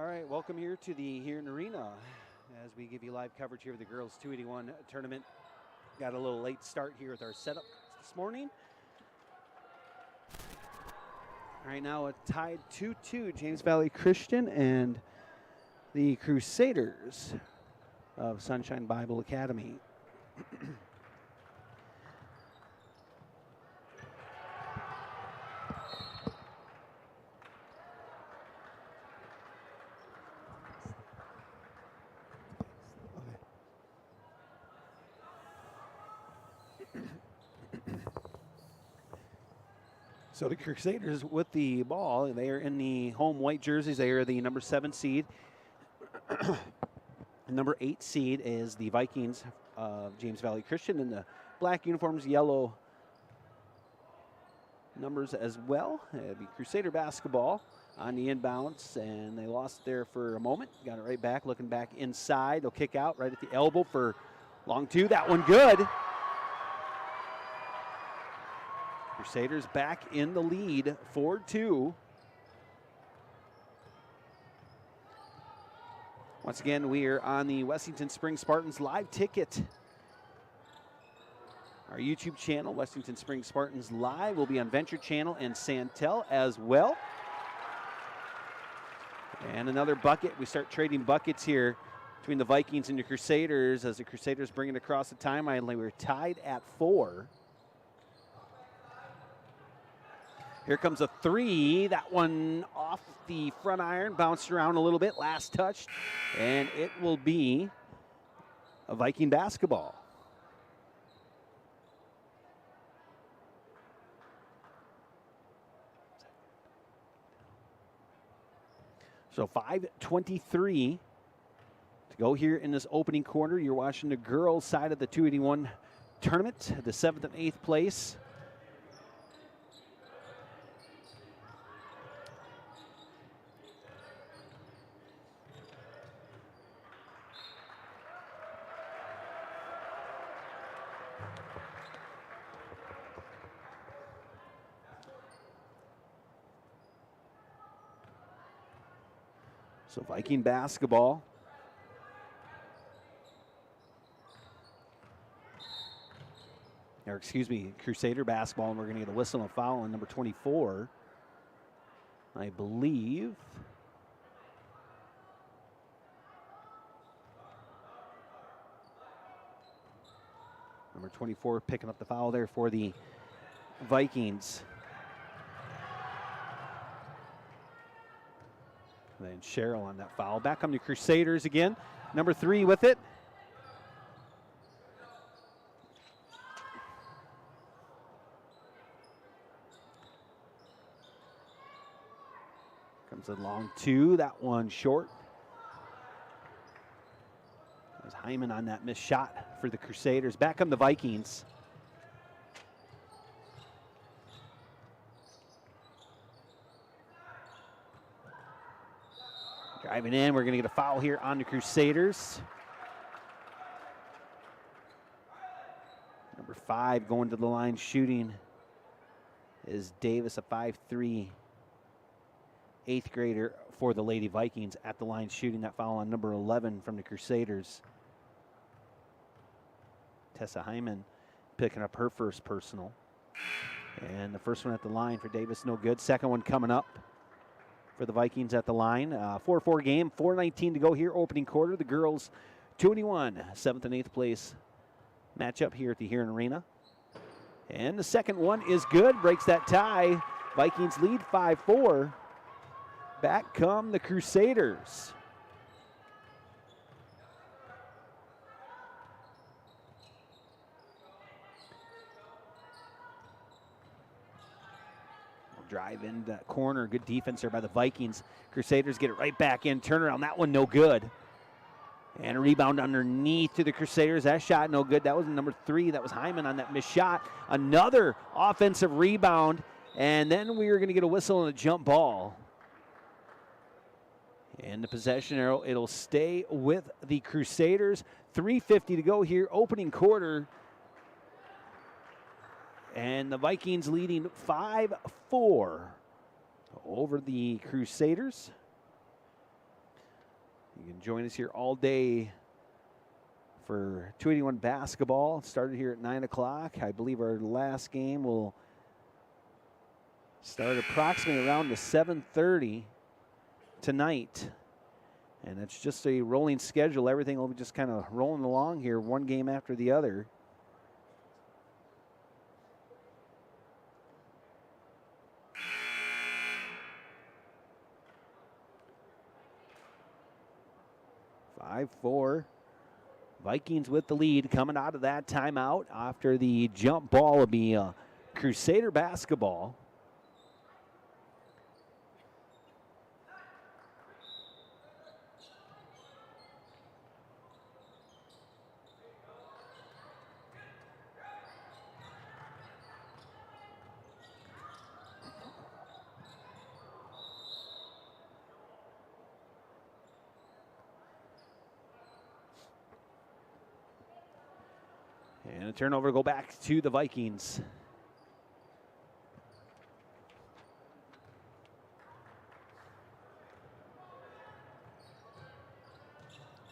right, welcome here to the Hearn Arena as we give you live coverage here of the girls 281 tournament. Got a little late start here with our setup this morning. All right, now a tied 2-2, James Valley Christian and the Crusaders of Sunshine Bible Academy. So the Crusaders with the ball, they are in the home white jerseys. They are the number 7 seed. Number 8 seed is the Vikings of James Valley Christian in the black uniforms, yellow numbers as well. It'd be Crusader basketball on the inbounds, and they lost there for a moment. Got it right back, looking back inside. They'll kick out right at the elbow for long two. That one good. Crusaders back in the lead, 4-2. Once again, we are on the Wessington Spring Spartans live ticket. Our YouTube channel, Wessington Spring Spartans Live, will be on Venture Channel and Santel as well. And another bucket. We start trading buckets here between the Vikings and the Crusaders as the Crusaders bring it across the timeline. We're tied at 4. Here comes a 3. That one off the front iron, bounced around a little bit, last touch, and it will be a Viking basketball. So 5:23 to go here in this opening quarter. You're watching the girls' side of the 281 tournament, the 7th and 8th place. So Viking basketball. Or excuse me, Crusader basketball, and we're going to get a whistle and a foul on number 24, I believe. Number 24 picking up the foul there for the Vikings. And then Cheryl on that foul. Back on the Crusaders again. Number 3 with it. Comes a long 2. That one short. There's Hyman on that missed shot for the Crusaders. Back on the Vikings. Driving in, we're going to get a foul here on the Crusaders. Number 5 going to the line shooting is Davis, a 5'3", 8th grader for the Lady Vikings at the line shooting. That foul on number 11 from the Crusaders. Tessa Hyman picking up her first personal. And the first one at the line for Davis, no good. Second one coming up for the Vikings at the line. 4-4 game, 4:19 to go here, opening quarter. The girls 281, 7th and 8th place matchup here at the Hearn Arena. And the second one is good, breaks that tie. Vikings lead 5-4. Back come the Crusaders. Drive in that corner. Good defense there by the Vikings. Crusaders get it right back in. Turnaround. That one no good. And a rebound underneath to the Crusaders. That shot no good. That was number 3. That was Hyman on that missed shot. Another offensive rebound. And then we are going to get a whistle and a jump ball. And the possession arrow, it'll stay with the Crusaders. 3:50 to go here, opening quarter. And the Vikings leading 5-4 over the Crusaders. You can join us here all day for 281 basketball. Started here at 9 o'clock. I believe our last game will start approximately around the 7:30 tonight. And it's just a rolling schedule. Everything will be just kind of rolling along here, one game after the other. Five-4. Vikings with the lead coming out of that timeout. After the jump ball will be Crusader basketball. And a turnover to go back to the Vikings.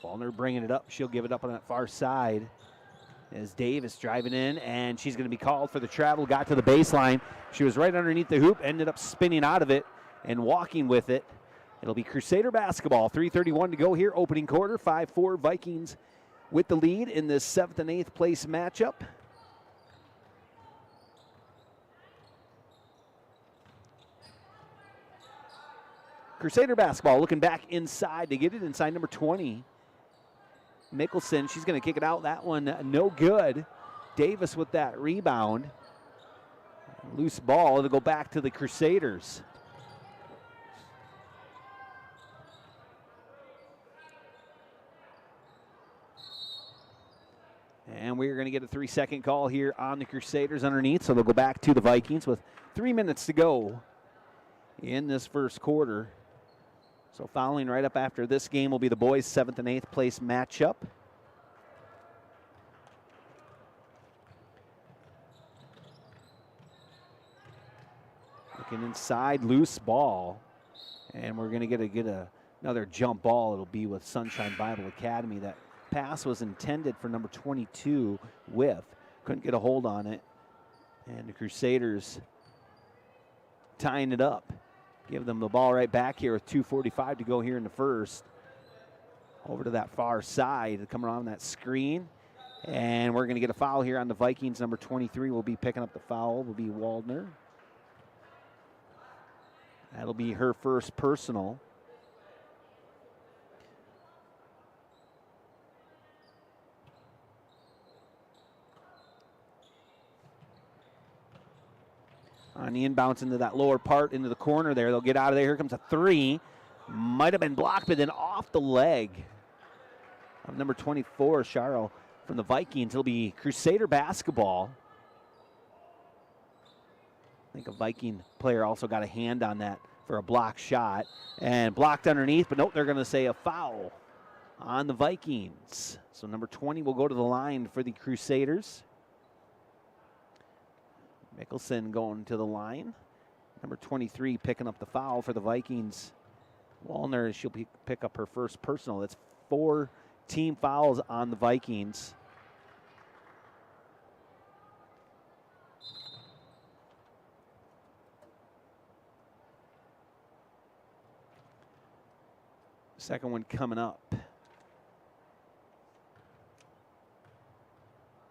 Wallner bringing it up. She'll give it up on that far side as Davis driving in, and she's going to be called for the travel. Got to the baseline. She was right underneath the hoop, ended up spinning out of it and walking with it. It'll be Crusader basketball. 3:31 to go here, opening quarter. 5-4 Vikings with the lead in this 7th and 8th place matchup. Crusader basketball looking back inside to get it inside number 20. Mickelson, she's going to kick it out. That one no good. Davis with that rebound. Loose ball. It'll go back to the Crusaders. And we're going to get a 3-second call here on the Crusaders underneath, so they'll go back to the Vikings with 3 minutes to go in this first quarter. So following right up after this game will be the boys' 7th and 8th place matchup. Looking inside, loose ball. And we're going to get another jump ball. It'll be with Sunshine Bible Academy. That pass was intended for number 22, Whiff. Couldn't get a hold on it. And the Crusaders tying it up. Give them the ball right back here with 2:45 to go here in the first. Over to that far side, coming on that screen. And we're going to get a foul here on the Vikings. Number 23 will be picking up the foul, will be Waldner. That'll be her first personal. On the inbounds into that lower part, into the corner there. They'll get out of there. Here comes a three. Might have been blocked, but then off the leg of number 24, Charo from the Vikings. It'll be Crusader basketball. I think a Viking player also got a hand on that for a block shot. And blocked underneath, but nope, they're going to say a foul on the Vikings. So number 20 will go to the line for the Crusaders. Mickelson going to the line. Number 23 picking up the foul for the Vikings. Wallner, she'll pick up her first personal. That's 4 team fouls on the Vikings. Second one coming up.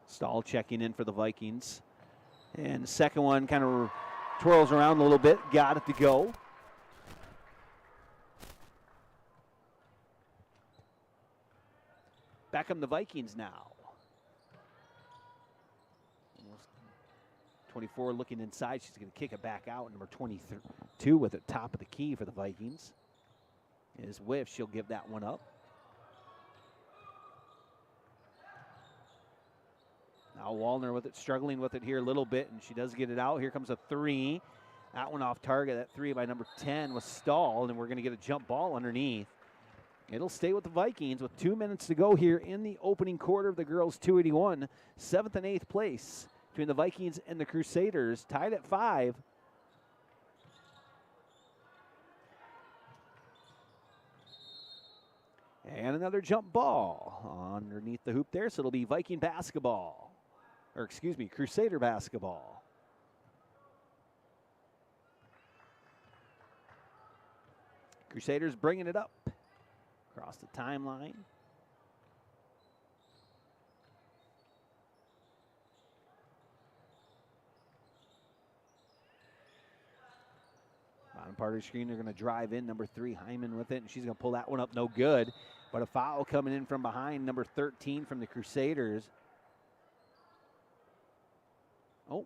Stahl checking in for the Vikings. And the second one kind of twirls around a little bit. Got it to go. Back up the Vikings now. 24 looking inside. She's going to kick it back out. Number 22 with it top of the key for the Vikings is Whiff. She'll give that one up. Now Wallner with it, struggling with it here a little bit, and she does get it out. Here comes a three. That one off target. That three by number 10 was stalled, and we're going to get a jump ball underneath. It'll stay with the Vikings with 2 minutes to go here in the opening quarter of the girls' 281. 7th and 8th place between the Vikings and the Crusaders, tied at 5. And another jump ball underneath the hoop there, so it'll be Viking basketball. Or excuse me, Crusader basketball. Crusaders bringing it up across the timeline. Bottom part of the screen, they're going to drive in number 3, Hyman with it, and she's going to pull that one up, no good. But a foul coming in from behind, number 13 from the Crusaders. Oh,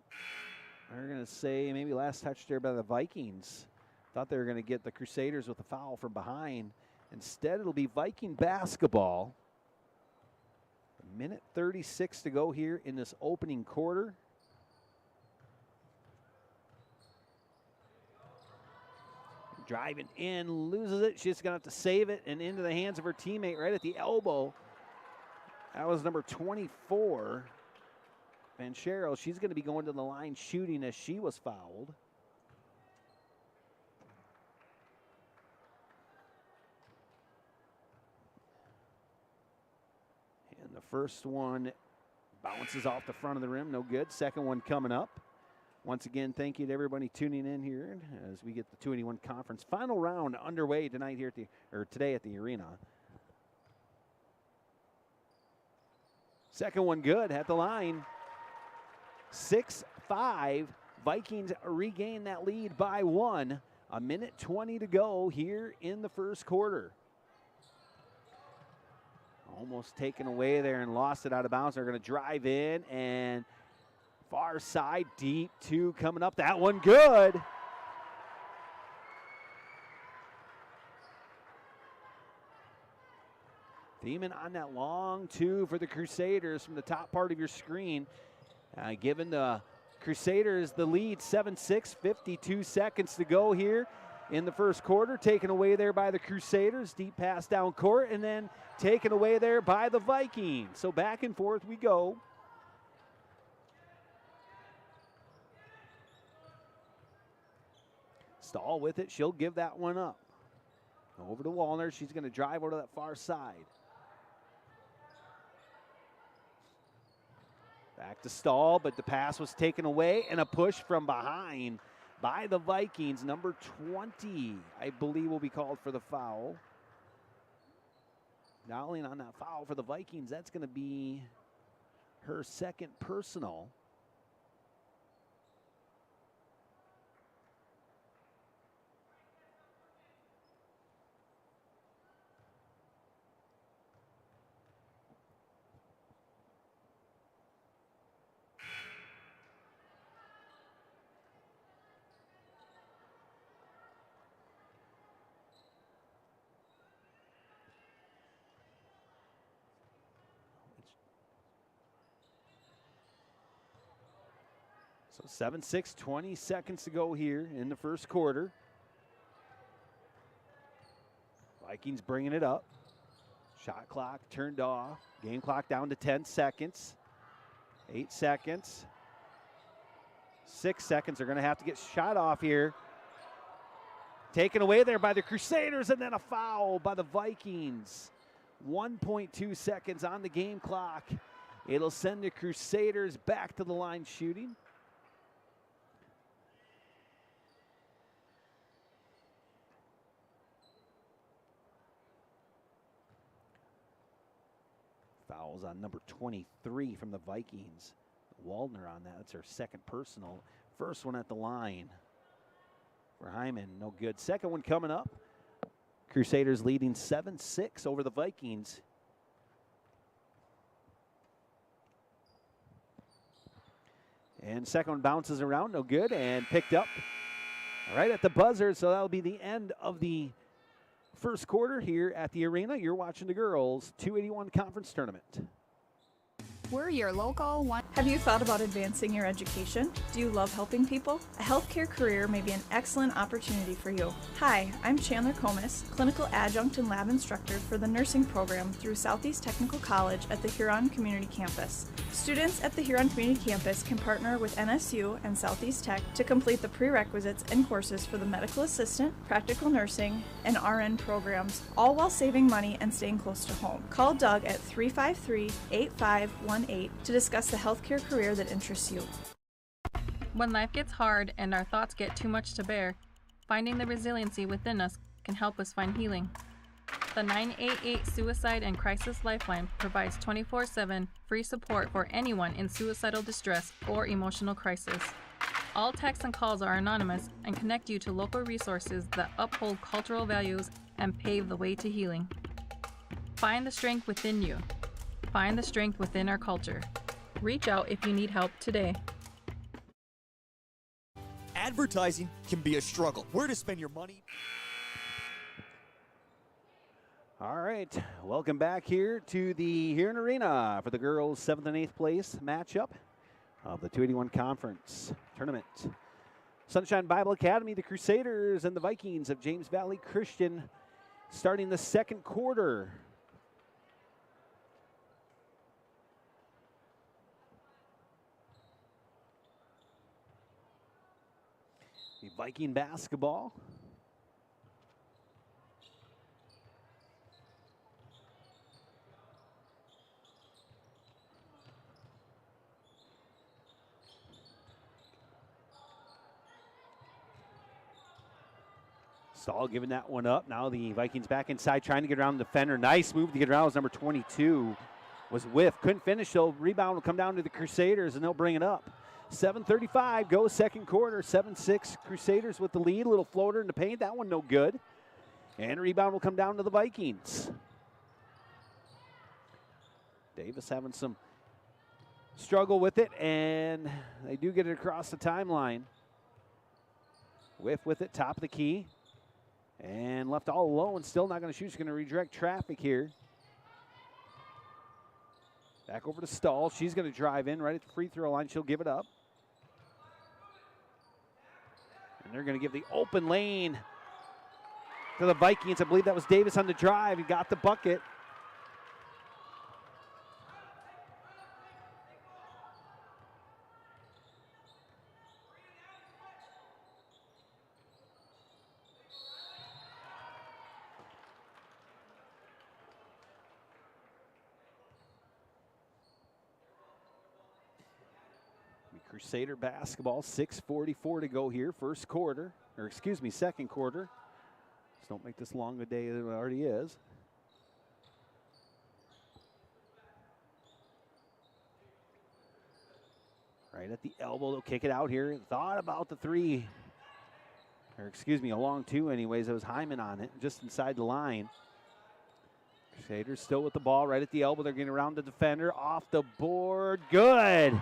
they're going to say maybe last touch there by the Vikings. Thought they were going to get the Crusaders with a foul from behind. Instead, it'll be Viking basketball. A minute 36 to go here in this opening quarter. Driving in, loses it. She's going to have to save it and into the hands of her teammate right at the elbow. That was number 24, Vanchero. She's going to be going to the line shooting as she was fouled. And the first one bounces off the front of the rim, no good. Second one coming up. Once again, thank you to everybody tuning in here as we get the 281 conference final round underway tonight here at today at the arena. Second one good at the line. 6-5. Vikings regain that lead by 1. A minute 20 to go here in the first quarter. Almost taken away there and lost it out of bounds. They're going to drive in and far side, deep 2 coming up. That one good. Thiemann on that long 2 for the Crusaders from the top part of your screen. Giving the Crusaders the lead, 7-6, 52 seconds to go here in the first quarter. Taken away there by the Crusaders. Deep pass down court and then taken away there by the Vikings. So back and forth we go. Stahl with it. She'll give that one up. Over to Wallner. She's going to drive over to that far side. Back to Stahl, but the pass was taken away and a push from behind by the Vikings. Number 20, I believe, will be called for the foul. Dialing on that foul for the Vikings. That's going to be her second personal. So 7-6, 20 seconds to go here in the first quarter. Vikings bringing it up. Shot clock turned off. Game clock down to 10 seconds. 8 seconds. 6 seconds. They're going to have to get shot off here. Taken away there by the Crusaders, and then a foul by the Vikings. 1.2 seconds on the game clock. It'll send the Crusaders back to the line shooting. Fouls on number 23 from the Vikings. Waldner on that. That's her second personal. First one at the line for Hyman. No good. Second one coming up. Crusaders leading 7-6 over the Vikings. And second one bounces around. No good. And picked up right at the buzzer. So that'll be the end of the first quarter here at the arena. You're watching the girls 281 conference tournament. We're your local one. Have you thought about advancing your education? Do you love helping people? A healthcare career may be an excellent opportunity for you. Hi, I'm Chandler Comas, clinical adjunct and lab instructor for the nursing program through Southeast Technical College at the Huron Community Campus. Students at the Huron Community Campus can partner with NSU and Southeast Tech to complete the prerequisites and courses for the medical assistant, practical nursing, and RN programs, all while saving money and staying close to home. Call Doug at 353-8518 to discuss the healthcare career that interests you. When life gets hard and our thoughts get too much to bear, finding the resiliency within us can help us find healing. The 988 Suicide and Crisis Lifeline provides 24/7 free support for anyone in suicidal distress or emotional crisis. All texts and calls are anonymous and connect you to local resources that uphold cultural values and pave the way to healing. Find the strength within you. Find the strength within our culture. Reach out if you need help today. Advertising can be a struggle. Where to spend your money? All right, welcome back here to the Huron Arena for the girls' 7th and 8th place matchup of the 281 Conference Tournament. Sunshine Bible Academy, the Crusaders, and the Vikings of James Valley Christian starting the second quarter. The Viking basketball. Stahl giving that one up. Now the Vikings back inside, trying to get around the defender. Nice move to get around. Number 22 was whiff. Couldn't finish, so rebound will come down to the Crusaders, and they'll bring it up. 7:35 goes second quarter. 7-6 Crusaders with the lead. A little floater in the paint. That one no good. And rebound will come down to the Vikings. Davis having some struggle with it, and they do get it across the timeline. Whiff with it, top of the key. And left all alone, still not going to shoot. She's going to redirect traffic here. Back over to Stahl. She's going to drive in right at the free throw line. She'll give it up. And they're going to give the open lane to the Vikings. I believe that was Davis on the drive. He got the bucket. Crusader basketball, 6:44 to go here, first quarter, or excuse me, second quarter. Just don't make this long a day than it already is. Right at the elbow, they'll kick it out here. Thought about the three, or excuse me, a long two anyways. It was Hyman on it, just inside the line. Crusaders still with the ball right at the elbow. They're getting around the defender, off the board, good.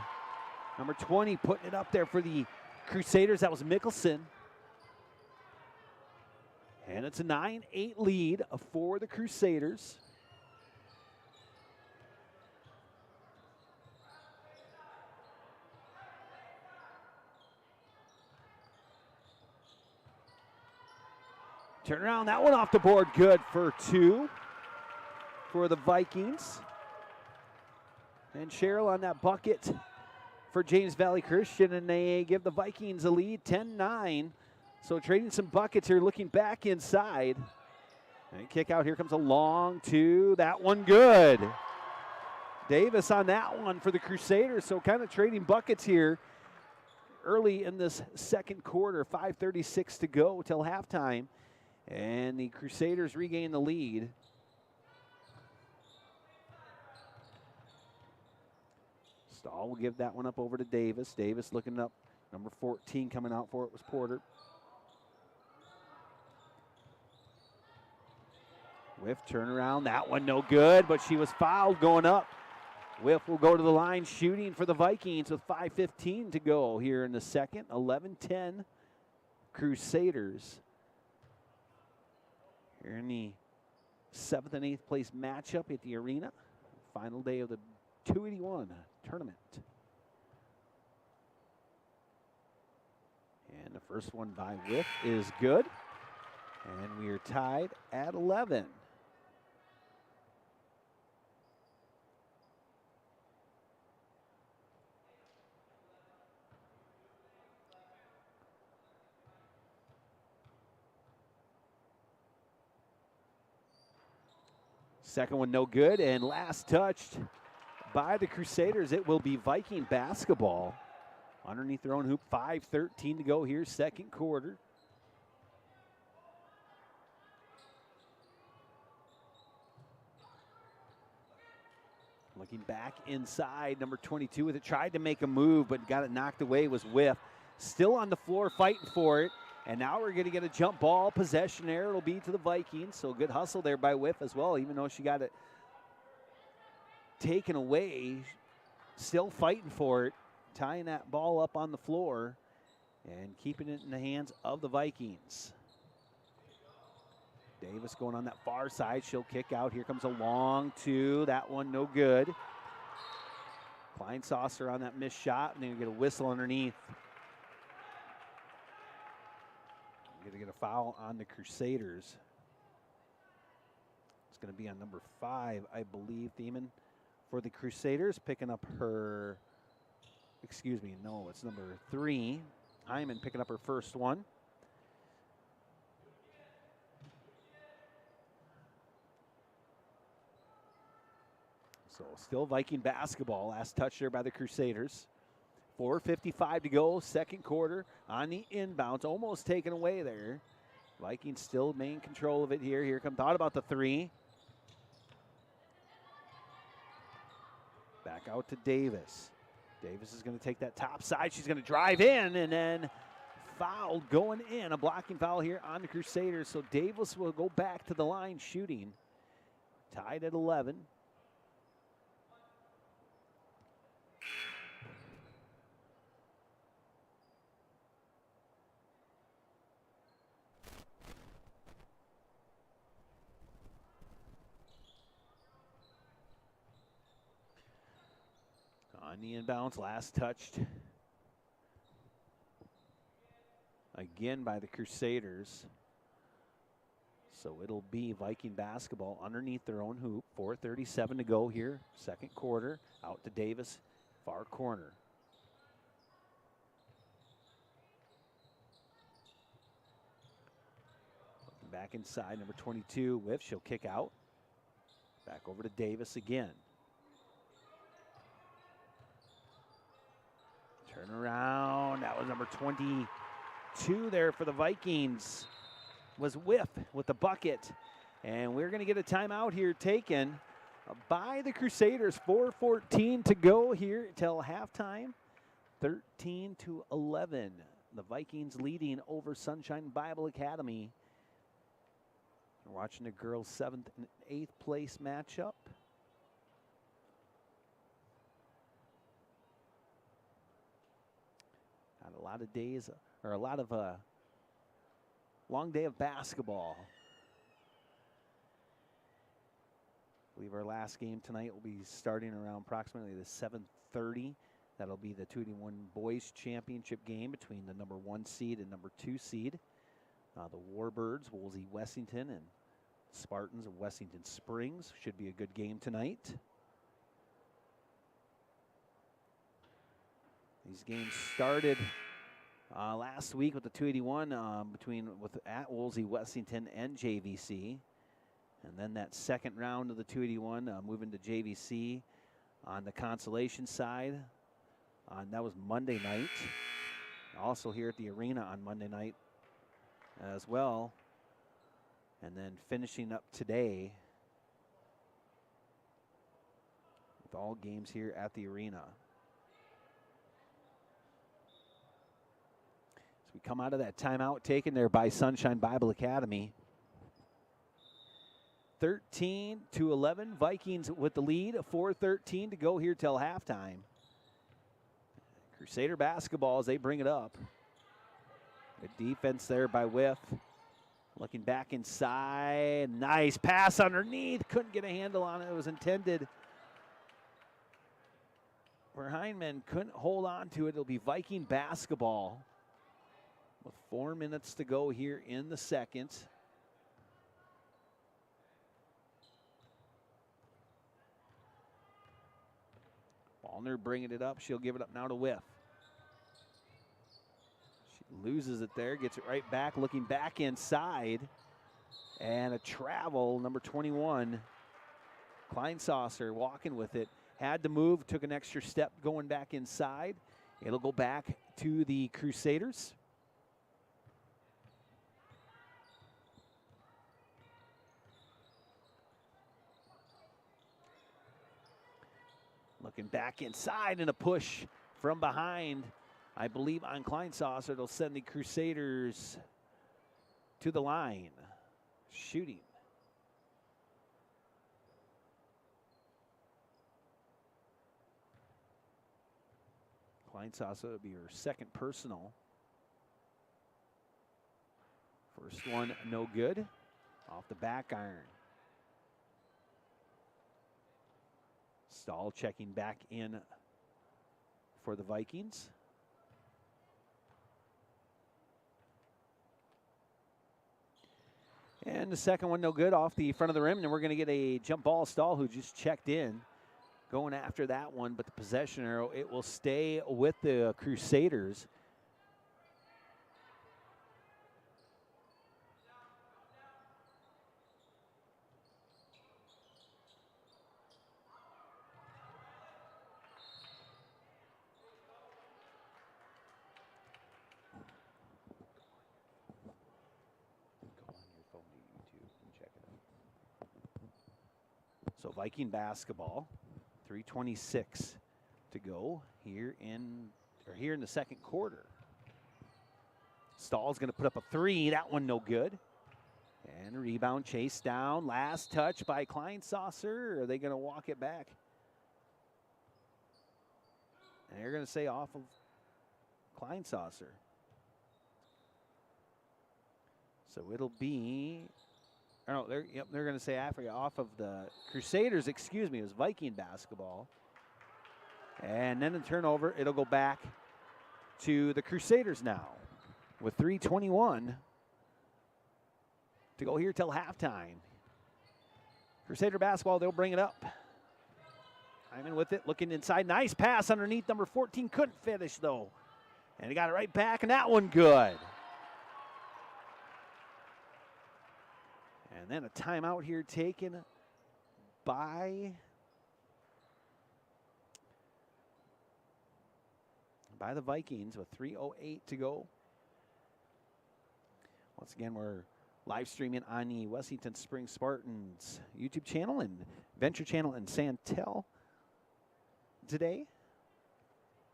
Number 20 putting it up there for the Crusaders. That was Mickelson. And it's a 9-8 lead for the Crusaders. Turn around, that one off the board, good for two for the Vikings. And Cheryl on that bucket for James Valley Christian, and they give the Vikings a lead, 10-9. So trading some buckets here, looking back inside. And kick out, here comes a long two. That one good. Davis on that one for the Crusaders. So kind of trading buckets here early in this second quarter. 5:36 to go till halftime. And the Crusaders regain the lead. Stahl will give that one up over to Davis. Davis looking up. Number 14 coming out for it was Porter. Whiff turnaround. That one no good, but she was fouled going up. Whiff will go to the line shooting for the Vikings with 5:15 to go here in the second. 11-10 Crusaders. Here in the 7th and 8th place matchup at the arena. Final day of the 281 tournament. And the first one by Whiff is good. And we are tied at 11. Second one no good, and last touched by the Crusaders. It will be Viking basketball. Underneath their own hoop, 5:13 to go here, second quarter. Looking back inside, number 22 with it, tried to make a move, but got it knocked away, was Whiff. Still on the floor fighting for it. And now we're going to get a jump ball possession there. It'll be to the Vikings. So good hustle there by Whiff as well, even though she got it taken away. Still fighting for it, tying that ball up on the floor and keeping it in the hands of the Vikings. Davis going on that far side. She'll kick out. Here comes a long two. That one no good. Klein Saucer on that missed shot, and then you get a whistle underneath. Going to get a foul on the Crusaders. It's going to be on number 5, I believe, Thiemann for the Crusaders, picking up her, excuse me, no, it's number 3. Hyman picking up her first one. So still Viking basketball. Last touch there by the Crusaders. 4:55 to go, second quarter on the inbounds, almost taken away there. Vikings still main control of it here. Here come, thought about the 3. Back out to Davis. Davis is going to take that top side. She's going to drive in and then fouled going in. A blocking foul here on the Crusaders. So Davis will go back to the line shooting. Tied at 11. On the inbounds, last touched again by the Crusaders. So it'll be Viking basketball underneath their own hoop. 4:37 to go here, second quarter. Out to Davis, far corner. Back inside, number 22, Whiff. She'll kick out. Back over to Davis again. Turn around. That was number 22 there for the Vikings. Was Whiff with the bucket. And we're going to get a timeout here taken by the Crusaders. 4:14 to go here till halftime. 13-11. The Vikings leading over Sunshine Bible Academy. We're watching the girls' 7th and 8th place matchup. A lot of days, or a lot of long day of basketball. I believe our last game tonight will be starting around approximately the 7:30. That'll be the 2-1 boys championship game between the number 1 seed and number 2 seed. The Warbirds, Woolsey Wessington, and Spartans of Wessington Springs. Should be a good game tonight. These games started last week with the 281 at Woolsey Wessington and JVC. And then that second round of the 281 moving to JVC on the consolation side. That was Monday night. Also here at the arena on Monday night as well. And then finishing up today with all games here at the arena. So we come out of that timeout taken there by Sunshine Bible Academy. 13-11, Vikings with the lead. 4:13 to go here till halftime. Crusader basketball as they bring it up. Good defense there by Whiff. Looking back inside. Nice pass underneath. Couldn't get a handle on it. It was intended Hindman couldn't hold on to it. It'll be Viking basketball with 4 minutes to go here in the second. Ballner bringing it up. She'll give it up now to Whiff. She loses it there, gets it right back, looking back inside. And a travel, number 21. Kleinsasser walking with it. Had to move, took an extra step going back inside. It'll go back to the Crusaders. Looking back inside and a push from behind. I believe on Kleinsasser, it'll send the Crusaders to the line. Shooting. Kleinsasser will be her second personal. First one, no good. Off the back iron. Stahl checking back in for the Vikings. And the second one, no good, off the front of the rim. And we're going to get a jump ball. Stahl, who just checked in, going after that one. But the possession arrow, it will stay with the Crusaders. So Viking basketball, 3:26 to go here in the second quarter. Stahl's going to put up a three. That one no good. And a rebound chase down. Last touch by Kleinsasser. Are they going to walk it back? And they're going to say off of Kleinsasser. So it'll be. No, they're going to say Africa off of the Crusaders, excuse me, it was Viking basketball. And then the turnover, it'll go back to the Crusaders now with 3:21 to go here till halftime. Crusader basketball, they'll bring it up. Hyman with it, looking inside. Nice pass underneath number 14, couldn't finish though. And he got it right back, and that one good. And then a timeout here taken by the Vikings with 3:08 to go. Once again, we're live streaming on the Wessington Spring Spartans YouTube channel and Venture channel in Santel today.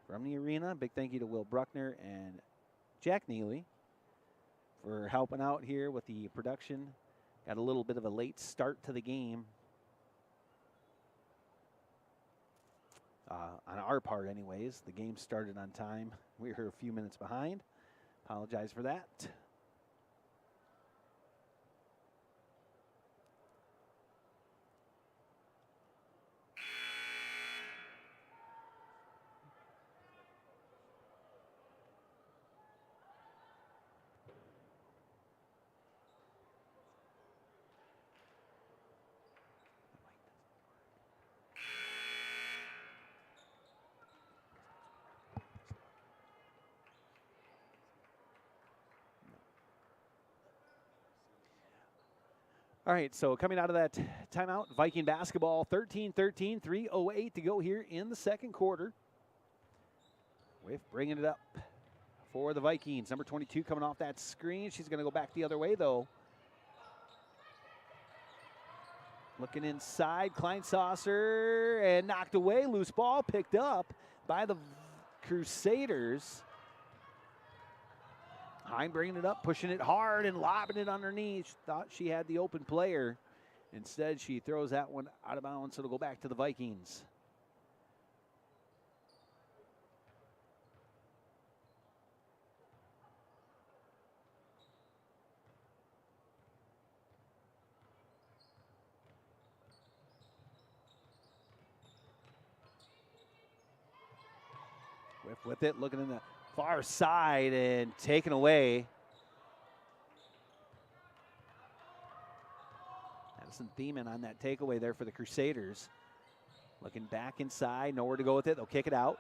From the arena, big thank you to Will Bruckner and Jack Neely for helping out here with the production. Got a little bit of a late start to the game. On our part anyways. The game started on time. We were a few minutes behind. Apologize for that. All right, so coming out of that timeout, Viking basketball, 13-13, 3:08 to go here in the second quarter. Whiff bringing it up for the Vikings. Number 22 coming off that screen. She's going to go back the other way, though. Looking inside, Kleinsasser, and knocked away. Loose ball picked up by the Crusaders. Heim bringing it up, pushing it hard and lobbing it underneath. She thought she had the open player. Instead, she throws that one out of bounds, so it'll go back to the Vikings. Whiff with it, looking in the far side and taken away. Madison Thiemann on that takeaway there for the Crusaders. Looking back inside, nowhere to go with it. They'll kick it out.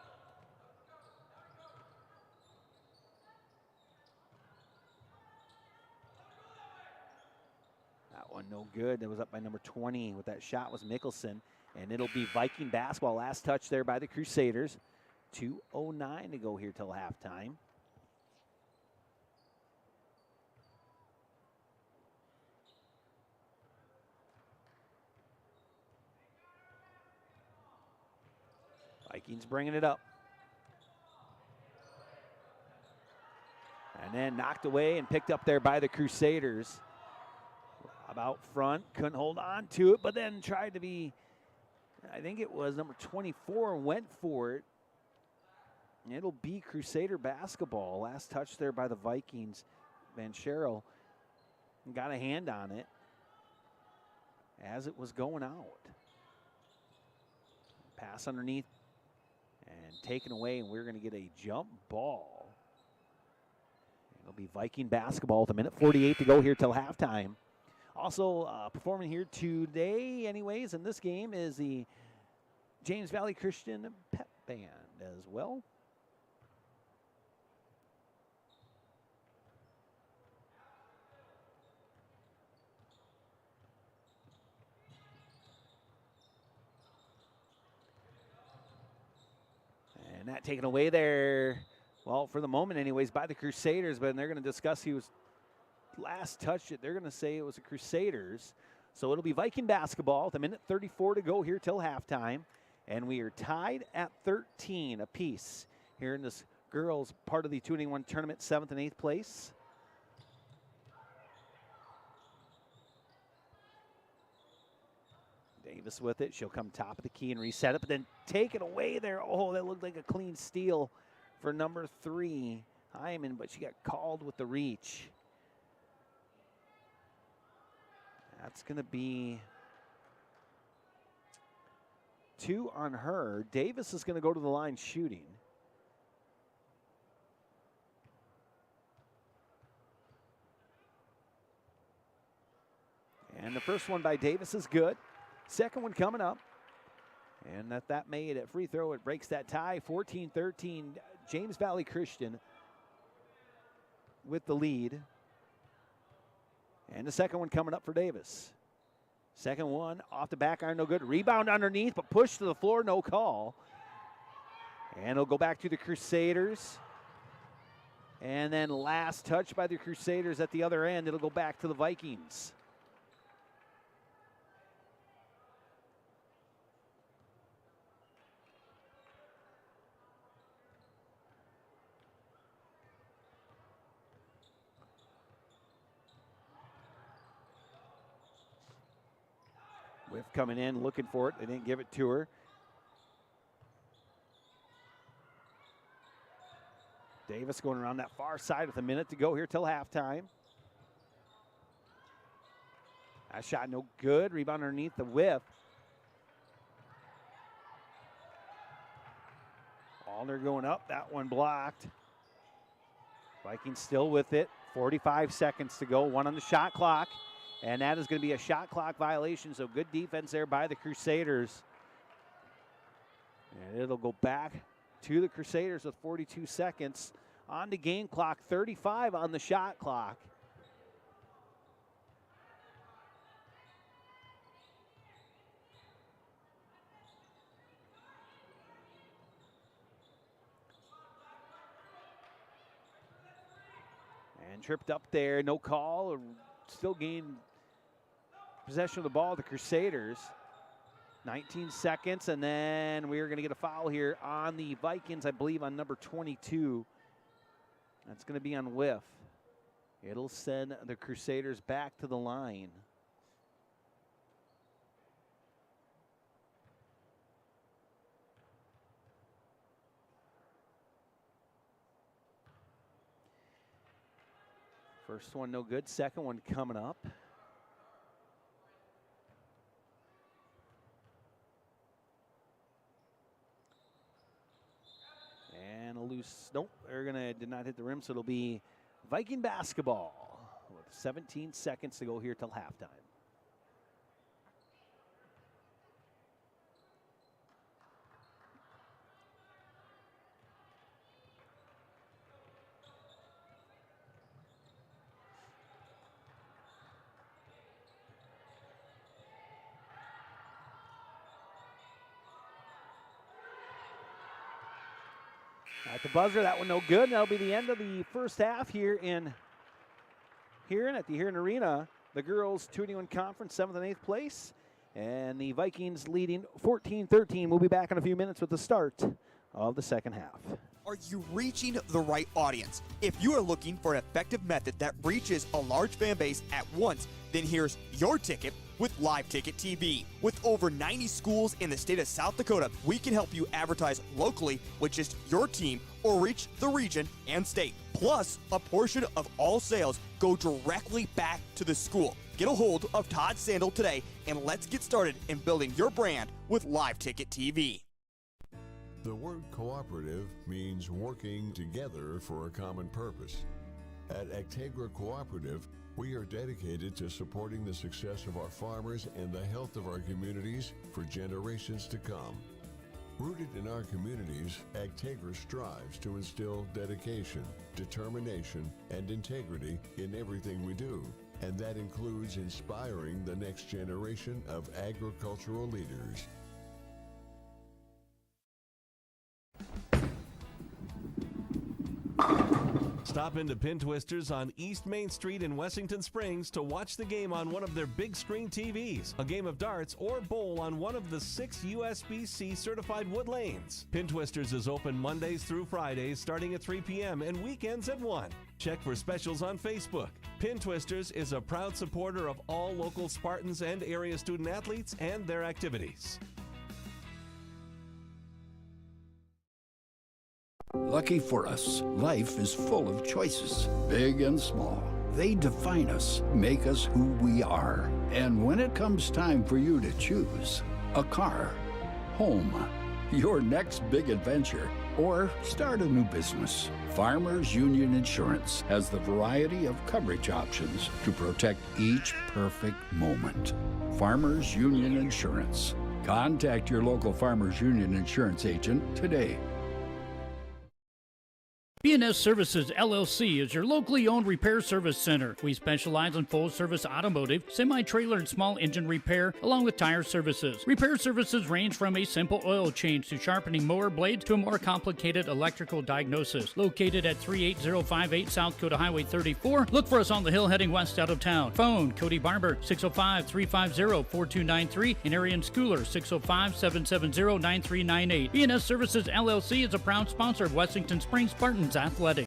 That one no good. That was up by number 20 with that shot was Mickelson. And it'll be Viking basketball. Last touch there by the Crusaders. 2:09 to go here till halftime. Vikings bringing it up. And then knocked away and picked up there by the Crusaders. About front, couldn't hold on to it, but then tried to be, I think it was number 24, went for it. It'll be Crusader basketball. Last touch there by the Vikings. Van Scherel got a hand on it as it was going out. Pass underneath and taken away, and we're going to get a jump ball. It'll be Viking basketball with 1:48 to go here till halftime. Also performing here today, anyways, in this game is the James Valley Christian Pep Band as well. And that taken away there, well, for the moment anyways, by the Crusaders, but they're going to discuss he was last touched it. They're going to say it was the Crusaders. So it'll be Viking basketball with 1:34 to go here till halftime. And we are tied at 13 apiece here in this girls part of the 2-1 tournament, 7th and 8th place. Davis with it. She'll come top of the key and reset it, but then take it away there. Oh, that looked like a clean steal for number 3, Hyman, but she got called with the reach. That's going to be 2 on her. Davis is going to go to the line shooting. And the first one by Davis is good. Second one coming up. And that made it free throw. It breaks that tie. 14-13. James Valley Christian with the lead. And the second one coming up for Davis. Second one off the back iron, no good. Rebound underneath, but pushed to the floor, no call. And it'll go back to the Crusaders. And then last touch by the Crusaders at the other end. It'll go back to the Vikings. Whiff coming in, looking for it. They didn't give it to her. Davis going around that far side with a minute to go here till halftime. That shot no good. Rebound underneath the whiff. Allner going up. That one blocked. Vikings still with it. 45 seconds to go. 1 on the shot clock. And that is going to be a shot clock violation, so good defense there by the Crusaders. And it'll go back to the Crusaders with 42 seconds on the game clock, 35 on the shot clock. And tripped up there, no call, still gained possession of the ball, the Crusaders. 19 seconds, and then we're going to get a foul here on the Vikings, I believe, on number 22. That's going to be on Whiff. It'll send the Crusaders back to the line. First one no good, second one coming up. did not hit the rim, so it'll be Viking basketball with 17 seconds to go here till halftime. At the buzzer, that one no good. That'll be the end of the first half here in Huron at the Huron Arena. The girls 2-1 conference, 7th and 8th place. And the Vikings leading 14-13. We'll be back in a few minutes with the start of the second half. Are you reaching the right audience? If you are looking for an effective method that reaches a large fan base at once, then here's your ticket with Live Ticket TV. With over 90 schools in the state of South Dakota, we can help you advertise locally with just your team or reach the region and state. Plus, a portion of all sales go directly back to the school. Get a hold of Todd Sandel today and let's get started in building your brand with Live Ticket TV. The word cooperative means working together for a common purpose. At Actegra Cooperative, we are dedicated to supporting the success of our farmers and the health of our communities for generations to come. Rooted in our communities, Actegra strives to instill dedication, determination, and integrity in everything we do, and that includes inspiring the next generation of agricultural leaders. Stop into Pin Twisters on East Main Street in Wessington Springs to watch the game on one of their big screen TVs, a game of darts, or bowl on one of the 6 USB-C certified wood lanes. Pin Twisters is open Mondays through Fridays starting at 3 p.m. and weekends at 1. Check for specials on Facebook. Pin Twisters is a proud supporter of all local Spartans and area student athletes and their activities. Lucky for us, life is full of choices, big and small. They define us, make us who we are. And when it comes time for you to choose, a car, home, your next big adventure, or start a new business, Farmers Union Insurance has the variety of coverage options to protect each perfect moment. Farmers Union Insurance. Contact your local Farmers Union Insurance agent today. B&S Services LLC is your locally owned repair service center. We specialize in full-service automotive, semi-trailer, and small engine repair, along with tire services. Repair services range from a simple oil change to sharpening mower blades to a more complicated electrical diagnosis. Located at 38058 South Dakota Highway 34, look for us on the hill heading west out of town. Phone Cody Barber, 605-350-4293, and Arian Schooler, 605-770-9398. B&S Services LLC is a proud sponsor of Wessington Springs Spartans Athletic.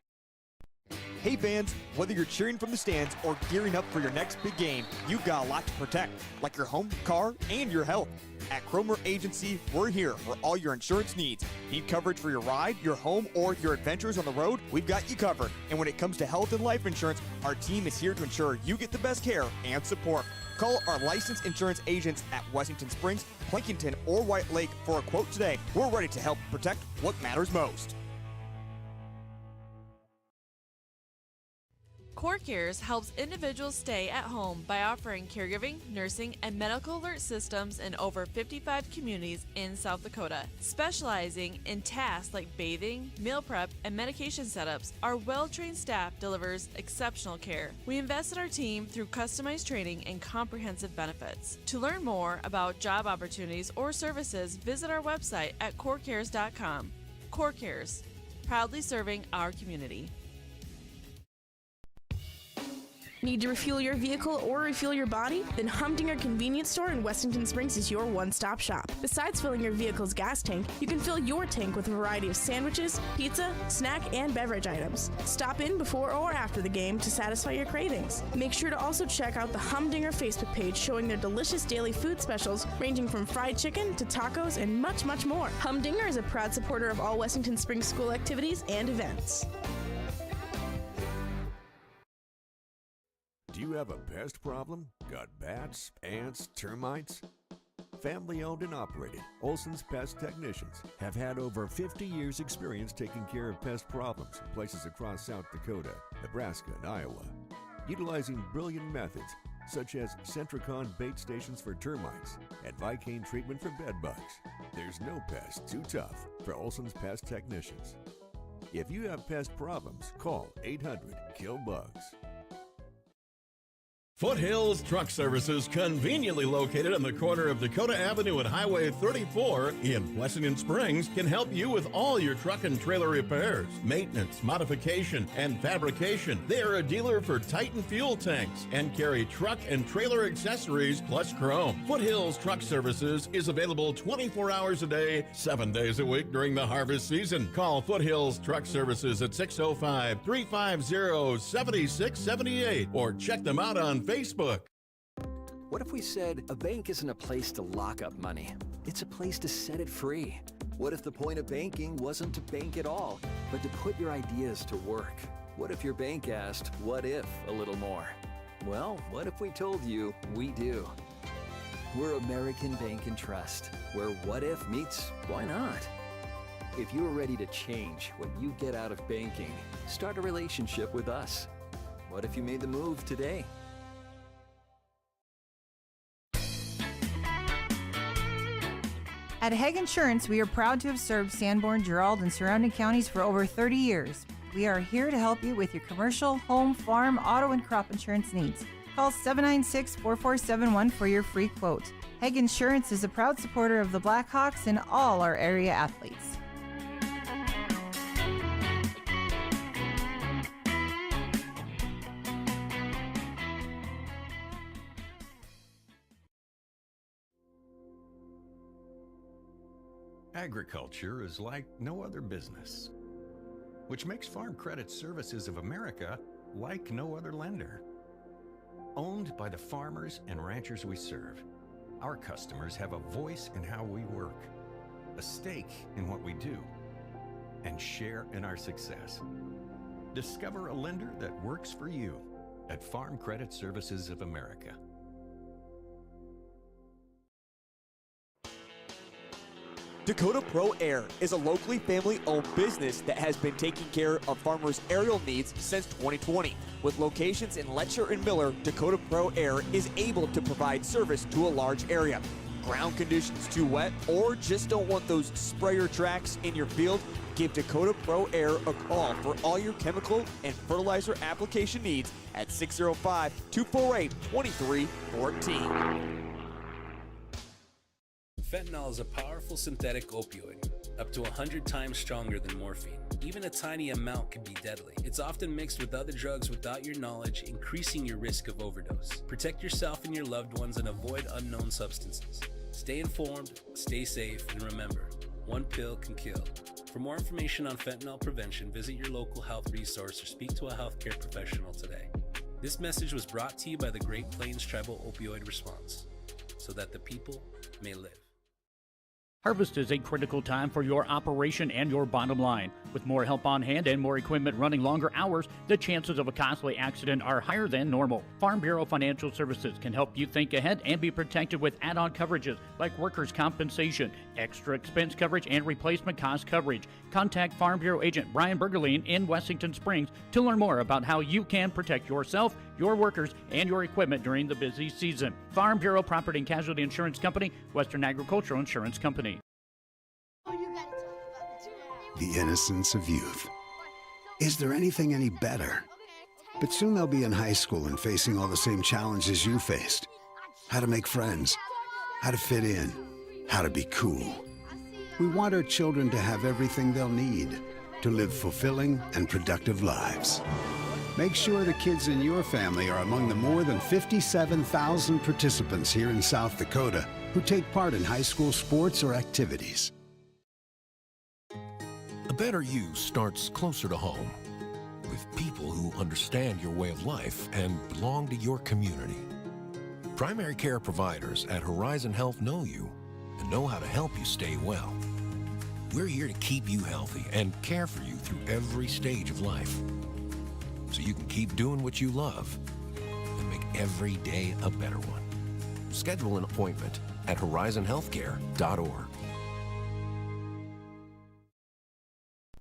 Hey fans, whether you're cheering from the stands or gearing up for your next big game, you've got a lot to protect, like your home, car, and your health. At Cromer Agency, we're here for all your insurance needs. Need coverage for your ride, your home, or your adventures on the road? We've got you covered. And when it comes to health and life insurance, our team is here to ensure you get the best care and support. Call our licensed insurance agents at Wessington Springs, Plankinton, or White Lake for a quote today. We're ready to help protect what matters most. CoreCares helps individuals stay at home by offering caregiving, nursing, and medical alert systems in over 55 communities in South Dakota. Specializing in tasks like bathing, meal prep, and medication setups, our well-trained staff delivers exceptional care. We invest in our team through customized training and comprehensive benefits. To learn more about job opportunities or services, visit our website at corecares.com. CoreCares, proudly serving our community. Need to refuel your vehicle or refuel your body? Then Humdinger Convenience Store in Wessington Springs is your one-stop shop. Besides filling your vehicle's gas tank, you can fill your tank with a variety of sandwiches, pizza, snack, and beverage items. Stop in before or after the game to satisfy your cravings. Make sure to also check out the Humdinger Facebook page showing their delicious daily food specials ranging from fried chicken to tacos and much, much more. Humdinger is a proud supporter of all Wessington Springs school activities and events. Do you have a pest problem? Got bats, ants, termites? Family owned and operated, Olson's Pest Technicians have had over 50 years experience taking care of pest problems in places across South Dakota, Nebraska, and Iowa. Utilizing brilliant methods such as Centricon bait stations for termites and Vicane treatment for bed bugs. There's no pest too tough for Olson's Pest Technicians. If you have pest problems, call 800-KILL-BUGS. Foothills Truck Services, conveniently located on the corner of Dakota Avenue and Highway 34 in Wessington Springs, can help you with all your truck and trailer repairs, maintenance, modification, and fabrication. They are a dealer for Titan fuel tanks and carry truck and trailer accessories plus chrome. Foothills Truck Services is available 24 hours a day, 7 days a week during the harvest season. Call Foothills Truck Services at 605-350-7678 or check them out on Facebook. What if we said a bank isn't a place to lock up money? It's a place to set it free. What if the point of banking wasn't to bank at all, but to put your ideas to work? What if your bank asked, what if, a little more? Well, what if we told you we do? We're American Bank and Trust, where what if meets why not? If you're ready to change what you get out of banking, start a relationship with us. What if you made the move today? At Hague Insurance, we are proud to have served Sanborn, Gerald, and surrounding counties for over 30 years. We are here to help you with your commercial, home, farm, auto, and crop insurance needs. Call 796-4471 for your free quote. Hague Insurance is a proud supporter of the Blackhawks and all our area athletes. Agriculture is like no other business, which makes Farm Credit Services of America like no other lender. Owned by the farmers and ranchers we serve, our customers have a voice in how we work, a stake in what we do, and share in our success. Discover a lender that works for you at Farm Credit Services of America. Dakota Pro Air is a locally family-owned business that has been taking care of farmers' aerial needs since 2020. With locations in Letcher and Miller, Dakota Pro Air is able to provide service to a large area. Ground conditions too wet, or just don't want those sprayer tracks in your field? Give Dakota Pro Air a call for all your chemical and fertilizer application needs at 605-248-2314. Fentanyl is a powerful synthetic opioid, up to 100 times stronger than morphine. Even a tiny amount can be deadly. It's often mixed with other drugs without your knowledge, increasing your risk of overdose. Protect yourself and your loved ones and avoid unknown substances. Stay informed, stay safe, and remember, one pill can kill. For more information on fentanyl prevention, visit your local health resource or speak to a healthcare professional today. This message was brought to you by the Great Plains Tribal Opioid Response, so that the people may live. Harvest is a critical time for your operation and your bottom line. With more help on hand and more equipment running longer hours, the chances of a costly accident are higher than normal. Farm Bureau Financial Services can help you think ahead and be protected with add-on coverages like workers' compensation, extra expense coverage, and replacement cost coverage. Contact Farm Bureau agent Brian Bergerline in Wessington Springs to learn more about how you can protect yourself, your workers, and your equipment during the busy season. Farm Bureau Property and Casualty Insurance Company, Western Agricultural Insurance Company. The innocence of youth. Is there anything any better? But soon they'll be in high school and facing all the same challenges you faced. How to make friends, how to fit in, how to be cool. We want our children to have everything they'll need to live fulfilling and productive lives. Make sure the kids in your family are among the more than 57,000 participants here in South Dakota who take part in high school sports or activities. A better you starts closer to home, with people who understand your way of life and belong to your community. Primary care providers at Horizon Health know you and know how to help you stay well. We're here to keep you healthy and care for you through every stage of life, so you can keep doing what you love and make every day a better one. Schedule an appointment at horizonhealthcare.org.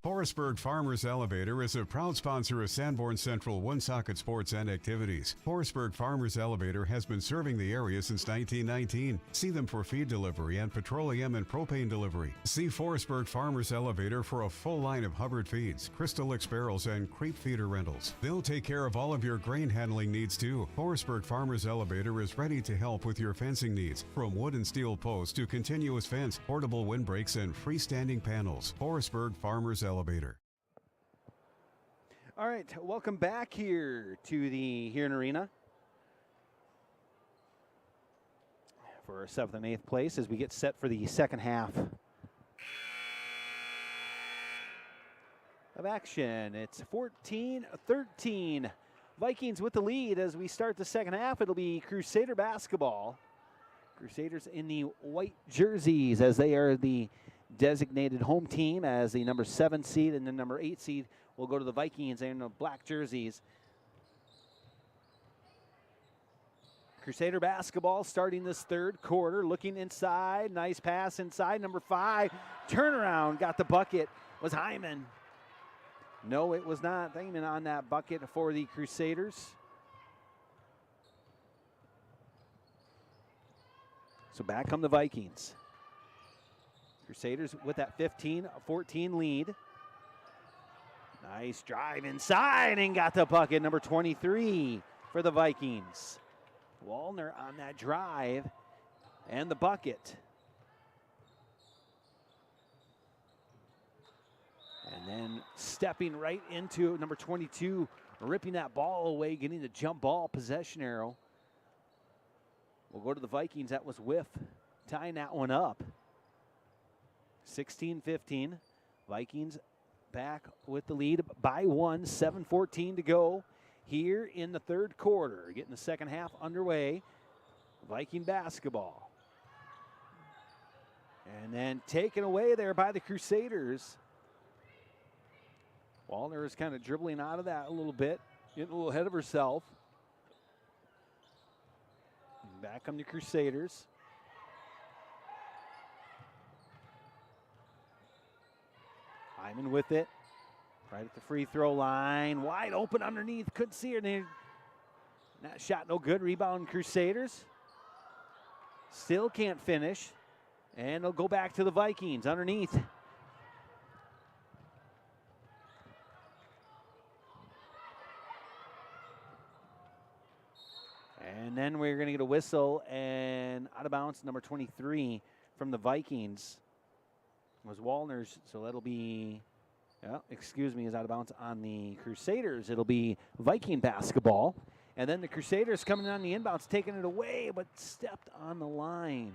Forestburg Farmers Elevator is a proud sponsor of Sanborn Central Woonsocket Sports and Activities. Forestburg Farmers Elevator has been serving the area since 1919. See them for feed delivery and petroleum and propane delivery. See Forestburg Farmers Elevator for a full line of Hubbard feeds, Crystal X barrels, and crepe feeder rentals. They'll take care of all of your grain handling needs too. Forestburg Farmers Elevator is ready to help with your fencing needs, from wood and steel posts to continuous fence, portable windbreaks, and freestanding panels. Forestburg Farmers Elevator. All right, welcome back here to the Huron Arena for 7th and 8th place as we get set for the second half of action. It's 14-13. Vikings with the lead as we start the second half. It'll be Crusader basketball. Crusaders in the white jerseys as they are the designated home team, as the number 7 seed and the number 8 seed will go to the Vikings in the black jerseys. Crusader basketball starting this third quarter, looking inside, nice pass inside, number 5, turnaround, got the bucket, was Hyman. No, it was not Hyman on that bucket for the Crusaders. So back come the Vikings. Crusaders with that 15-14 lead. Nice drive inside and got the bucket, number 23 for the Vikings. Wallner on that drive and the bucket. And then stepping right into number 22, ripping that ball away, getting the jump ball possession arrow. We'll go to the Vikings. That was Whiff tying that one up. 16-15. Vikings back with the lead by 1, 7:14 to go here in the third quarter. Getting the second half underway. Viking basketball. And then taken away there by the Crusaders. Wallner is kind of dribbling out of that a little bit, getting a little ahead of herself. Back come the Crusaders. Hyman with it, right at the free throw line, wide open underneath, couldn't see her. That shot no good, rebound Crusaders. Still can't finish, and they'll go back to the Vikings underneath. And then we're going to get a whistle, and out of bounds, number 23 from the Vikings was Wallner's, so that'll be, is out of bounds on the Crusaders. It'll be Viking basketball. And then the Crusaders coming on the inbounds, taking it away, but stepped on the line.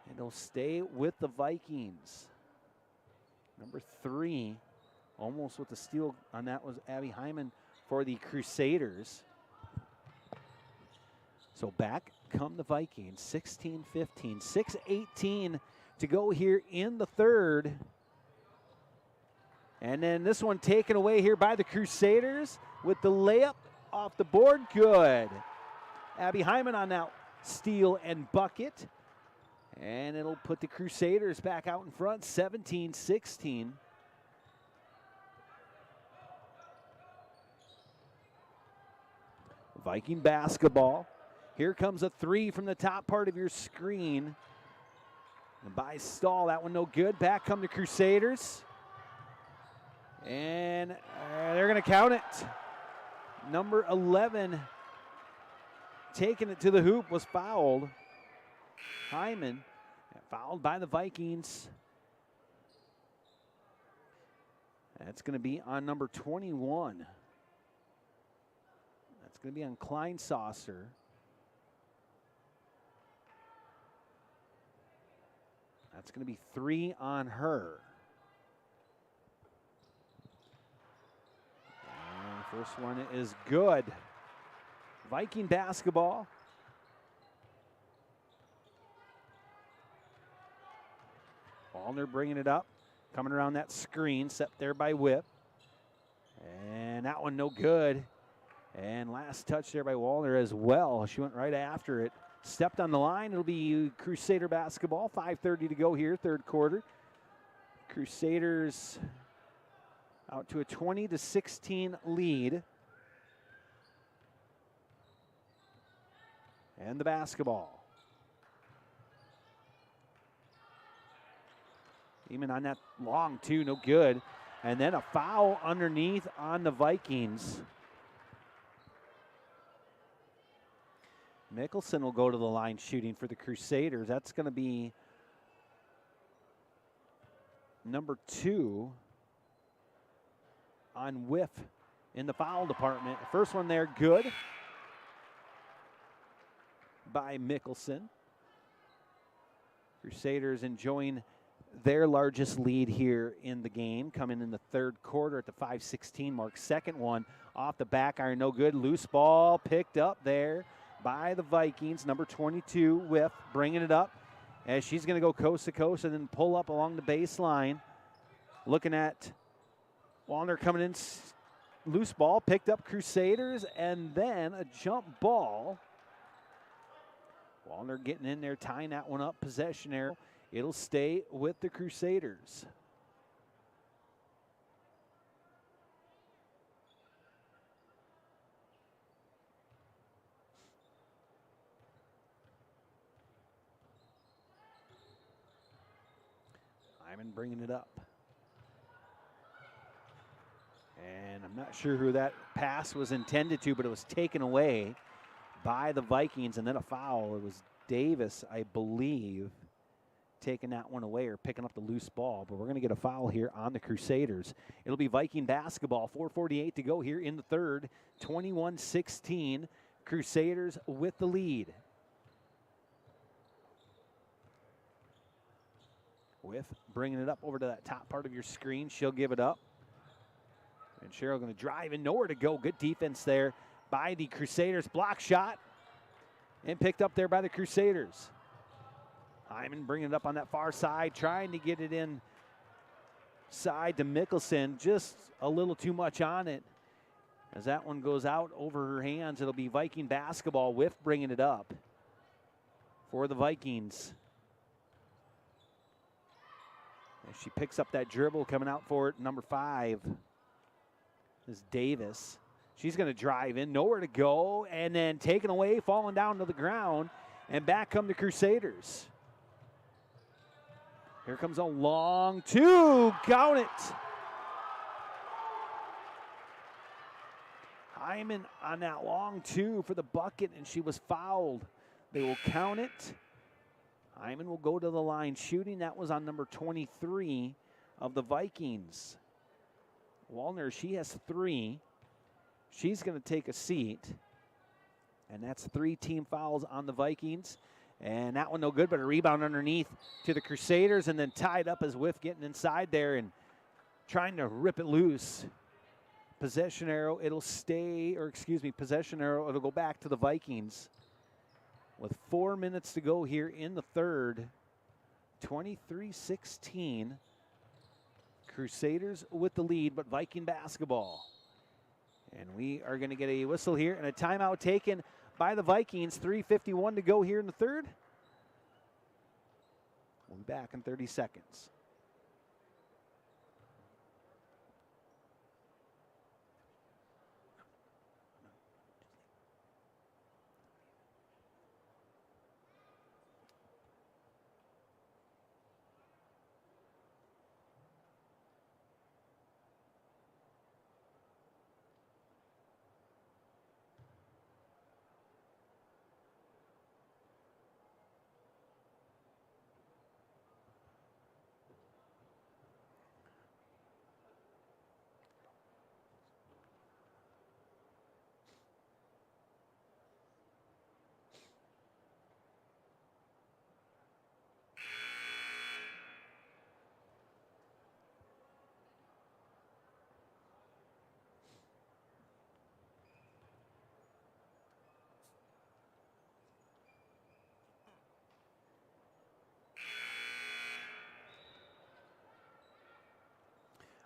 And it'll stay with the Vikings. Number 3, almost with the steal on that was Abby Hyman for the Crusaders. So back come the Vikings, 16-15, 6:18 to go here in the third. And then this one taken away here by the Crusaders with the layup off the board. Good. Abby Hyman on that steal and bucket. And it'll put the Crusaders back out in front, 17-16. Viking basketball. Here comes a 3 from the top part of your screen. And by Stahl, that one no good. Back come the Crusaders. And they're going to count it. Number 11 taking it to the hoop was fouled. Hyman fouled by the Vikings. That's going to be on number 21. That's going to be on Kleinsaucer. That's going to be 3 on her. And first one is good. Viking basketball. Wallner bringing it up. Coming around that screen, set there by Whip. And that one no good. And last touch there by Wallner as well. She went right after it. stepped on the line. It'll be Crusader basketball. 5:30 to go here, third quarter. Crusaders out to a 20-16 lead. And the basketball. Even on that long two, no good. And then a foul underneath on the Vikings. Mickelson will go to the line shooting for the Crusaders. That's going to be number 2 on whiff in the foul department. First one there, good by Mickelson. Crusaders enjoying their largest lead here in the game, coming in the third quarter at the 5:16 mark. Second one off the back iron, no good. Loose ball picked up there by the Vikings. Number 22, Whiff, bringing it up as she's going to go coast to coast and then pull up along the baseline. Looking at Wallner coming in, loose ball, picked up Crusaders, and then a jump ball. Wallner getting in there, tying that one up, possession arrow. It'll stay with the Crusaders. Hyman bringing it up. And I'm not sure who that pass was intended to, but it was taken away by the Vikings, and then a foul. It was Davis, I believe, taking that one away or picking up the loose ball, but we're going to get a foul here on the Crusaders. It'll be Viking basketball. 4:48 to go here in the third. 21-16. Crusaders with the lead. With bringing it up over to that top part of your screen. She'll give it up. And Cheryl going to drive in, nowhere to go. Good defense there by the Crusaders. Block shot and picked up there by the Crusaders. Hyman bringing it up on that far side, trying to get it in side to Mickelson. Just a little too much on it. As that one goes out over her hands, it'll be Viking basketball. Whiff bringing it up for the Vikings. As she picks up that dribble, coming out for it, number 5 is Davis. She's going to drive in, nowhere to go, and then taken away, falling down to the ground, and back come the Crusaders. Here comes a long two, count it. Hyman on that long two for the bucket, and she was fouled. They will count it. Hyman will go to the line shooting. That was on number 23 of the Vikings. Wallner, she has 3. She's going to take a seat. And that's 3 team fouls on the Vikings. And that one no good, but a rebound underneath to the Crusaders, and then tied up as Whiff getting inside there and trying to rip it loose. Possession arrow, it'll stay, or excuse me, possession arrow, it'll go back to the Vikings. With 4 minutes to go here in the third, 23-16. Crusaders with the lead, but Viking basketball. And we are going to get a whistle here and a timeout taken by the Vikings. 3:51 to go here in the third. We'll be back in 30 seconds.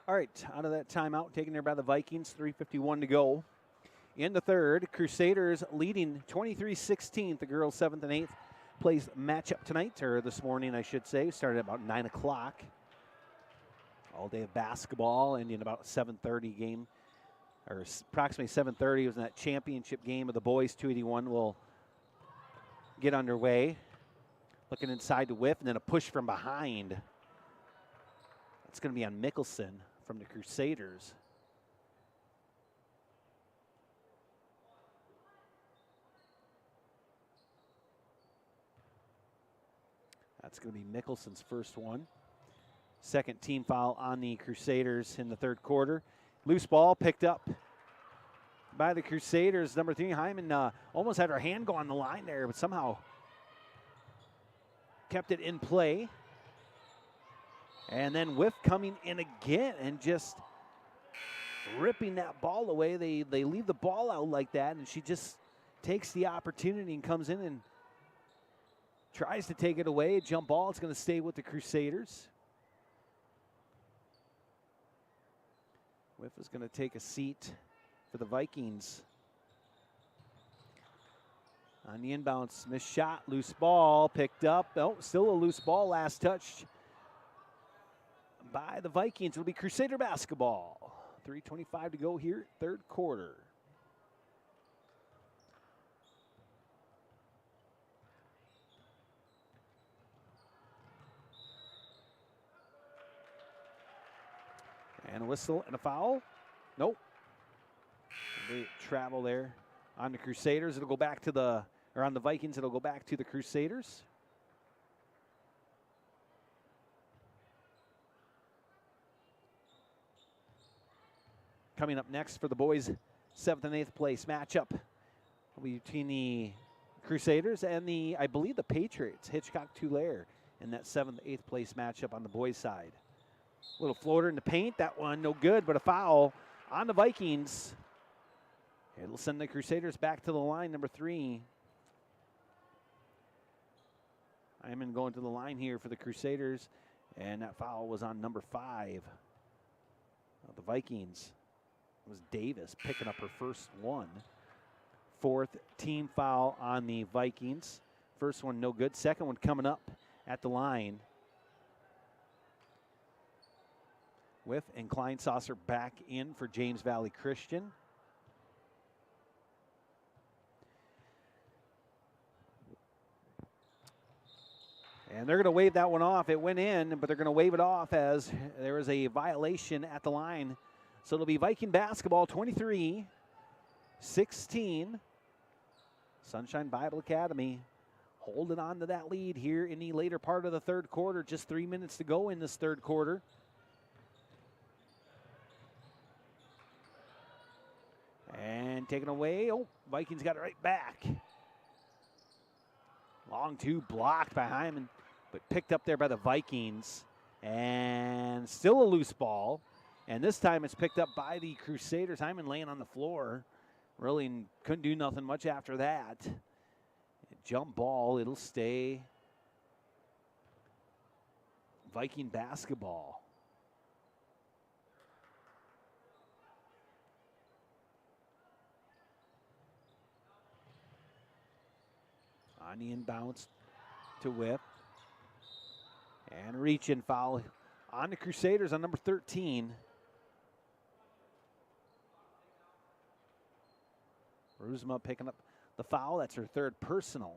All right, out of that timeout taken there by the Vikings, 3:51 to go in the third. Crusaders leading 23-16. The girls' 7th and 8th place matchup tonight, or this morning, I should say. Started at about 9 o'clock. All day of basketball, ending about 7:30 game, or approximately 7:30 was that championship game of the boys. 281 will get underway. Looking inside to whiff, and then a push from behind. That's going to be on Mickelson from the Crusaders. That's going to be Mickelson's first one. Second team foul on the Crusaders in the third quarter. Loose ball picked up by the Crusaders. Number 3, Hyman almost had her hand go on the line there, but somehow kept it in play. And then whiff coming in again and just ripping that ball away. They leave the ball out like that, and she just takes the opportunity and comes in and tries to take it away. Jump ball. It's going to stay with the Crusaders. Whiff is going to take a seat for the Vikings. On the inbounds, missed shot, loose ball, picked up. Oh, still a loose ball, last touch by the Vikings. It'll be Crusader basketball. 3:25 to go here, third quarter. And a whistle and a foul. Nope. They travel there on the Crusaders. It'll go back to the, or on the Vikings, it'll go back to the Crusaders. Coming up next for the boys' 7th and 8th place matchup will be between the Crusaders and the, I believe, the Patriots. Hitchcock-Tulare in that 7th, 8th place matchup on the boys' side. Little floater in the paint. That one no good, but a foul on the Vikings. It'll send the Crusaders back to the line, number 3. Hyman going to the line here for the Crusaders, and that foul was on number 5 of the Vikings. It was Davis picking up her first one. 4th team foul on the Vikings. First one no good. Second one coming up at the line. Whiff and Kleinsasser back in for James Valley Christian. And they're going to wave that one off. It went in, but they're going to wave it off as there was a violation at the line. So it'll be Viking basketball 23-16. Sunshine Bible Academy holding on to that lead here in the later part of the third quarter. Just 3 minutes to go in this third quarter. And taken away. Oh, Vikings got it right back. Long two blocked by Hyman, but picked up there by the Vikings. And still a loose ball. And this time it's picked up by the Crusaders. Hyman laying on the floor. Really couldn't do nothing much after that. Jump ball, it'll stay Viking basketball. On the inbounds to Whip. And a reach-in foul on the Crusaders on number 13. Ruzma picking up the foul. That's her third personal.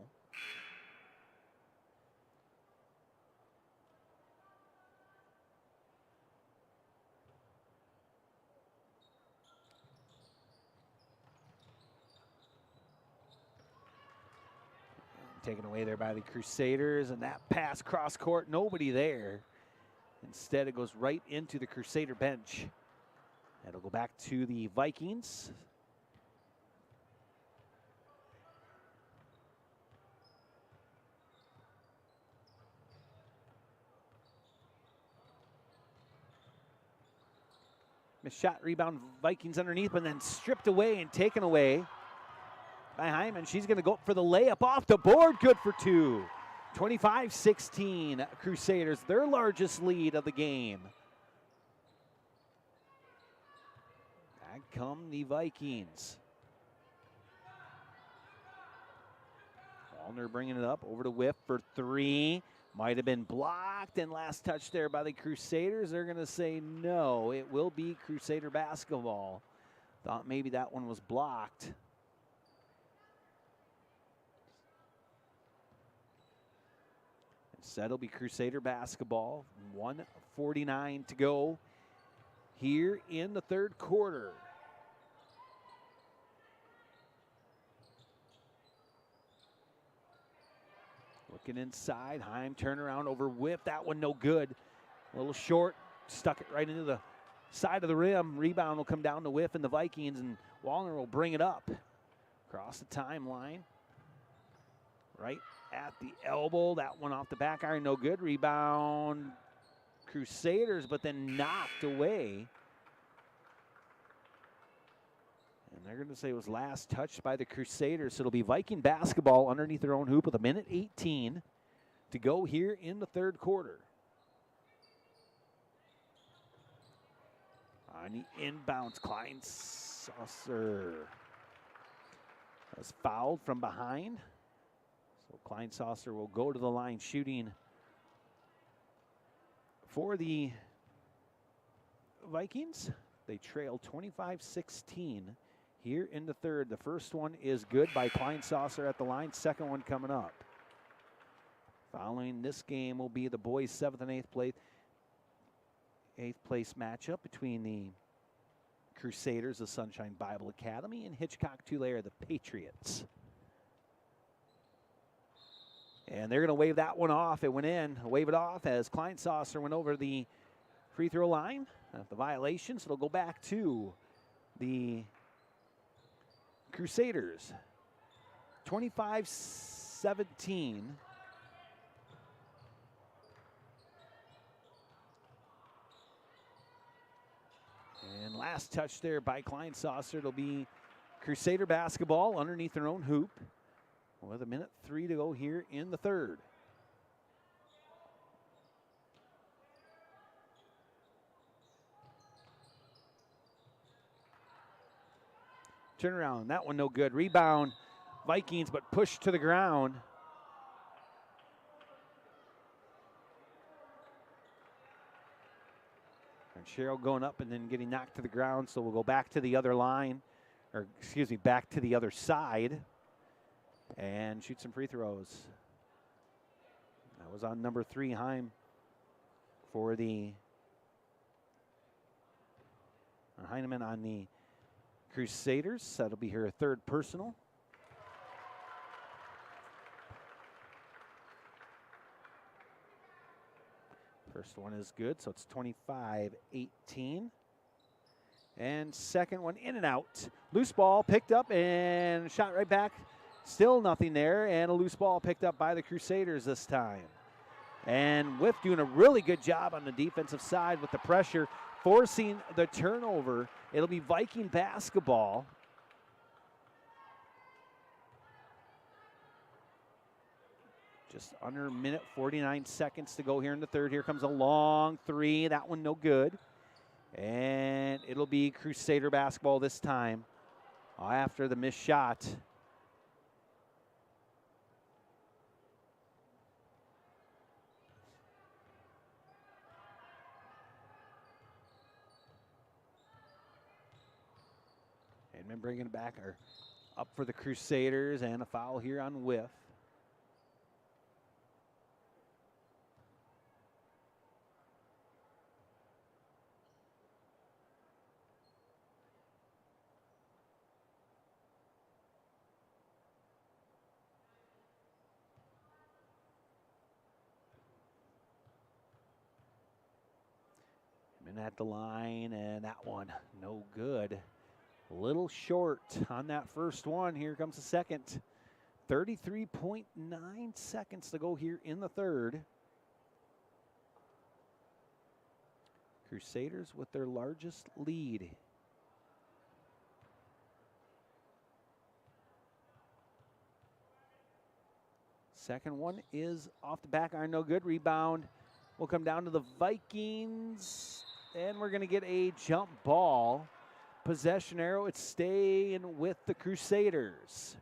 Taken away there by the Crusaders, and that pass cross court, nobody there. Instead, it goes right into the Crusader bench. It'll go back to the Vikings. Missed shot, rebound, Vikings underneath, but then stripped away and taken away by Hyman. She's going to go for the layup off the board. Good for 2. 25-16 Crusaders, their largest lead of the game. Back come the Vikings. Wallner bringing it up over to Whiff for three. Might have been blocked, and last touch there by the Crusaders. They're going to say no. It will be Crusader basketball. Thought maybe that one was blocked. Instead, it'll be Crusader basketball. 1:49 to go here in the third quarter. Looking inside, Heim turnaround over Whip. That one no good. A little short, stuck it right into the side of the rim. Rebound will come down to Whiff and the Vikings, and Wallner will bring it up. Across the timeline. Right at the elbow. That one off the back iron, no good. Rebound, Crusaders, but then knocked away. And they're going to say it was last touched by the Crusaders. So it'll be Viking basketball underneath their own hoop with 1:18 to go here in the third quarter. On the inbounds, Kleinsasser was fouled from behind. So Kleinsasser will go to the line shooting for the Vikings. They trail 25-16 here in the third. The first one is good by Kleinsasser at the line. Second one coming up. Following this game will be the boys' 7th and 8th place matchup between the Crusaders, the Sunshine Bible Academy, and Hitchcock-Tulare, the Patriots. And they're going to wave that one off. It went in. Wave it off as Kleinsasser went over the free throw line. The violation, so it'll go back to the Crusaders. 25-17. And last touch there by Kleinsasser. It'll be Crusader basketball underneath their own hoop with 1:03 to go here in the third. Turnaround, that one no good. Rebound, Vikings, but pushed to the ground. And Cheryl going up and then getting knocked to the ground, so we'll go back to the other line, or excuse me, back to the other side and shoot some free throws. That was on number 3, Heim, for the Heineman on the Crusaders. That'll be her third personal. First one is good, so it's 25-18. And second one in and out. Loose ball picked up and shot right back. Still nothing there, and a loose ball picked up by the Crusaders this time. And Whiff doing a really good job on the defensive side with the pressure, forcing the turnover. It'll be Viking basketball. Just under 1:49 to go here in the third. Here comes a long three. That one no good. And it'll be Crusader basketball this time after the missed shot. And bringing it back or up for the Crusaders, and a foul here on Whiff. And at the line, and that one no good. A little short on that first one. Here comes the second. 33.9 seconds to go here in the third. Crusaders with their largest lead. Second one is off the back iron, no good. Rebound will come down to the Vikings. And we're going to get a jump ball. Possession arrow, it's staying with the Crusaders.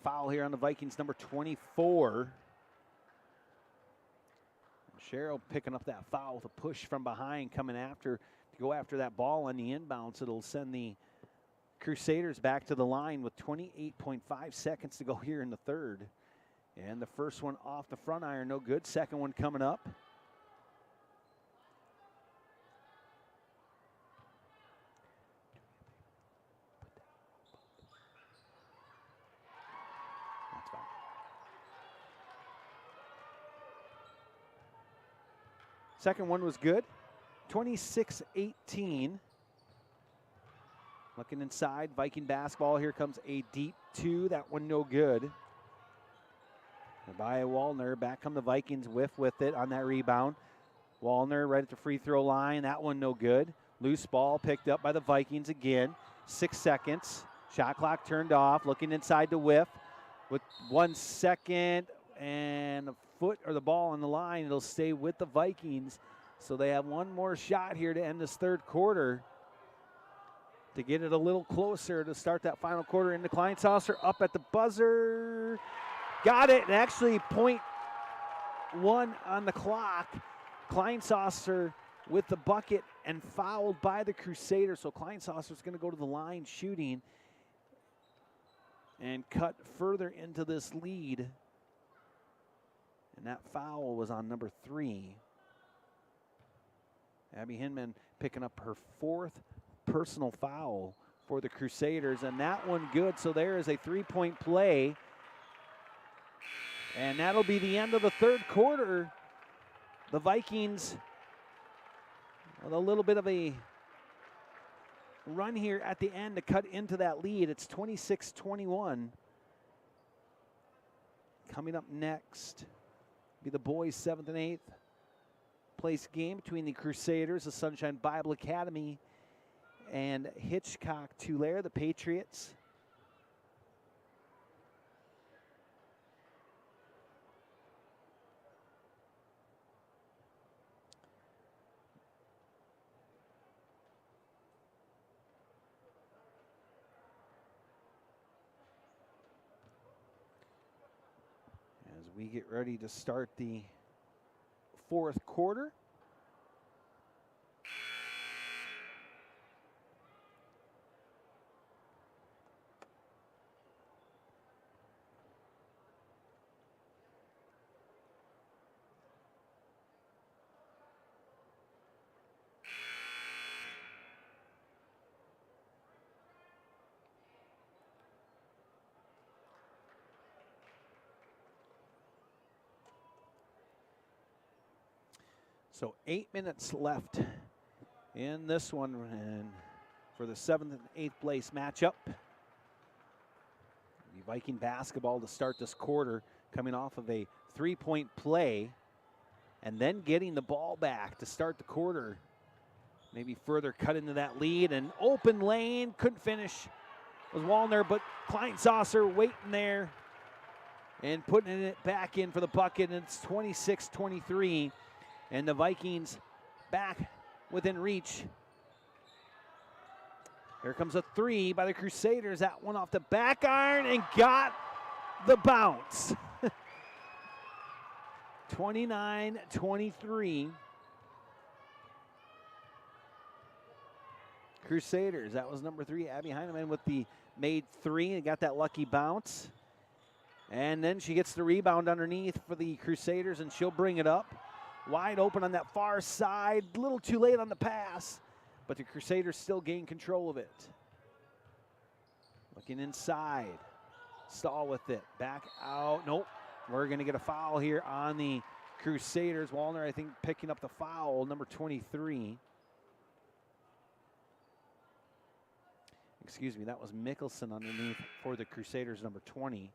foul here on the Vikings, number 24. Cheryl picking up that foul with a push from behind, coming after to go after that ball on the inbounds. It'll send the Crusaders back to the line with 28.5 seconds to go here in the third. And the first one off the front iron, no good. Second one coming up. That's fine. Second one was good. 26-18. Looking inside, Viking basketball. Here comes a deep two. That one no good. By Wallner, back come the Vikings, whiff with it on that rebound. Wallner right at the free throw line, that one no good. Loose ball picked up by the Vikings again. 6 seconds, shot clock turned off, looking inside to whiff. With 1 second and a foot or the ball on the line, it'll stay with the Vikings. So they have one more shot here to end this third quarter to get it a little closer to start that final quarter. Into Kleinsasser, up at the buzzer. Got it, and actually .1 on the clock. Kleinsasser with the bucket and fouled by the Crusaders. So Kleinsasser's going to go to the line shooting and cut further into this lead. And that foul was on number 3. Abby Hinman picking up her 4th personal foul for the Crusaders, and that one good. So there is a 3-point play. And that'll be the end of the third quarter. The Vikings with a little bit of a run here at the end to cut into that lead. It's 26-21. Coming up next be the boys' 7th and 8th place game between the Crusaders, the Sunshine Bible Academy, and Hitchcock-Tulare, the Patriots. As we get ready to start the fourth quarter. So 8 minutes left in this one, and for the 7th and 8th place matchup. The Viking basketball to start this quarter, coming off of a 3-point play, and then getting the ball back to start the quarter. Maybe further cut into that lead, and open lane, couldn't finish. Was Wallner, but Kleinsasser waiting there and putting it back in for the bucket, and it's 26-23. And the Vikings back within reach. Here comes a 3 by the Crusaders. That one off the back iron and got the bounce. 29-23. Crusaders, that was number 3, Abby Heineman with the made 3 and got that lucky bounce. And then she gets the rebound underneath for the Crusaders, and she'll bring it up. Wide open on that far side. A little too late on the pass, but the Crusaders still gain control of it. Looking inside. Stahl with it. Back out. Nope. We're going to get a foul here on the Crusaders. Wallner, I think, picking up the foul, number 23. Excuse me, that was Mickelson underneath for the Crusaders, number 20.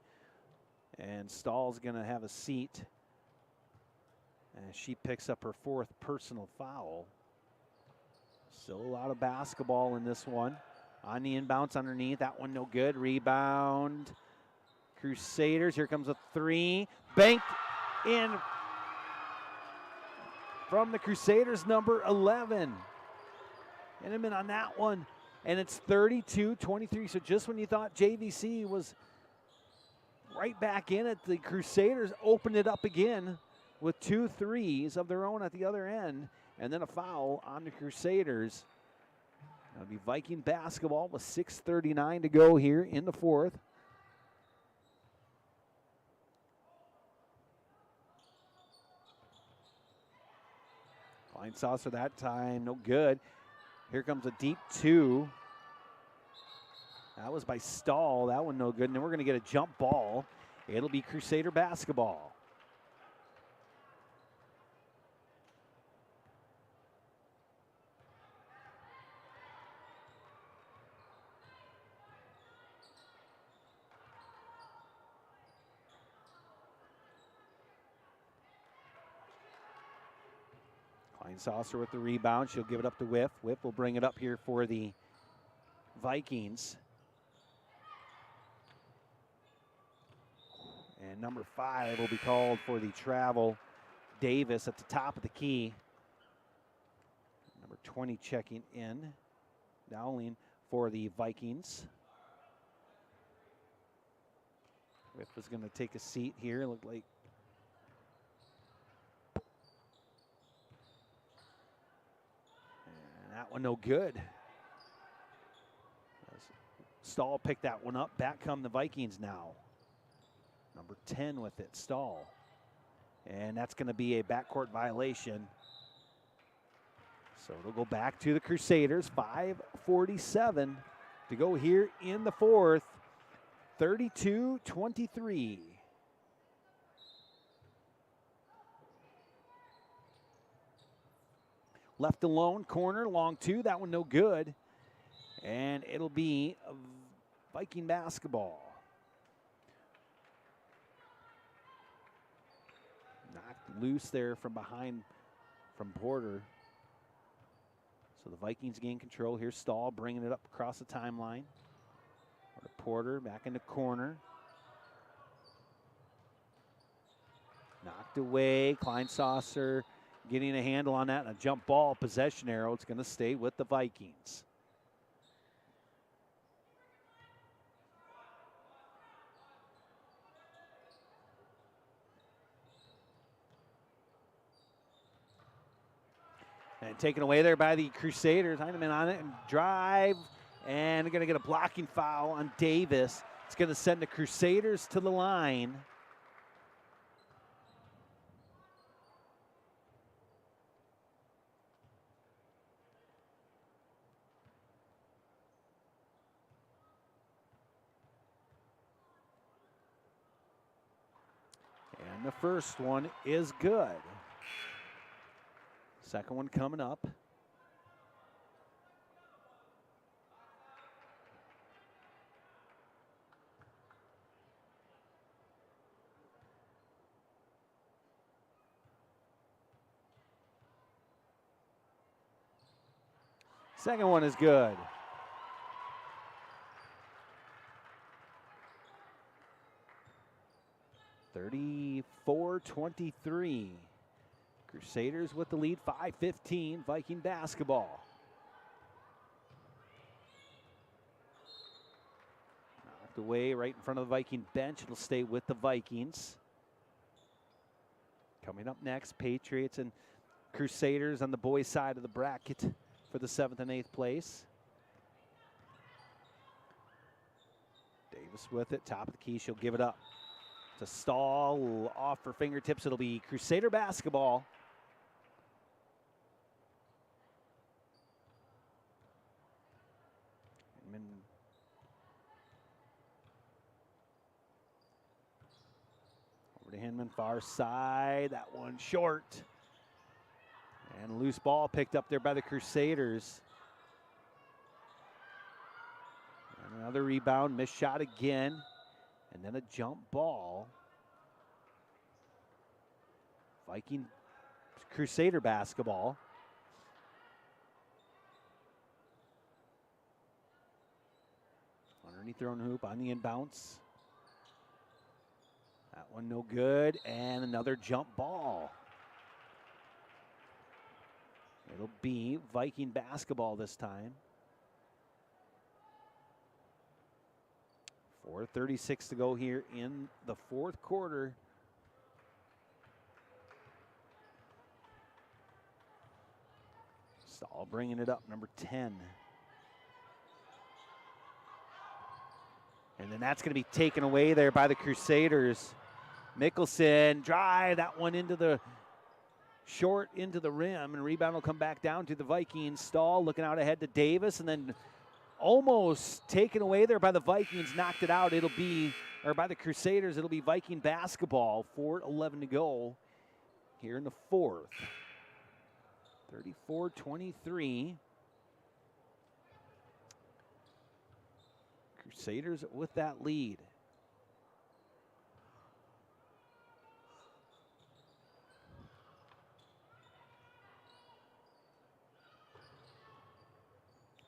And Stahl's going to have a seat as she picks up her 4th personal foul. Still a lot of basketball in this one. On the inbounds underneath, that one no good. Rebound. Crusaders, here comes a 3. Banked in from the Crusaders, number 11. Hinneman on that one, and it's 32-23. So just when you thought JVC was right back in it. The Crusaders opened it up again with 2 threes of their own at the other end, and then a foul on the Crusaders. That'll be Viking basketball with 6:39 to go here in the fourth. Line saucer that time, no good. Here comes a deep 2. That was by Stahl. That one no good. And then we're going to get a jump ball. It'll be Crusader basketball. Saucer with the rebound. She'll give it up to Whiff. Whiff will bring it up here for the Vikings. And number 5 will be called for the travel. Davis at the top of the key. Number 20 checking in. Dowling for the Vikings. Whiff is going to take a seat here. Looked like that one no good. Stahl picked that one up. Back come the Vikings now. Number 10 with it, Stahl. And that's going to be a backcourt violation. So it'll go back to the Crusaders. 5:47 to go here in the fourth. 32-23. Left alone, corner, long 2. That one no good. And it'll be Viking basketball. Knocked loose there from behind from Porter. So the Vikings gain control. Here's Stahl bringing it up across the timeline. Porter back in the corner. Knocked away. Kleinsasser getting a handle on that, and a jump ball, possession arrow. It's going to stay with the Vikings. And taken away there by the Crusaders. Heineman on it and drive, and they're going to get a blocking foul on Davis. It's going to send the Crusaders to the line. And the first one is good. Second one coming up. Second one is good. (34-23). Crusaders with the lead, 5:15, Viking basketball. Knocked away right in front of the Viking bench. It'll stay with the Vikings. Coming up next, Patriots and Crusaders on the boys' side of the bracket for the 7th and 8th place. Davis with it, top of the key, she'll give it up to Stahl, off her fingertips. It'll be Crusader basketball. Over to Hinman, far side. That one short. And a loose ball picked up there by the Crusaders. And another rebound, missed shot again. And then a jump ball. Viking Crusader basketball. Underneath their own hoop on the inbounds. That one no good. And another jump ball. It'll be Viking basketball this time. 4:36 to go here in the fourth quarter. Stahl bringing it up, number 10. And then that's going to be taken away there by the Crusaders. Mickelson, drive that one into the short, into the rim, and rebound will come back down to the Vikings. Stahl looking out ahead to Davis, and then almost taken away there by the Vikings, knocked it out. It'll be, or by the Crusaders, it'll be Viking basketball. 4:11 to go here in the fourth. 34-23. Crusaders with that lead.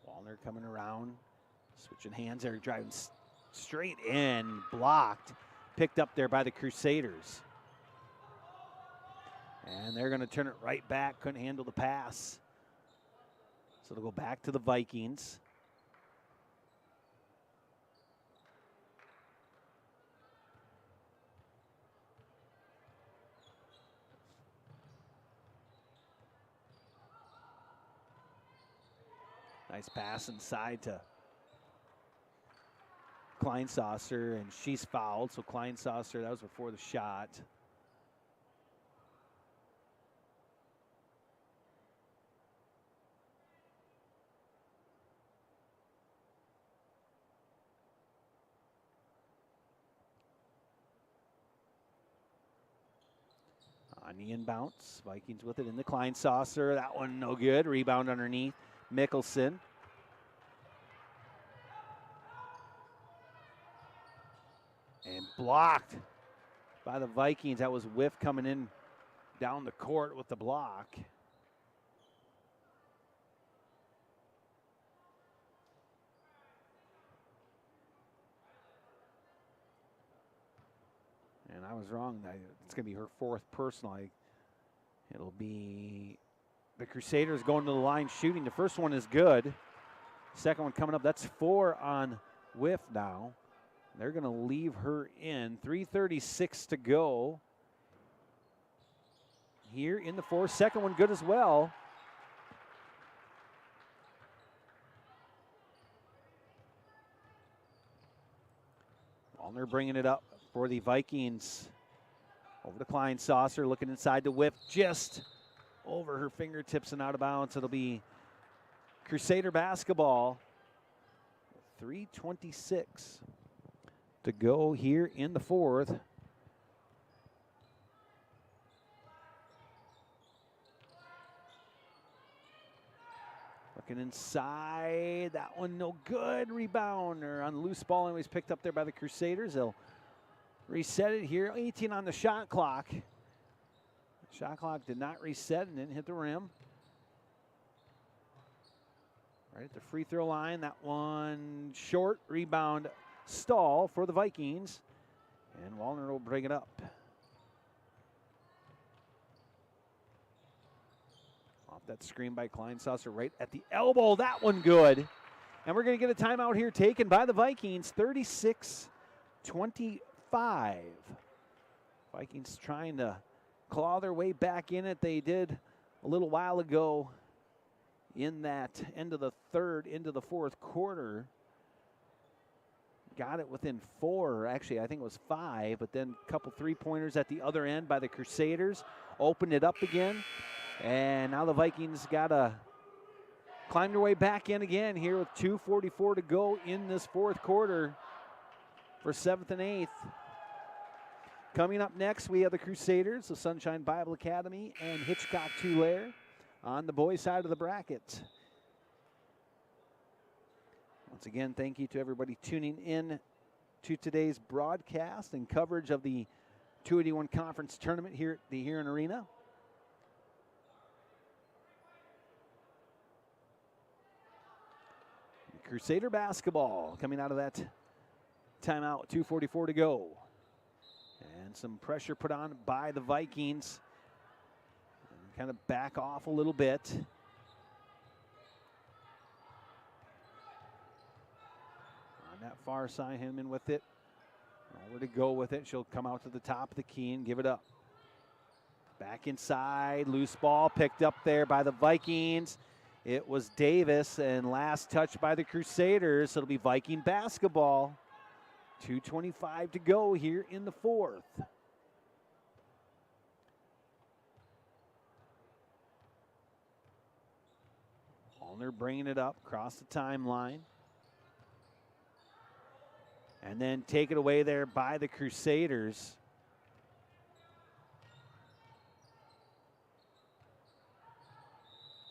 Wallner coming around, switching hands there, driving straight in, blocked, picked up there by the Crusaders. And they're going to turn it right back, couldn't handle the pass. So it'll go back to the Vikings. Nice pass inside to Kleinsasser, and she's fouled. So Kleinsasser, that was before the shot. On the inbounds, Vikings with it in the Kleinsasser. That one no good. Rebound underneath. Mickelson. And blocked by the Vikings. That was Whiff coming in down the court with the block. And I was wrong. It's going to be her fourth personal. It'll be the Crusaders going to the line shooting. The first one is good. Second one coming up. That's 4 on Whiff now. They're going to leave her in. 3:36 to go here in the fourth. Second one good as well. Wallner bringing it up for the Vikings. Over to Kleinsasser, looking inside to Whiff, just over her fingertips and out of bounds. It'll be Crusader basketball. 3:26 to go here in the fourth. Looking inside, that one no good. Rebound, or on the loose ball, anyways, picked up there by the Crusaders. They'll reset it here. 18 on the shot clock. Shot clock did not reset and didn't hit the rim. Right at the free throw line. That one short. Rebound Stahl for the Vikings. And Wallner will bring it up. Off that screen by Kleinsasser right at the elbow. That one good. And we're going to get a timeout here taken by the Vikings. 36-25. Vikings trying to claw their way back in it. They did a little while ago in that end of the third, into the fourth quarter. Got it within 4, actually I think it was 5, but then a couple three-pointers at the other end by the Crusaders. Opened it up again, and now the Vikings got to climb their way back in again here with 2:44 to go in this fourth quarter for 7th and 8th. Coming up next, we have the Crusaders, the Sunshine Bible Academy, and Hitchcock Tulare on the boys' side of the bracket. Once again, thank you to everybody tuning in to today's broadcast and coverage of the 281 Conference Tournament here at the Huron Arena. Crusader basketball coming out of that timeout, 2:44 to go. And some pressure put on by the Vikings. And kind of back off a little bit. On that far side, Hinman with it. Nowhere to go with it. She'll come out to the top of the key and give it up. Back inside, loose ball picked up there by the Vikings. It was Davis, and last touch by the Crusaders. It'll be Viking basketball. 2:25 to go here in the fourth. Allner bringing it up across the timeline. And then take it away there by the Crusaders.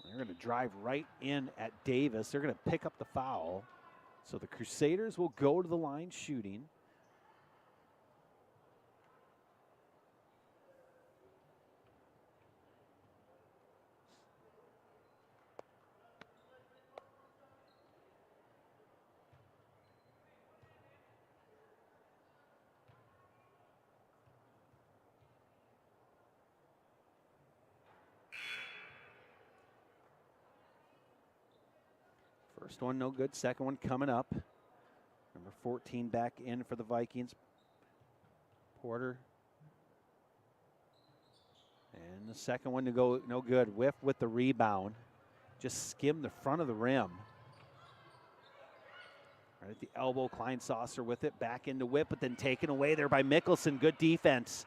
They're going to drive right in at Davis. They're going to pick up the foul. So the Crusaders will go to the line shooting. First one no good, second one coming up. Number 14 back in for the Vikings. Porter. And the second one to go no good. Whiff with the rebound. Just skimmed the front of the rim. Right at the elbow, Kleinsasser with it. Back into Whip, but then taken away there by Mickelson. Good defense.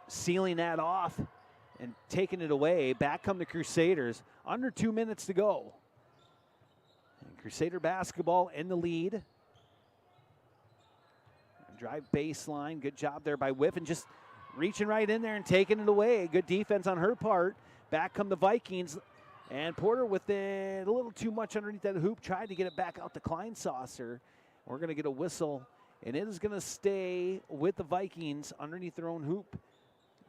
Sealing that off and taking it away. Back come the Crusaders. Under 2 minutes to go. And Crusader basketball in the lead. Drive baseline. Good job there by Whiff and just reaching right in there and taking it away. Good defense on her part. Back come the Vikings. And Porter with it a little too much underneath that hoop. Tried to get it back out to Kleinsasser. We're going to get a whistle. And it is going to stay with the Vikings underneath their own hoop.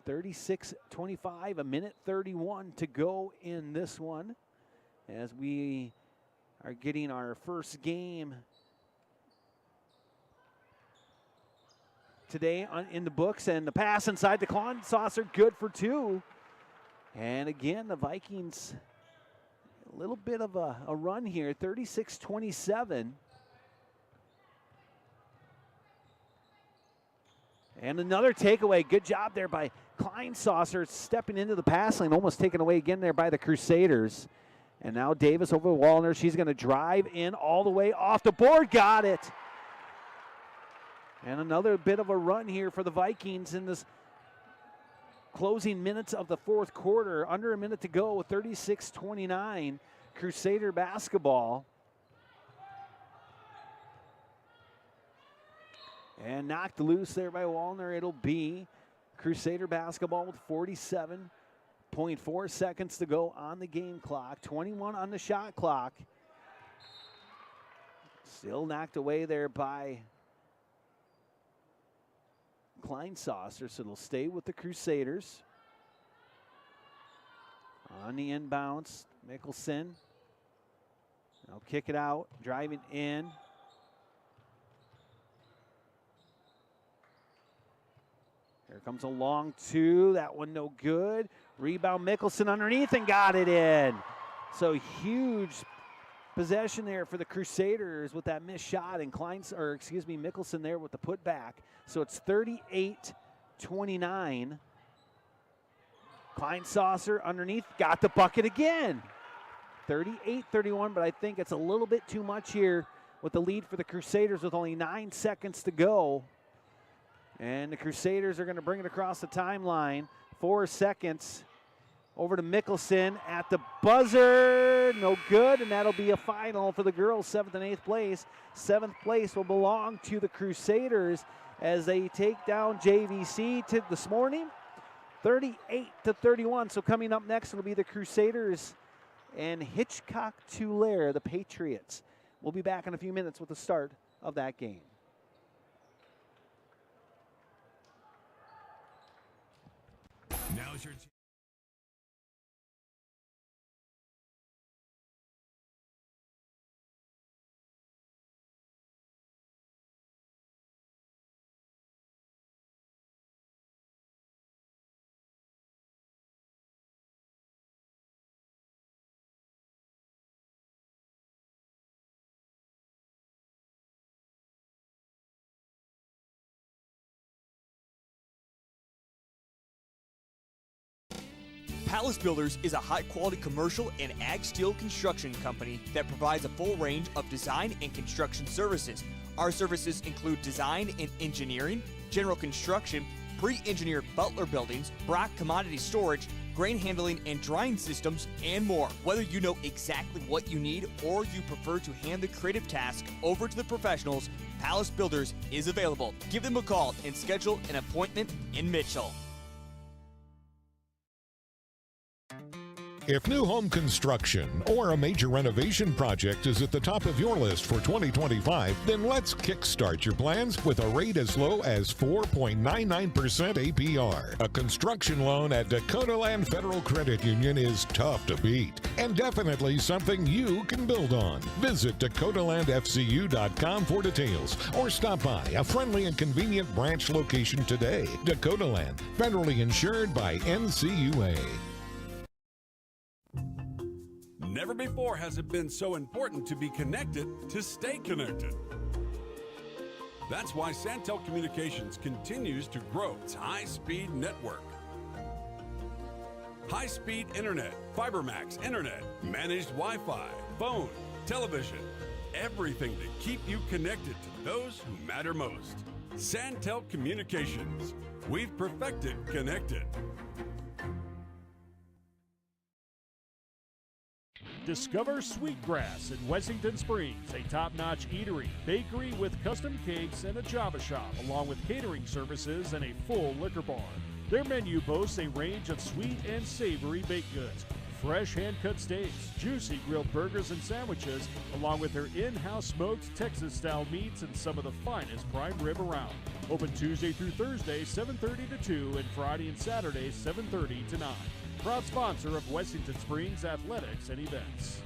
36-25, a minute 31 to go in this one. As we are getting our first game today in the books, and the pass inside to Kleinsasser, good for two. And again, the Vikings, a little bit of a run here, 36-27. And another takeaway, good job there by Kleinsasser, stepping into the pass lane, almost taken away again there by the Crusaders. And now Davis over Wallner, she's gonna drive in all the way off the board, got it. And another bit of a run here for the Vikings in this closing minutes of the fourth quarter. Under a minute to go, 36-29, Crusader basketball. And knocked loose there by Wallner. It'll be Crusader basketball with 47.4 seconds to go on the game clock. 21 on the shot clock. Still knocked away there by Kleinsasser, so it'll stay with the Crusaders. On the inbounds, Mickelson. Now kick it out, driving in. Here comes a long two, that one no good. Rebound, Mickelson underneath and got it in. So huge possession there for the Crusaders with that missed shot, and Mickelson there with the putback. So it's 38-29. Kleinsasser underneath, got the bucket again. 38-31, but I think it's a little bit too much here with the lead for the Crusaders with only 9 seconds to go. And the Crusaders are going to bring it across the timeline. 4 seconds. Over to Mickelson at the buzzer. No good, and that'll be a final for the girls, 7th and 8th place. 7th place will belong to the Crusaders as they take down JVC this morning, 38-31. So coming up next will be the Crusaders and Hitchcock-Tulare, the Patriots. We'll be back in a few minutes with the start of that game. Now's your Palace Builders is a high-quality commercial and ag steel construction company that provides a full range of design and construction services. Our services include design and engineering, general construction, pre-engineered Butler buildings, Brock commodity storage, grain handling and drying systems, and more. Whether you know exactly what you need or you prefer to hand the creative task over to the professionals, Palace Builders is available. Give them a call and schedule an appointment in Mitchell. If new home construction or a major renovation project is at the top of your list for 2025, then let's kickstart your plans with a rate as low as 4.99% APR. A construction loan at Dakota Land Federal Credit Union is tough to beat and definitely something you can build on. Visit DakotaLandFCU.com for details or stop by a friendly and convenient branch location today. Dakota Land, federally insured by NCUA. Never before has it been so important to be connected to stay connected. That's why Santel Communications continues to grow its high-speed network. High-speed internet, FiberMax internet, managed Wi-Fi, phone, television, everything to keep you connected to those who matter most. Santel Communications. We've perfected connected. Discover Sweetgrass in Wessington Springs, a top-notch eatery, bakery with custom cakes and a Java shop, along with catering services and a full liquor bar. Their menu boasts a range of sweet and savory baked goods, fresh hand-cut steaks, juicy grilled burgers and sandwiches, along with their in-house smoked Texas-style meats and some of the finest prime rib around. Open Tuesday through Thursday, 7:30 to 2, and Friday and Saturday, 7:30 to 9. Proud sponsor of Wessington Springs Athletics and Events.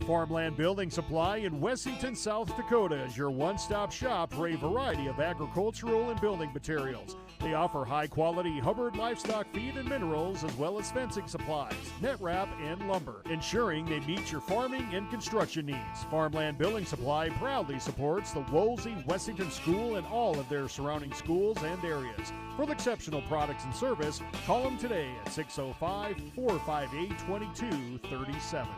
Farmland Building Supply in Wessington, South Dakota is your one-stop shop for a variety of agricultural and building materials. They offer high-quality Hubbard livestock feed and minerals, as well as fencing supplies, net wrap, and lumber, ensuring they meet your farming and construction needs. Farmland Building Supply proudly supports the Woolsey Wessington School and all of their surrounding schools and areas. For exceptional products and service, call them today at 605-458-2237.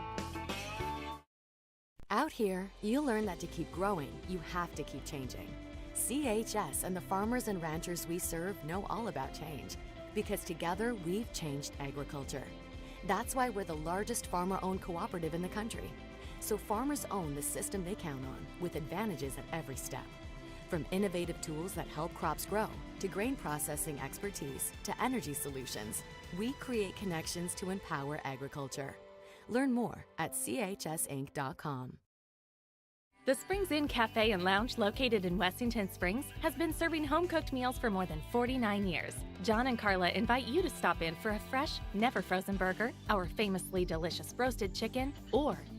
Out here, you learn that to keep growing, you have to keep changing. CHS and the farmers and ranchers we serve know all about change, because together we've changed agriculture. That's why we're the largest farmer-owned cooperative in the country. So farmers own the system they count on, with advantages at every step. From innovative tools that help crops grow, to grain processing expertise, to energy solutions, we create connections to empower agriculture. Learn more at chsinc.com. The Springs Inn Cafe and Lounge, located in Wessington Springs, has been serving home-cooked meals for more than 49 years. John and Carla invite you to stop in for a fresh, never-frozen burger, our famously delicious roasted chicken,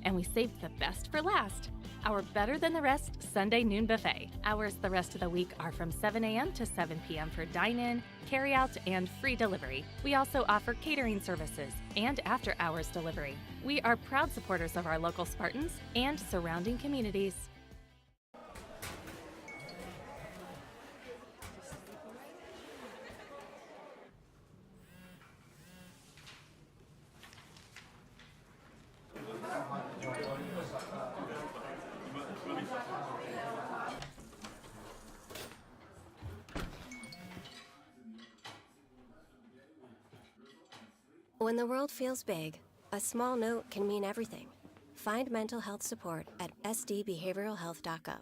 and we saved the best for last, our Better Than the Rest Sunday noon buffet. Hours the rest of the week are from 7 a.m. to 7 p.m. for dine-in, carry-out, and free delivery. We also offer catering services and after-hours delivery. We are proud supporters of our local Spartans and surrounding communities. When the world feels big, a small note can mean everything. Find mental health support at sdbehavioralhealth.gov.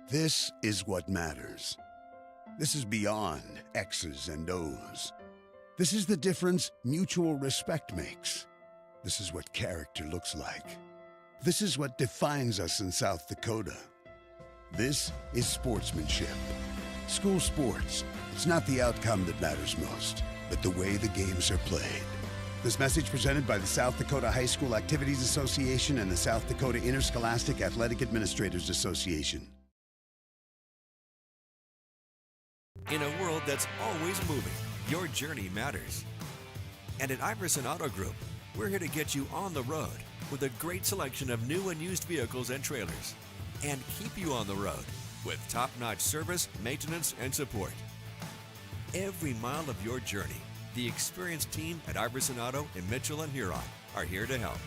This is what matters. This is beyond X's and O's. This is the difference mutual respect makes. This is what character looks like. This is what defines us in South Dakota. This is sportsmanship. School sports. It's not the outcome that matters most, but the way the games are played. This message presented by the South Dakota High School Activities Association and the South Dakota Interscholastic Athletic Administrators Association. In a world that's always moving, your journey matters. And at Iverson Auto Group, we're here to get you on the road with a great selection of new and used vehicles and trailers, and keep you on the road with top-notch service, maintenance, and support. Every mile of your journey, the experienced team at Iverson Auto in Mitchell and Huron are here to help.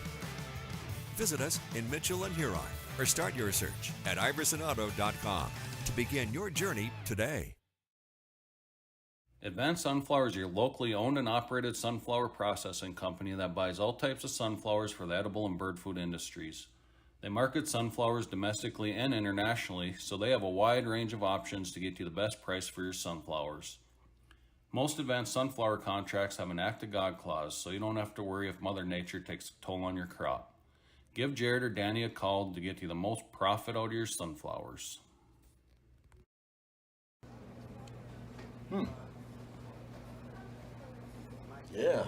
Visit us in Mitchell and Huron or start your search at iversonauto.com to begin your journey today. Advanced Sunflower is your locally owned and operated sunflower processing company that buys all types of sunflowers for the edible and bird food industries. They market sunflowers domestically and internationally, so they have a wide range of options to get you the best price for your sunflowers. Most advanced sunflower contracts have an Act of God clause, so you don't have to worry if Mother Nature takes a toll on your crop. Give Jared or Danny a call to get you the most profit out of your sunflowers. Yeah.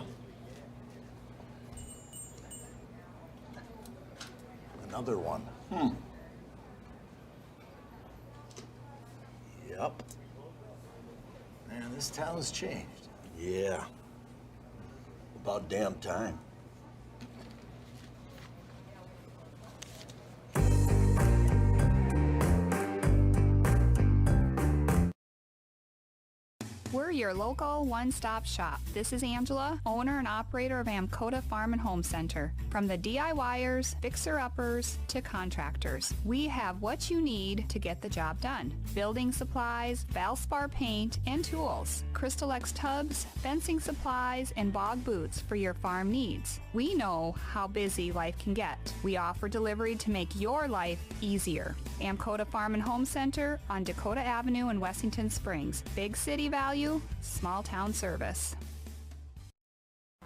Another one. Yep. Man, this town's changed. Yeah. About damn time. We're your local one-stop shop. This is Angela, owner and operator of Amcoda Farm and Home Center. From the DIYers, fixer-uppers, to contractors, we have what you need to get the job done. Building supplies, Valspar paint, and tools, Crystal X tubs, fencing supplies, and bog boots for your farm needs. We know how busy life can get. We offer delivery to make your life easier. Amcoda Farm and Home Center on Dakota Avenue in Wessington Springs. Big city value, small town service.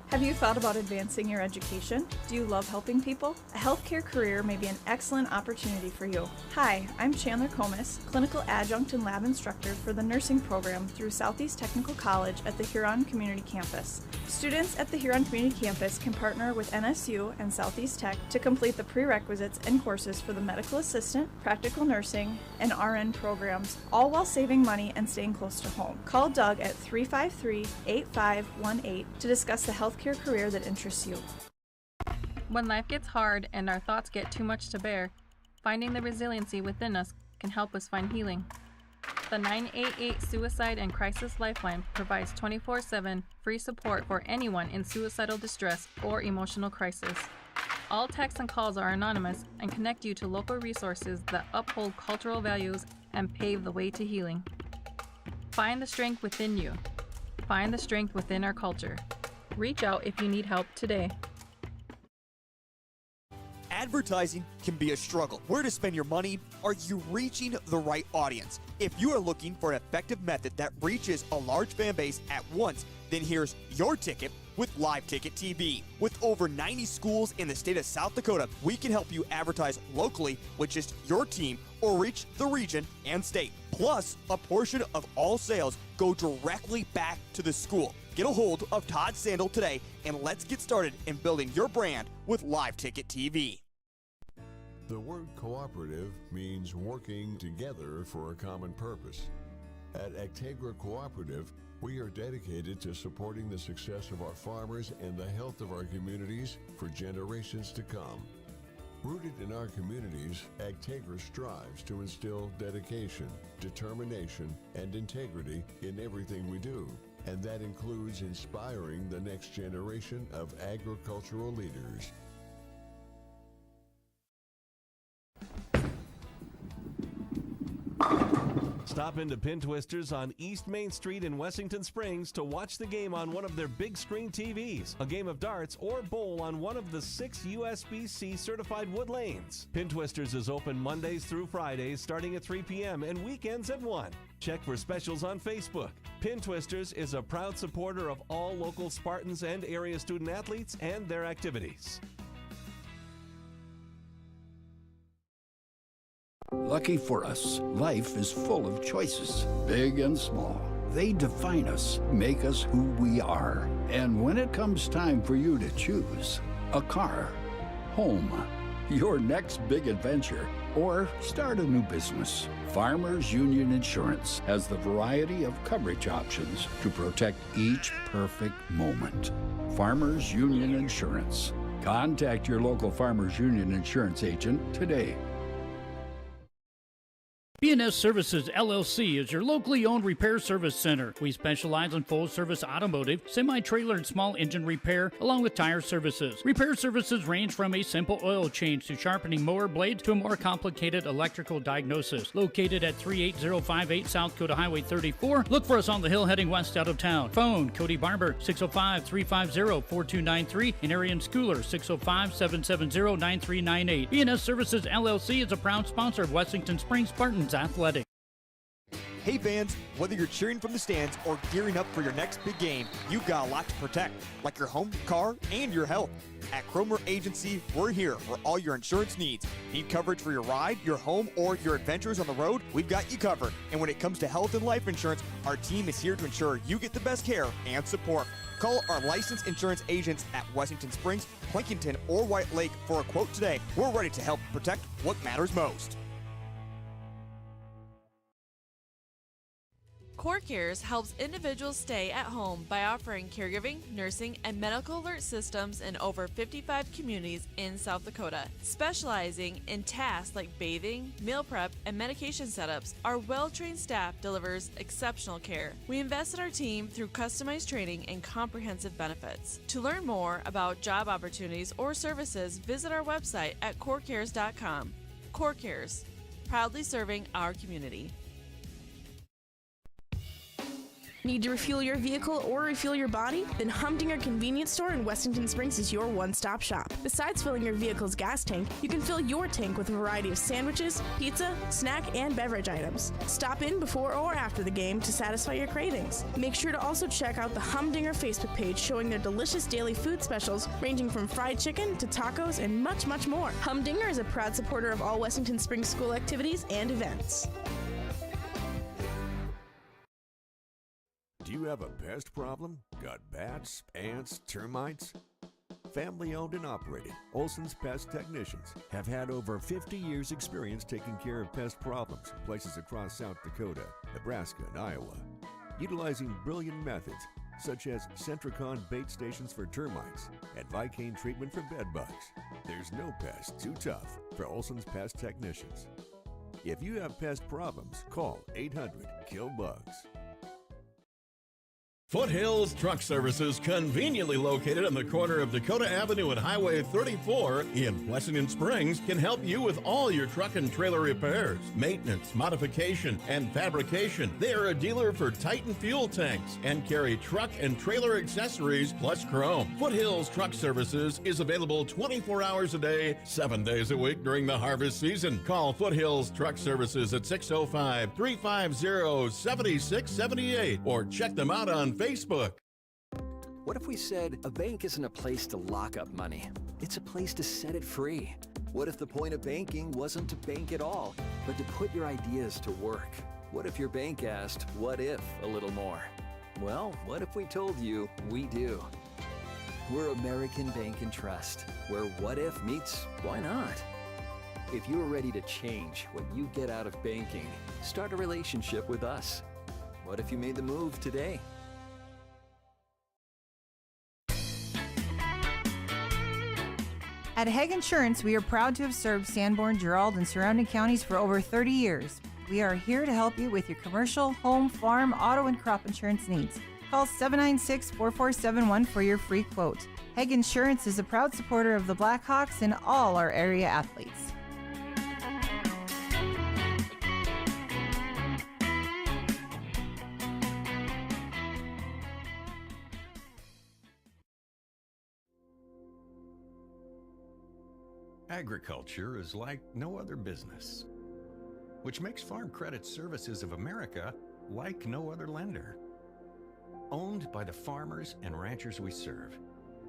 Have you thought about advancing your education? Do you love helping people? A healthcare career may be an excellent opportunity for you. Hi, I'm Chandler Comas, clinical adjunct and lab instructor for the nursing program through Southeast Technical College at the Huron Community Campus. Students at the Huron Community Campus can partner with NSU and Southeast Tech to complete the prerequisites and courses for the medical assistant, practical nursing, and RN programs, all while saving money and staying close to home. Call Doug at 353-8518 to discuss the healthcare career that interests you. When life gets hard and our thoughts get too much to bear, finding the resiliency within us can help us find healing. The 988 Suicide and Crisis Lifeline provides 24/7 free support for anyone in suicidal distress or emotional crisis. All texts and calls are anonymous and connect you to local resources that uphold cultural values and pave the way to healing. Find the strength within you. Find the strength within our culture. Reach out if you need help today. Advertising can be a struggle. Where to spend your money? Are you reaching the right audience? If you are looking for an effective method that reaches a large fan base at once, then here's your ticket with Live Ticket TV. With over 90 schools in the state of South Dakota, we can help you advertise locally with just your team or reach the region and state. Plus, a portion of all sales go directly back to the school. Get a hold of Todd Sandel today and let's get started in building your brand with Live Ticket TV. The word cooperative means working together for a common purpose. At Actegra Cooperative, we are dedicated to supporting the success of our farmers and the health of our communities for generations to come. Rooted in our communities, Actegra strives to instill dedication, determination, and integrity in everything we do. And that includes inspiring the next generation of agricultural leaders. Stop into Pin Twisters on East Main Street in Wessington Springs to watch the game on one of their big screen TVs, a game of darts, or bowl on one of the 6 USB-C certified wood lanes. Pin Twisters is open Mondays through Fridays starting at 3 p.m. and weekends at 1. Check for specials on Facebook. Pin Twisters is a proud supporter of all local Spartans and area student athletes and their activities. Lucky for us, life is full of choices, big and small. They define us, make us who we are. And when it comes time for you to choose, a car, home, your next big adventure, or start a new business. Farmers Union Insurance has the variety of coverage options to protect each perfect moment. Farmers Union Insurance. Contact your local Farmers Union Insurance agent today. B&S Services LLC is your locally owned repair service center. We specialize in full-service automotive, semi-trailer, and small engine repair, along with tire services. Repair services range from a simple oil change to sharpening mower blades to a more complicated electrical diagnosis. Located at 38058 South Coda Highway 34, look for us on the hill heading west out of town. Phone Cody Barber 605-350-4293 and Arian Schooler 605-770-9398. B&S Services LLC is a proud sponsor of Wessington Springs Spartans Athletic. Hey fans, whether you're cheering from the stands or gearing up for your next big game, you've got a lot to protect, like your home, car, and your health. At Cromer Agency, we're here for all your insurance needs. Need coverage for your ride, your home, or your adventures on the road? We've got you covered. And when it comes to health and life insurance, our team is here to ensure you get the best care and support. Call our licensed insurance agents at Wessington Springs, Plankinton, or White Lake for a quote today. We're ready to help protect what matters most. CoreCares helps individuals stay at home by offering caregiving, nursing, and medical alert systems in over 55 communities in South Dakota. Specializing in tasks like bathing, meal prep, and medication setups, our well-trained staff delivers exceptional care. We invest in our team through customized training and comprehensive benefits. To learn more about job opportunities or services, visit our website at corecares.com. CoreCares, proudly serving our community. Need to refuel your vehicle or refuel your body? Then Humdinger Convenience Store in Wessington Springs is your one-stop shop. Besides filling your vehicle's gas tank, you can fill your tank with a variety of sandwiches, pizza, snack, and beverage items. Stop in before or after the game to satisfy your cravings. Make sure to also check out the Humdinger Facebook page showing their delicious daily food specials ranging from fried chicken to tacos and much, much more. Humdinger is a proud supporter of all Wessington Springs school activities and events. Do you have a pest problem? Got bats, ants, termites? Family owned and operated, Olson's Pest Technicians have had over 50 years experience taking care of pest problems in places across South Dakota, Nebraska, and Iowa. Utilizing brilliant methods such as Centricon bait stations for termites and Vicane treatment for bed bugs. There's no pest too tough for Olson's Pest Technicians. If you have pest problems, call 800-KILL-BUGS. Foothills Truck Services, conveniently located on the corner of Dakota Avenue and Highway 34 in Wessington Springs, can help you with all your truck and trailer repairs, maintenance, modification, and fabrication. They are a dealer for Titan fuel tanks and carry truck and trailer accessories plus chrome. Foothills Truck Services is available 24 hours a day, 7 days a week during the harvest season. Call Foothills Truck Services at 605-350-7678 or check them out on Facebook. What if we said a bank isn't a place to lock up money? It's a place to set it free. What if the point of banking wasn't to bank at all, but to put your ideas to work? What if your bank asked, what if, a little more? Well, what if we told you we do? We're American Bank and Trust, where what if meets why not? If you're ready to change what you get out of banking, start a relationship with us. What if you made the move today? At Heg Insurance, we are proud to have served Sanborn, Gerald, and surrounding counties for over 30 years. We are here to help you with your commercial, home, farm, auto, and crop insurance needs. Call 796-4471 for your free quote. Heg Insurance is a proud supporter of the Blackhawks and all our area athletes. Agriculture is like no other business, which makes Farm Credit Services of America like no other lender. Owned by the farmers and ranchers we serve,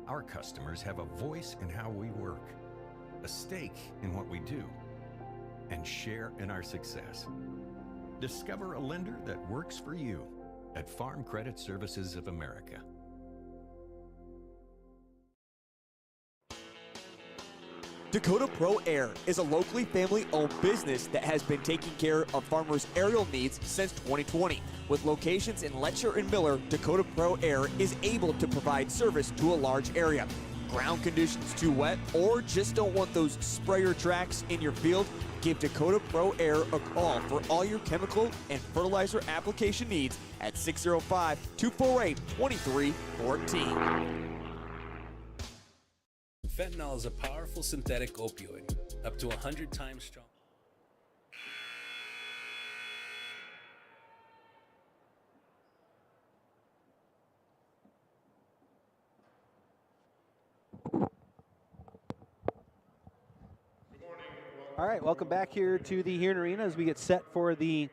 our customers have a voice in how we work, a stake in what we do, and share in our success. Discover a lender that works for you at Farm Credit Services of America. Dakota Pro Air is a locally family-owned business that has been taking care of farmers' aerial needs since 2020. With locations in Letcher and Miller, Dakota Pro Air is able to provide service to a large area. Ground conditions too wet, or just don't want those sprayer tracks in your field? Give Dakota Pro Air a call for all your chemical and fertilizer application needs at 605-248-2314. Fentanyl is a powerful synthetic opioid, up to 100 times strong. All right, welcome back here to the Hearn Arena as we get set for the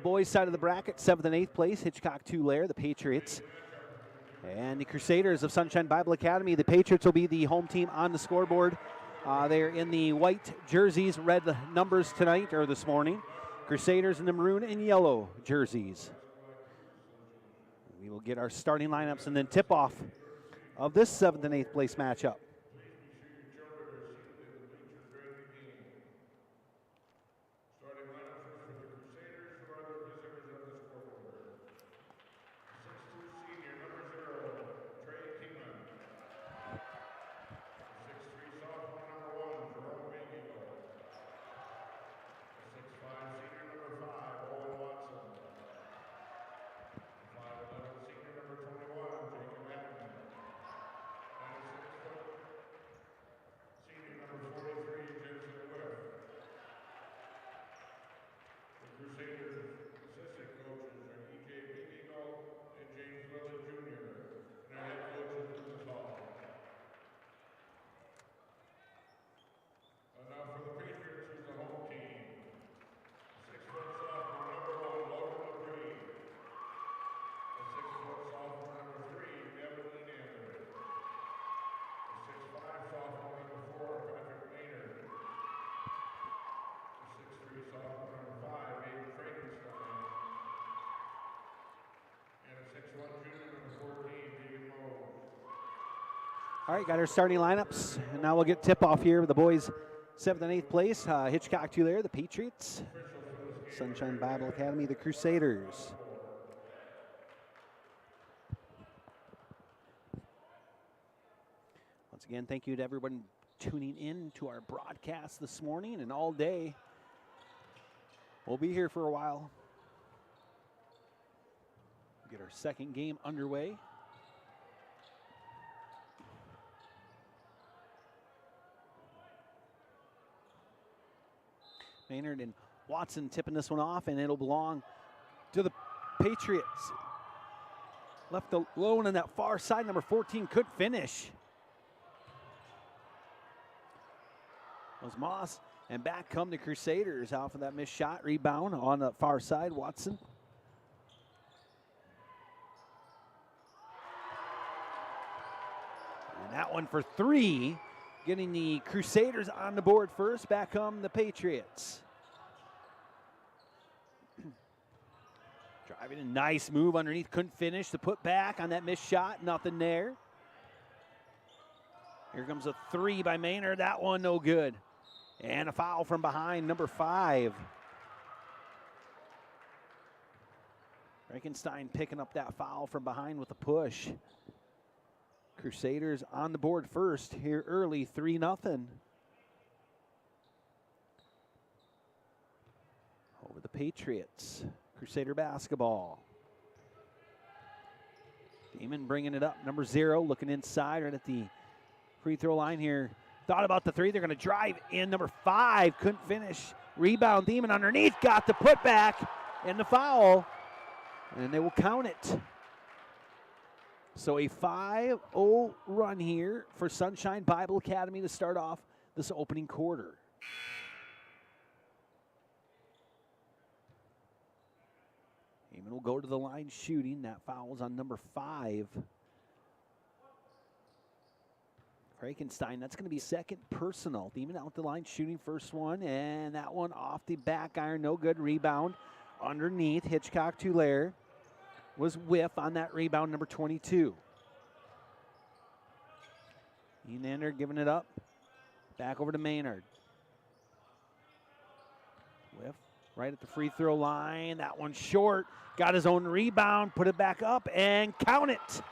boys' side of the bracket, 7th and 8th place, Hitchcock-Tulare, the Patriots. And the Crusaders of Sunshine Bible Academy. The Patriots will be the home team on the scoreboard. They're in the white jerseys, red numbers tonight or this morning. Crusaders in the maroon and yellow jerseys. We will get our starting lineups and then tip-off of this 7th and 8th place matchup. All right, got our starting lineups, and now we'll get tip-off here with the boys' 7th and 8th place. Hitchcock-Tulare, the Patriots. Sunshine Bible Academy, the Crusaders. Once again, thank you to everyone tuning in to our broadcast this morning and all day. We'll be here for a while. Get our second game underway. Maynard and Watson tipping this one off, and it'll belong to the Patriots. Left alone on that far side, number 14 could finish. Was Moss, and back come the Crusaders off of that missed shot. Rebound on the far side, Watson. And that one for three. Getting the Crusaders on the board first. Back come the Patriots. Driving a nice move underneath. Couldn't finish. The put back on that missed shot. Nothing there. Here comes a three by Maynard. That one no good. And a foul from behind, number 5. Frankenstein picking up that foul from behind with a push. Crusaders on the board first here early, 3-0. Over the Patriots. Crusader basketball. Demon bringing it up, number 0, looking inside right at the free throw line here. Thought about the three, they're gonna drive in, number 5, couldn't finish. Rebound, Demon underneath, got the putback and the foul, and they will count it. So a 5-0 run here for Sunshine Bible Academy to start off this opening quarter. Eamon will go to the line shooting. That foul's on number 5. Frankenstein, that's going to be second personal. Demon out the line shooting first one, and that one off the back iron, no good. Rebound underneath. Hitchcock-Tulare was whiff on that rebound, number 22. Enander giving it up Back over to Maynard. Whiff right at the free throw line. That one short. Got his own rebound. Put it back up and count it.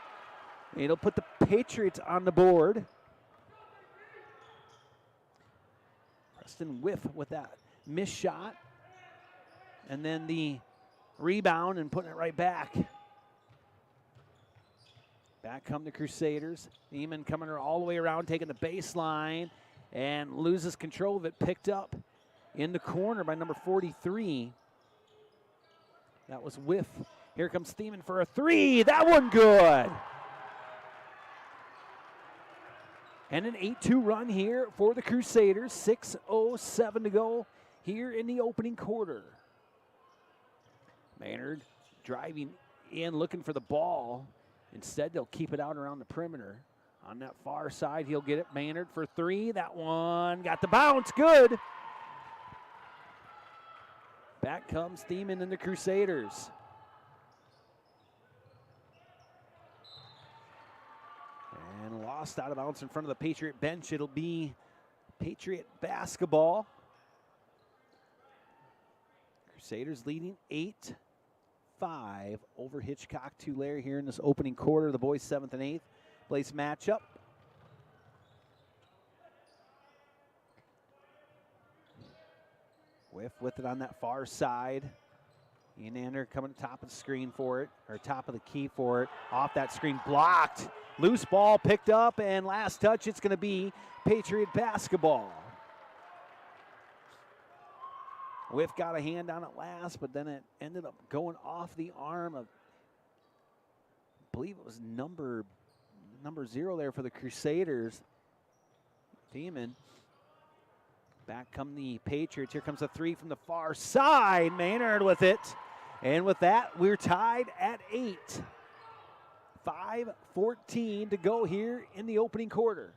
It'll put the Patriots on the board. Preston Whiff with that missed shot. And then the rebound and putting it right back. Back come the Crusaders. Eamon coming all the way around, taking the baseline, and loses control of it. Picked up in the corner by number 43. That was Whiff. Here comes Thiemann for a three. That one good. And an 8-2 run here for the Crusaders. 6:07 to go here in the opening quarter. Maynard driving in, looking for the ball. Instead, they'll keep it out around the perimeter. On that far side, he'll get it. Maynard for three. That one got the bounce. Good. Back comes Thiemann and the Crusaders. And lost out of bounds in front of the Patriot bench. It'll be Patriot basketball. Crusaders leading 8-5 over Hitchcock Tulare here in this opening quarter. The boys 7th and 8th place matchup. Whiff with it on that far side. Enander coming to top of the screen for it, or top of the key for it. Off that screen, blocked. Loose ball picked up, and last touch, it's going to be Patriot basketball. Whiff got a hand on it last, but then it ended up going off the arm of, I believe it was number 0 there for the Crusaders. Thiemann. Back come the Patriots. Here comes a three from the far side. Maynard with it. And with that, we're tied at 8. 5:14 to go here in the opening quarter.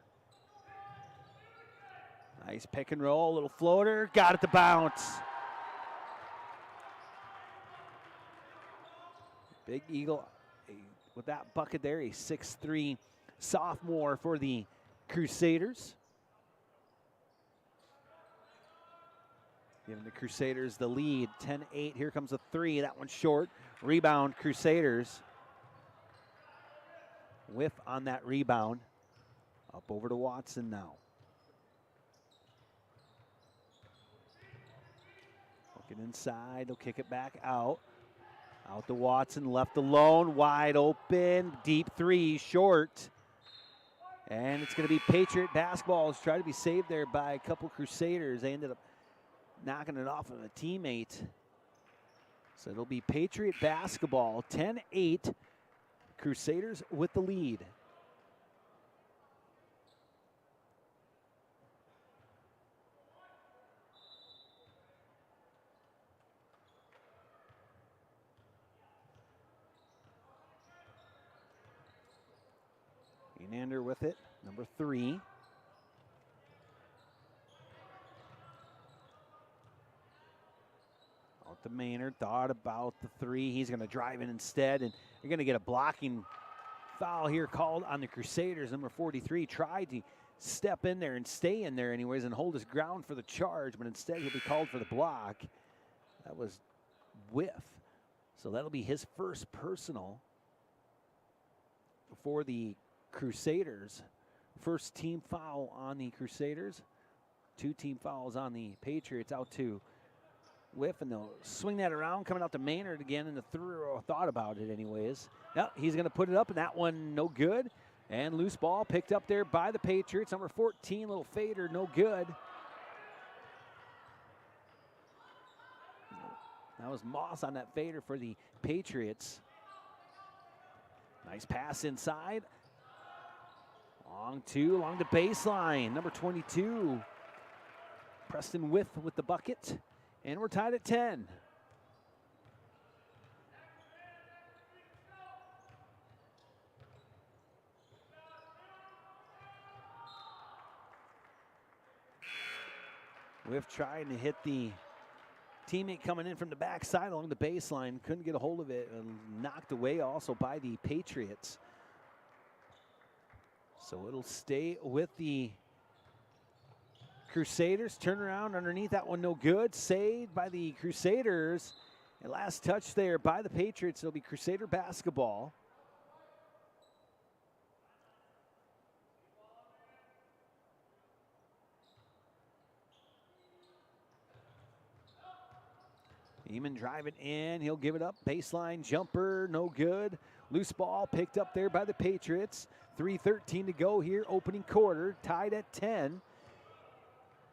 Nice pick and roll, little floater. Got it to bounce. Big Eagle with that bucket there, a 6'3" sophomore for the Crusaders. Giving the Crusaders the lead, 10-8. Here comes a three, that one's short. Rebound, Crusaders. Whiff on that rebound. Up over to Watson now. Looking inside, they'll kick it back out. Out to Watson, left alone, wide open, deep three, short. And it's going to be Patriot basketball. Try to be saved there by a couple Crusaders. They ended up knocking it off of a teammate. So it'll be Patriot basketball, 10-8. Crusaders with the lead. Enander with it, number 3. Out to Maynard, thought about the three. He's going to drive in instead, and you're going to get a blocking foul here called on the Crusaders. Number 43 tried to step in there and stay in there anyways and hold his ground for the charge, but instead he'll be called for the block. That was Whiff. So that'll be his first personal for the Crusaders. First team foul on the Crusaders. 2 team fouls on the Patriots. Out to Whiff, and they'll swing that around, coming out to Maynard again, and the throw thought about it anyways. Now he's going to put it up, and that one no good. And loose ball picked up there by the Patriots. Number 14, little fader, no good. That was Moss on that fader for the Patriots. Nice pass inside. Long two, along the baseline. Number 22, Preston Whiff with the bucket. And we're tied at 10. Whiff trying to hit the teammate coming in from the backside along the baseline. Couldn't get a hold of it, and knocked away also by the Patriots. So it'll stay with the Crusaders turn around underneath. That one no good. Saved by the Crusaders. And last touch there by the Patriots. It'll be Crusader basketball. Eamon driving in. He'll give it up. Baseline jumper. No good. Loose ball picked up there by the Patriots. 3:13 to go here. Opening quarter. Tied at 10.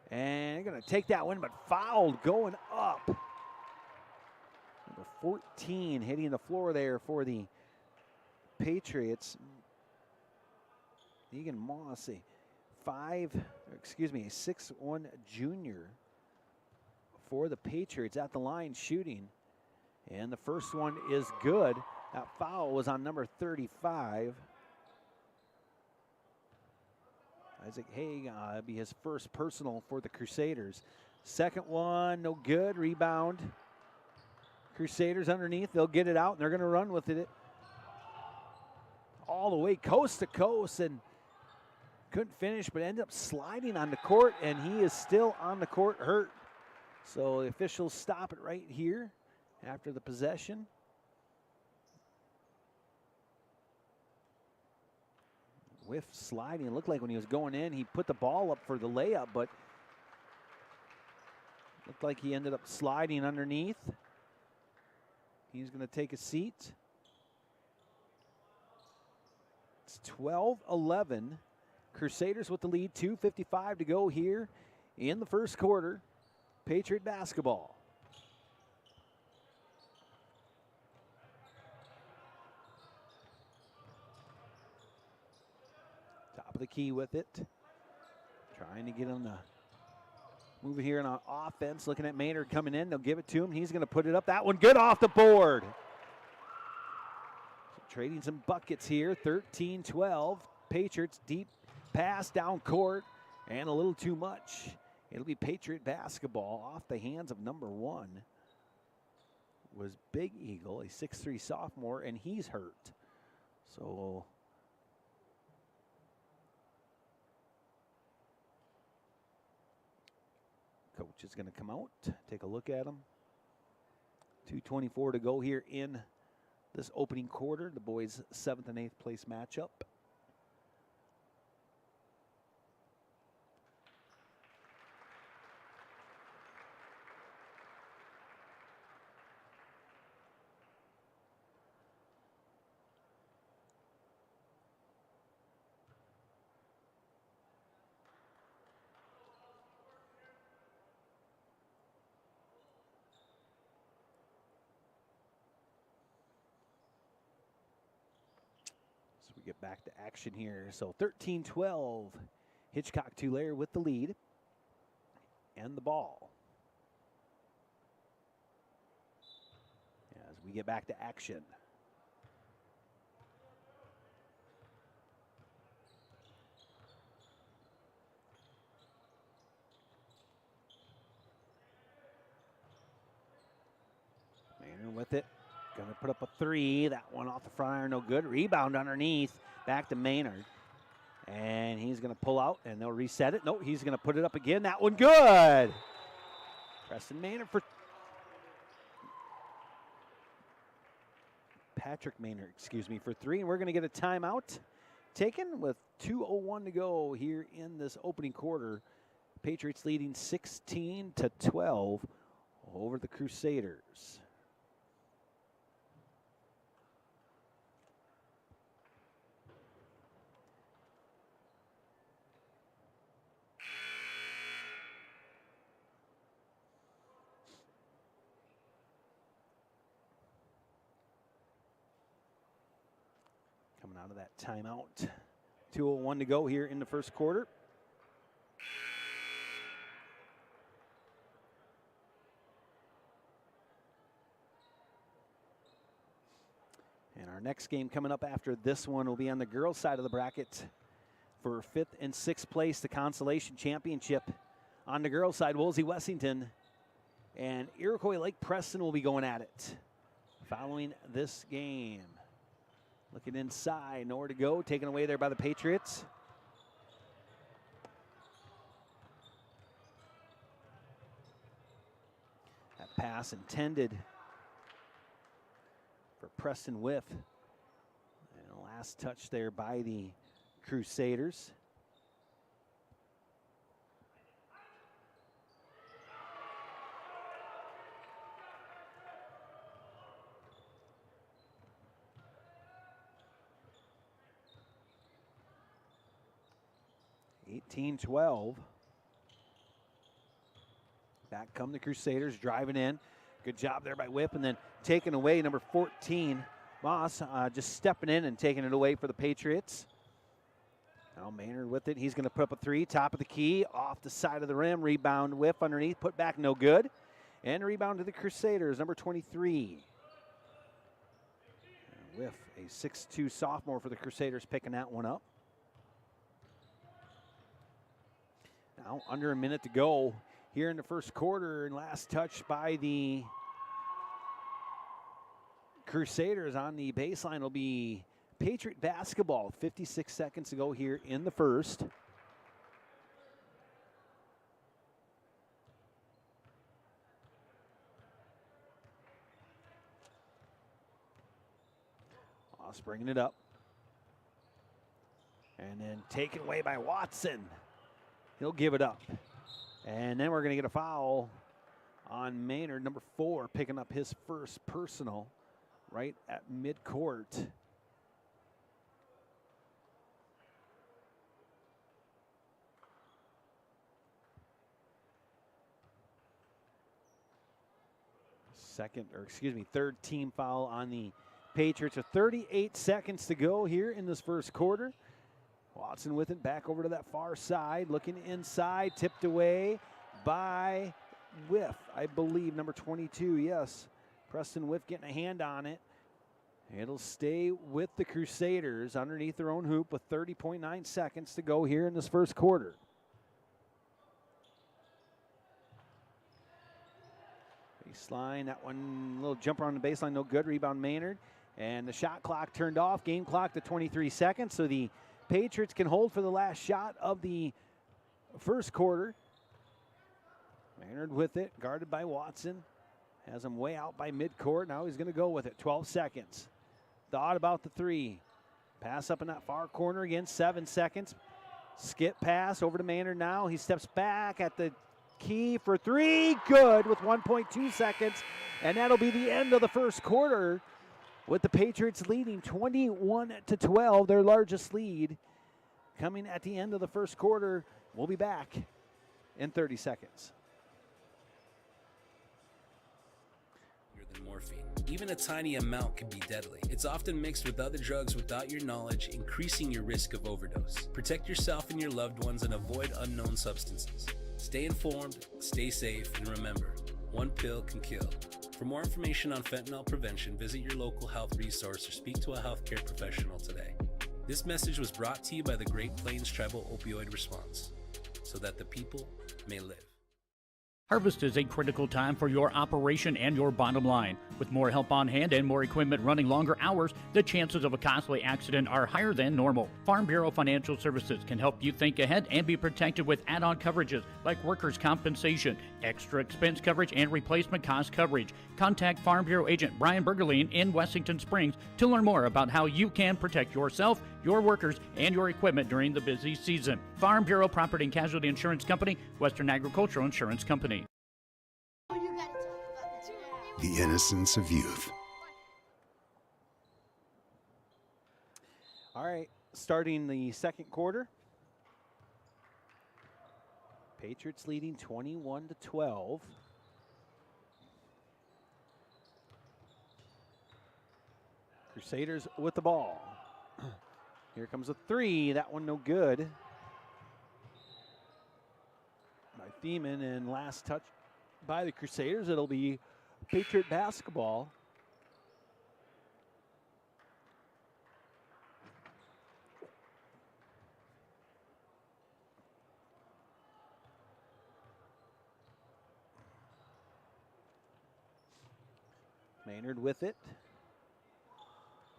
And going to take that one, but fouled going up. Number 14 hitting the floor there for the Patriots. Egan Moss, a 6'1" junior for the Patriots at the line shooting. And the first one is good. That foul was on number 35. Isaac Haig, be his first personal for the Crusaders. Second one, no good. Rebound. Crusaders underneath. They'll get it out, and they're going to run with it all the way coast to coast, and couldn't finish, but ended up sliding on the court, and he is still on the court hurt. So the officials stop it right here after the possession. Whiff sliding. It looked like when he was going in, he put the ball up for the layup, but looked like he ended up sliding underneath. He's going to take a seat. It's 12-11. Crusaders with the lead. 2:55 to go here in the first quarter. Patriot basketball. Top of the key with it. Trying to get on the move here on offense. Looking at Maynard coming in. They'll give it to him. He's going to put it up. That one good off the board. So trading some buckets here. 13-12. Patriots deep pass down court. And a little too much. It'll be Patriot basketball off the hands of number 1. Was Big Eagle, a 6'3" sophomore, and he's hurt. So coach is going to come out, take a look at him. 2:24 to go here in this opening quarter. The boys' 7th and 8th place matchup. Get back to action here. So 13-12. Hitchcock Tulare with the lead and the ball. As we get back to action. Maynard with it. Going to put up a 3. That one off the front iron, no good. Rebound underneath. Back to Maynard. And he's going to pull out, and they'll reset it. No, he's going to put it up again. That one good. Preston Maynard for Patrick Maynard, for 3. And we're going to get a timeout taken with 2:01 to go here in this opening quarter. Patriots leading 16-12 over the Crusaders. Coming out of that timeout. 2:01 to go here in the first quarter. And our next game coming up after this one will be on the girls' side of the bracket for 5th and 6th place, the consolation championship. On the girls' side, Woolsey Wessington and Iroquois Lake Preston will be going at it following this game. Looking inside, nowhere to go, taken away there by the Patriots. pass intended for Preston Whiff. And last touch there by the Crusaders. (18-12). Back come the Crusaders, driving in. Good job there by Whip, and then taken away, number 14, Moss, just stepping in and taking it away for the Patriots. Now Maynard with it. He's going to put up a three, top of the key, off the side of the rim. Rebound, Whiff underneath, put back, no good. And rebound to the Crusaders, number 23. And Whiff, a 6'2 sophomore for the Crusaders, picking that one up. Now under a minute to go here in the first quarter, and last touch by the Crusaders on the baseline will be Patriot Basketball. 56 seconds to go here in the first. Moss bringing it up. And then taken away by Watson. He'll give it up. And then we're going to get a foul on Maynard, number 4, picking up his first personal right at midcourt. Third team foul on the Patriots with 38 seconds to go here in this first quarter. Watson with it, back over to that far side, looking inside, tipped away by Whiff, I believe, number 22, yes. Preston Whiff getting a hand on it. It'll stay with the Crusaders underneath their own hoop with 30.9 seconds to go here in this first quarter. Baseline, that one, little jumper on the baseline, no good. Rebound Maynard. And the shot clock turned off, game clock to 23 seconds, so the Patriots can hold for the last shot of the first quarter. Maynard with it, guarded by Watson. Has him way out by midcourt. Now he's going to go with it. 12 seconds. Thought about the three. Pass up in that far corner again. 7 seconds. Skip pass over to Maynard now. He steps back at the key for three. Good with 1.2 seconds. And that'll be the end of the first quarter, with the Patriots leading 21-12, their largest lead. Coming at the end of the first quarter. We'll be back in 30 seconds. Than morphine. Even a tiny amount can be deadly. It's often mixed with other drugs without your knowledge, increasing your risk of overdose. Protect yourself and your loved ones and avoid unknown substances. Stay informed, stay safe, and remember, one pill can kill. For more information on fentanyl prevention, visit your local health resource or speak to a healthcare professional today. This message was brought to you by the Great Plains Tribal Opioid Response, so that the people may live. Harvest is a critical time for your operation and your bottom line. With more help on hand and more equipment running longer hours, the chances of a costly accident are higher than normal. Farm Bureau Financial Services can help you think ahead and be protected with add-on coverages like workers' compensation, extra expense coverage, and replacement cost coverage. Contact Farm Bureau agent Brian Bergeline in Wessington Springs to learn more about how you can protect yourself, your workers, and your equipment during the busy season. Farm Bureau Property and Casualty Insurance Company, Western Agricultural Insurance Company. The innocence of youth. All right, starting the second quarter. Patriots leading 21-12. Crusaders with the ball. Here comes a three. That one no good. By Thiemann, and last touch by the Crusaders. It'll be Patriot Basketball. Maynard with it.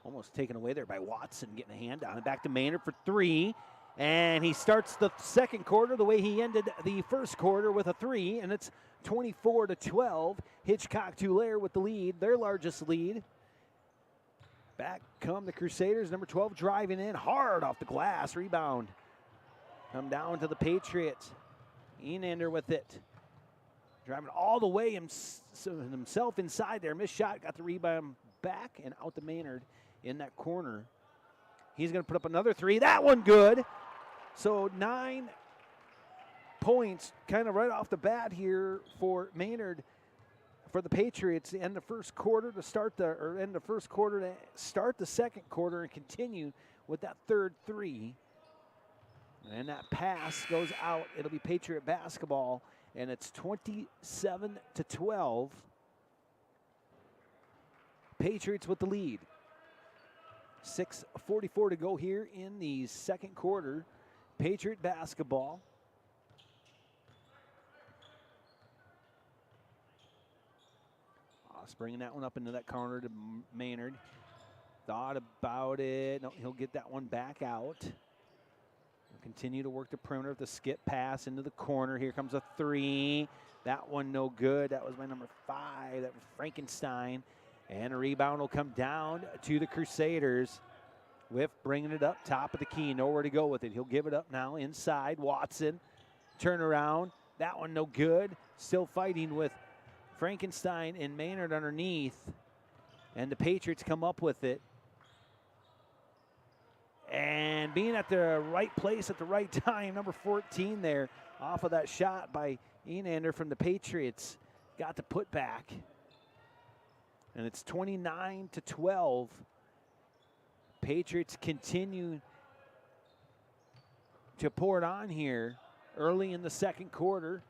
Almost taken away there by Watson, getting a hand on it. Back to Maynard for three. And he starts the second quarter the way he ended the first quarter with a three, and it's 24-12. Hitchcock-Tulare with the lead, their largest lead. Back come the Crusaders. Number 12 driving in hard off the glass. Rebound. Come down to the Patriots. Enander with it. Driving all the way himself inside there. Missed shot. Got the rebound back and out to Maynard in that corner. He's going to put up another three. That one good. So 9 points kind of right off the bat here for Maynard. For the Patriots, end the first quarter to start the second quarter and continue with that third three. And that pass goes out. It'll be Patriot basketball, and it's 27-12. Patriots with the lead. 6:44 to go here in the second quarter. Patriot basketball. Bringing that one up into that corner to Maynard. Thought about it. No, he'll get that one back out. He'll continue to work the perimeter with the skip pass into the corner. Here comes a three. That one no good. That was my number 5. That was Frankenstein. And a rebound will come down to the Crusaders. Whiff bringing it up top of the key. Nowhere to go with it. He'll give it up now inside. Watson. Turn around. That one no good. Still fighting with Frankenstein and Maynard underneath, and the Patriots come up with it. And being at the right place at the right time, number 14 there, off of that shot by Enander from the Patriots, got the put back. And it's 29-12. Patriots continue to pour it on here early in the second quarter.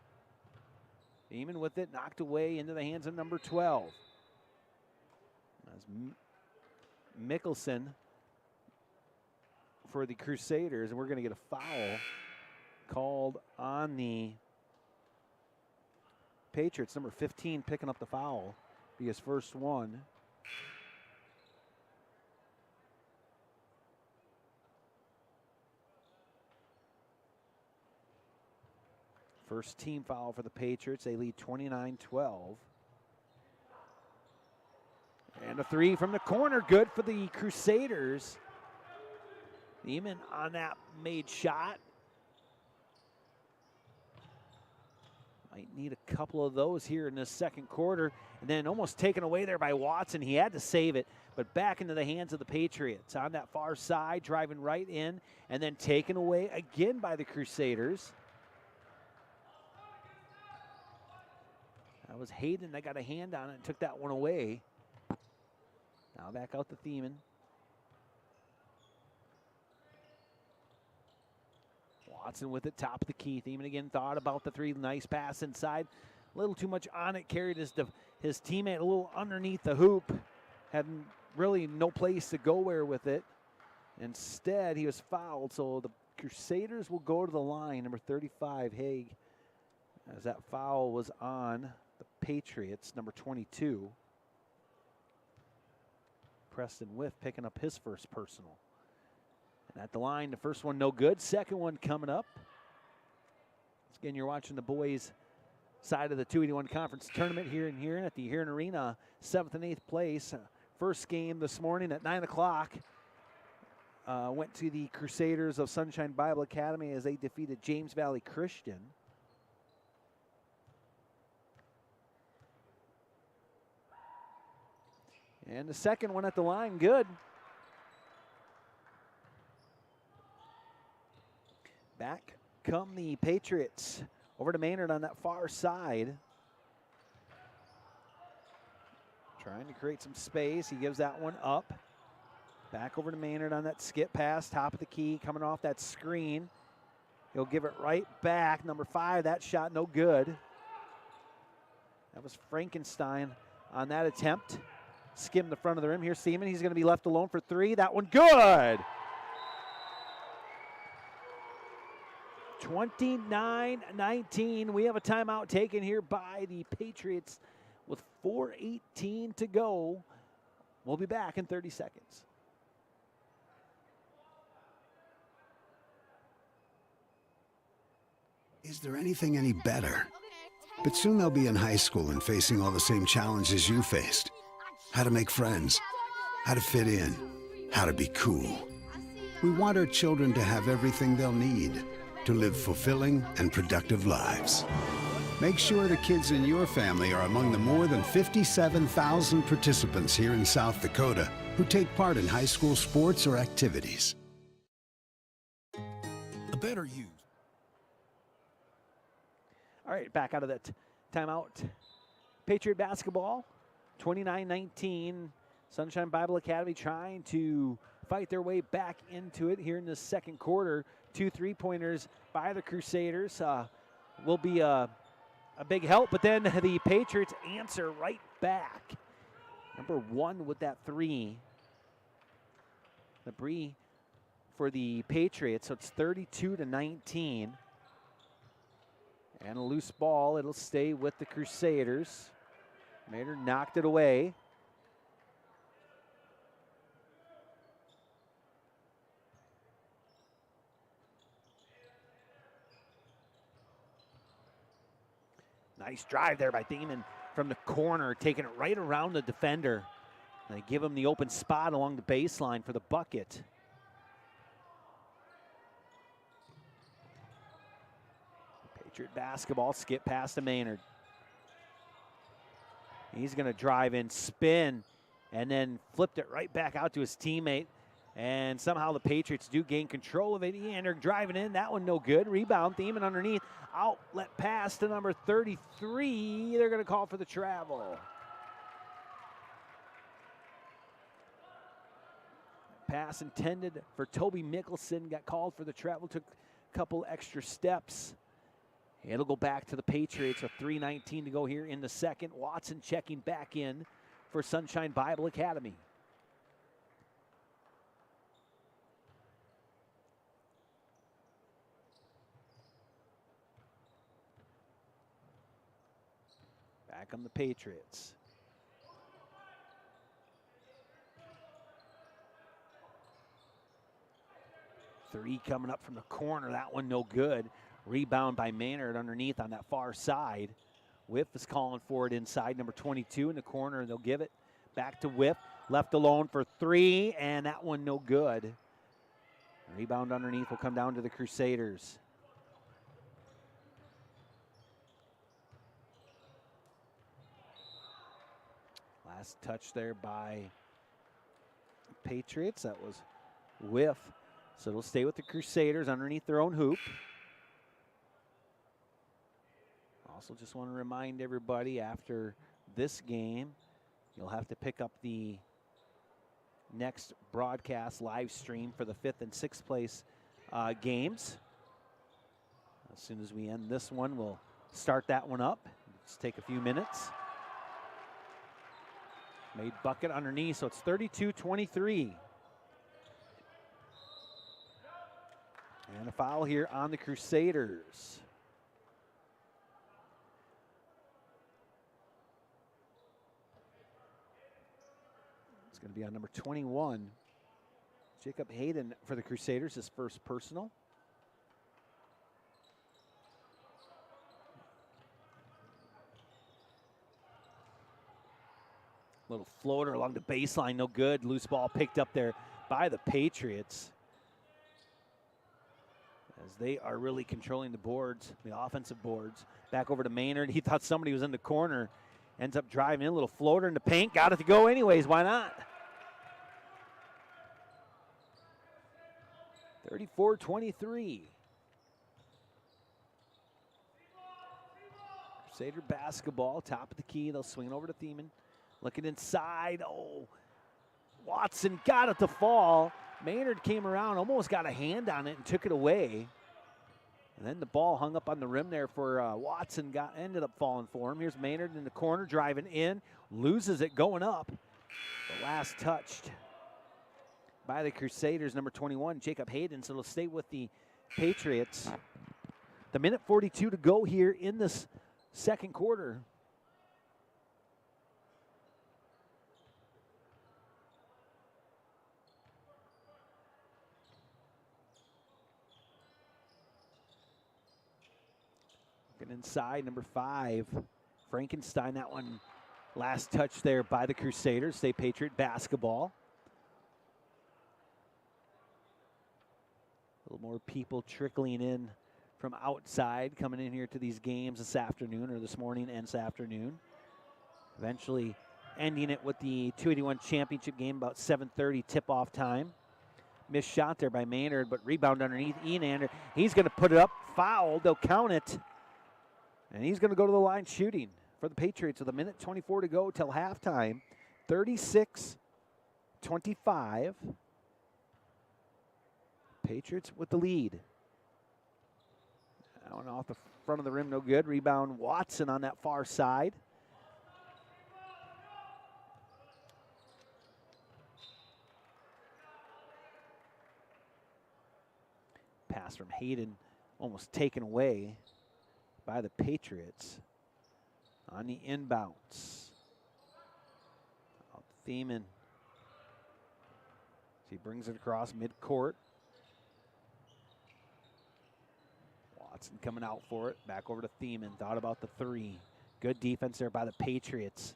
Beeman with it, knocked away into the hands of number 12. That's Mickelson for the Crusaders, and we're going to get a foul called on the Patriots. Number 15 picking up the foul, be his first one. First team foul for the Patriots. They lead 29-12. And a three from the corner. Good for the Crusaders. Neiman on that made shot. Might need a couple of those here in the second quarter. And then almost taken away there by Watson. He had to save it, but back into the hands of the Patriots. On that far side, driving right in, and then taken away again by the Crusaders. That was Hayden that got a hand on it and took that one away. Now back out to Thiemann. Watson with it, top of the key. Thiemann again thought about the three. Nice pass inside. A little too much on it. Carried his teammate a little underneath the hoop. Had really no place to go where with it. Instead, he was fouled. So the Crusaders will go to the line. Number 35, Haig, as that foul was on the Patriots, number 22. Preston Whiff picking up his first personal. And at the line, the first one no good. Second one coming up. Again, you're watching the boys' side of the 281 Conference Tournament here at the Hearn Arena, 7th and 8th place. First game this morning at 9 o'clock. Went to the Crusaders of Sunshine Bible Academy as they defeated James Valley Christian. And the second one at the line, good. Back come the Patriots. Over to Maynard on that far side. Trying to create some space. He gives that one up. Back over to Maynard on that skip pass, top of the key, coming off that screen. He'll give it right back. Number 5, that shot no good. That was Frankenstein on that attempt. Skimmed the front of the rim. Here's Seaman. He's going to be left alone for 3. That one good. 29-19. We have a timeout taken here by the Patriots with 4:18 to go. We'll be back in 30 seconds. Is there anything any better? But soon they'll be in high school and facing all the same challenges you faced. How to make friends, how to fit in, how to be cool. We want our children to have everything they'll need to live fulfilling and productive lives. Make sure the kids in your family are among the more than 57,000 participants here in South Dakota who take part in high school sports or activities. A better use. All right, back out of that timeout. Patriot basketball, 29-19. Sunshine Bible Academy trying to fight their way back into it here in the second quarter. 2 3-pointers by the Crusaders will be a big help, but then the Patriots answer right back. Number 1 with that 3. Labrie for the Patriots, so it's 32-19. And a loose ball, it'll stay with the Crusaders. Maynard knocked it away. Nice drive there by Thiemann from the corner, taking it right around the defender. They give him the open spot along the baseline for the bucket. Patriot basketball, skip past to Maynard. He's going to drive in, spin, and then flipped it right back out to his teammate. And somehow the Patriots do gain control of it. And they're driving in. That one no good. Rebound, Thiemann underneath. Outlet pass to number 33. They're going to call for the travel. Pass intended for Toby Mickelson. Got called for the travel. Took a couple extra steps. It'll go back to the Patriots with 3:19 to go here in the second. Watson checking back in for Sunshine Bible Academy. Back on the Patriots. Three coming up from the corner. That one no good. Rebound by Maynard underneath on that far side. Whiff is calling for it inside. Number 22 in the corner. They'll give it back to Whiff. Left alone for 3, and that one no good. Rebound underneath will come down to the Crusaders. Last touch there by Patriots. That was Whiff. So it'll stay with the Crusaders underneath their own hoop. Also just want to remind everybody after this game, you'll have to pick up the next broadcast live stream for the 5th and 6th place games. As soon as we end this one, we'll start that one up. Just take a few minutes. Made bucket underneath, so it's 32-23. And a foul here on the Crusaders. It's going to be on number 21. Jacob Hayden for the Crusaders, his first personal. Little floater along the baseline, no good. Loose ball picked up there by the Patriots. As they are really controlling the boards, the offensive boards. Back over to Maynard. He thought somebody was in the corner. Ends up driving in, a little floater in the paint. Got it to go anyways, why not? 34-23. Crusader basketball, top of the key. They'll swing it over to Thiemann. Looking inside. Oh, Watson got it to fall. Maynard came around, almost got a hand on it and took it away. And then the ball hung up on the rim there for Watson. Ended up falling for him. Here's Maynard in the corner, driving in. Loses it going up. The last touched by the Crusaders, number 21, Jacob Hayden. So it'll stay with the Patriots. The minute 42 to go here in this second quarter. Looking inside, number 5, Frankenstein. That one last touch there by the Crusaders. State Patriot basketball. A little more people trickling in from outside, coming in here to these games this afternoon, or this morning and this afternoon. Eventually ending it with the 281 championship game, about 7:30 tip-off time. Missed shot there by Maynard, but rebound underneath Enander. He's going to put it up, fouled, they'll count it. And he's going to go to the line shooting for the Patriots with 1:24 to go till halftime. 36-25. Patriots with the lead. That one off the front of the rim, no good. Rebound Watson on that far side. Pass from Hayden, almost taken away by the Patriots on the inbounds. Out to Thiemann. He brings it across midcourt. Watson coming out for it. Back over to Thiemann. Thought about the 3. Good defense there by the Patriots.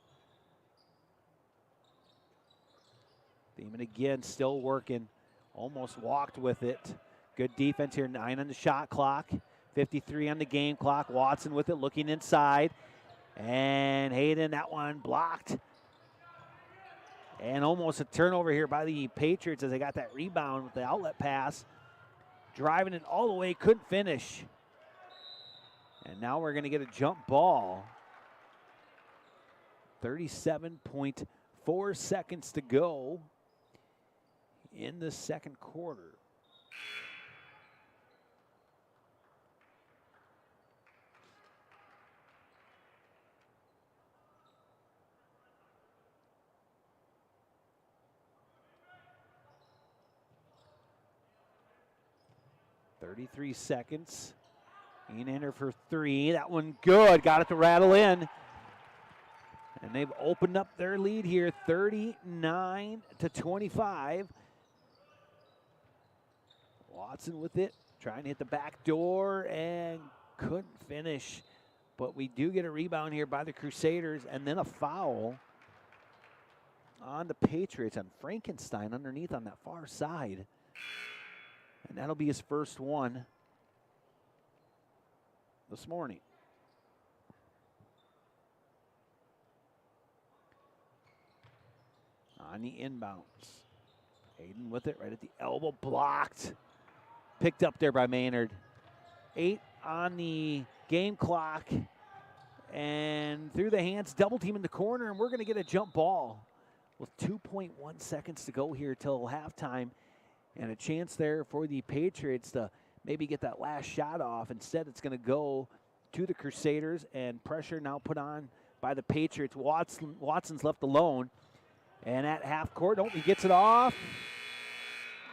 Thiemann again, still working. Almost walked with it. Good defense here. 9 on the shot clock. 53 on the game clock. Watson with it, looking inside. And Hayden, that one blocked. And almost a turnover here by the Patriots as they got that rebound with the outlet pass. Driving it all the way, couldn't finish. And now we're going to get a jump ball. 37.4 seconds to go in the second quarter. .33 seconds. Enander for 3. That one good. Got it to rattle in. And they've opened up their lead here, 39-25. Watson with it, trying to hit the back door and couldn't finish. But we do get a rebound here by the Crusaders, and then a foul on the Patriots on Frankenstein underneath on that far side. And that'll be his first one this morning. On the inbounds. Hayden with it right at the elbow, blocked. Picked up there by Maynard. 8 on the game clock. And through the hands, double team in the corner, and we're going to get a jump ball with 2.1 seconds to go here till halftime. And a chance there for the Patriots to maybe get that last shot off. Instead, it's going to go to the Crusaders, and pressure now put on by the Patriots. Watson's left alone. And at half court, he gets it off.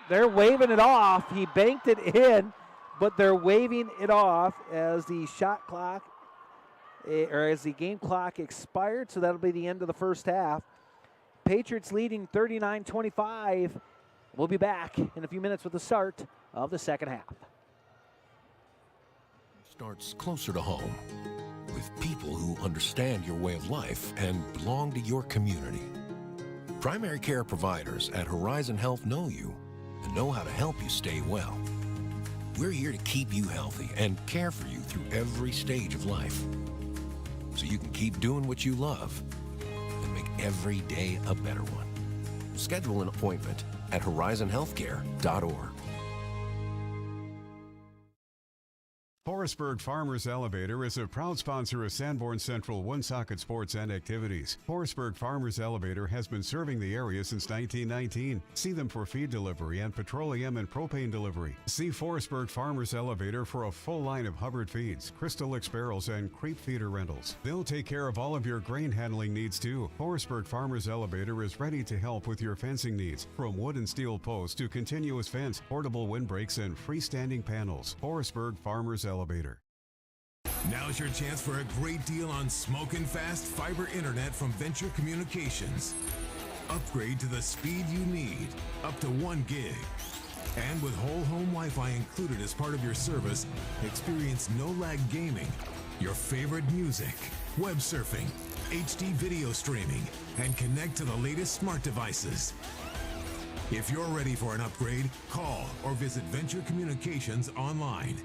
They're waving it off. He banked it in, but they're waving it off as the shot clock, or as the game clock expired. So that'll be the end of the first half. Patriots leading 39-25. We'll be back in a few minutes with the start of the second half. Starts closer to home with people who understand your way of life and belong to your community. Primary care providers at Horizon Health know you and know how to help you stay well. We're here to keep you healthy and care for you through every stage of life, so you can keep doing what you love and make every day a better one. Schedule an appointment at horizonhealthcare.org. Forestburg Farmers Elevator is a proud sponsor of Sanborn Central Woonsocket Sports and Activities. Forestburg Farmers Elevator has been serving the area since 1919. See them for feed delivery and petroleum and propane delivery. See Forestburg Farmers Elevator for a full line of Hubbard feeds, Crystal X barrels, and creep feeder rentals. They'll take care of all of your grain handling needs too. Forestburg Farmers Elevator is ready to help with your fencing needs, from wood and steel posts to continuous fence, portable windbreaks, and freestanding panels. Forestburg Farmers Elevator. Now's your chance for a great deal on smoking fast fiber internet from Venture Communications. Upgrade to the speed you need, up to 1 gig. And with whole home Wi-Fi included as part of your service, experience no-lag gaming, your favorite music, web surfing, HD video streaming, and connect to the latest smart devices. If you're ready for an upgrade, call or visit Venture Communications online.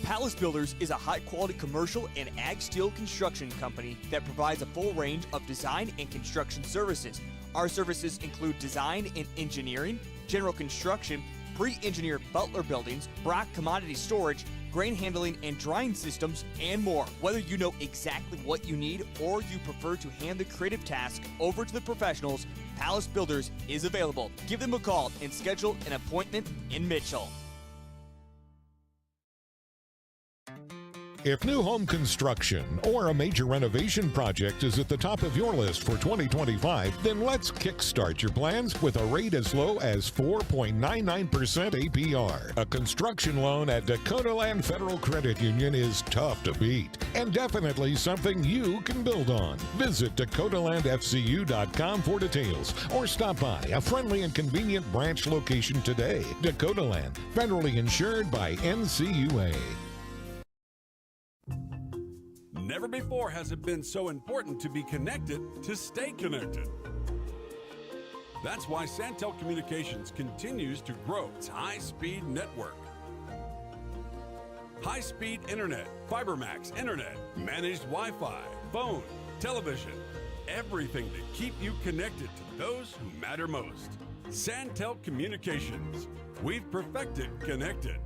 Palace Builders is a high-quality commercial and ag steel construction company that provides a full range of design and construction services. Our services include design and engineering, general construction, pre-engineered Butler buildings, Brock commodity storage, grain handling and drying systems, and more. Whether you know exactly what you need or you prefer to hand the creative task over to the professionals, Palace Builders is available. Give them a call and schedule an appointment in Mitchell. If new home construction or a major renovation project is at the top of your list for 2025, then let's kickstart your plans with a rate as low as 4.99% APR. A construction loan at Dakota Land Federal Credit Union is tough to beat and definitely something you can build on. Visit DakotaLandFCU.com for details or stop by a friendly and convenient branch location today. Dakota Land, federally insured by NCUA. Never before has it been so important to be connected to stay connected. That's why Santel Communications continues to grow its high-speed network. High-speed internet, FiberMax internet, managed Wi-Fi, phone, television, everything to keep you connected to those who matter most. Santel Communications. We've perfected connected.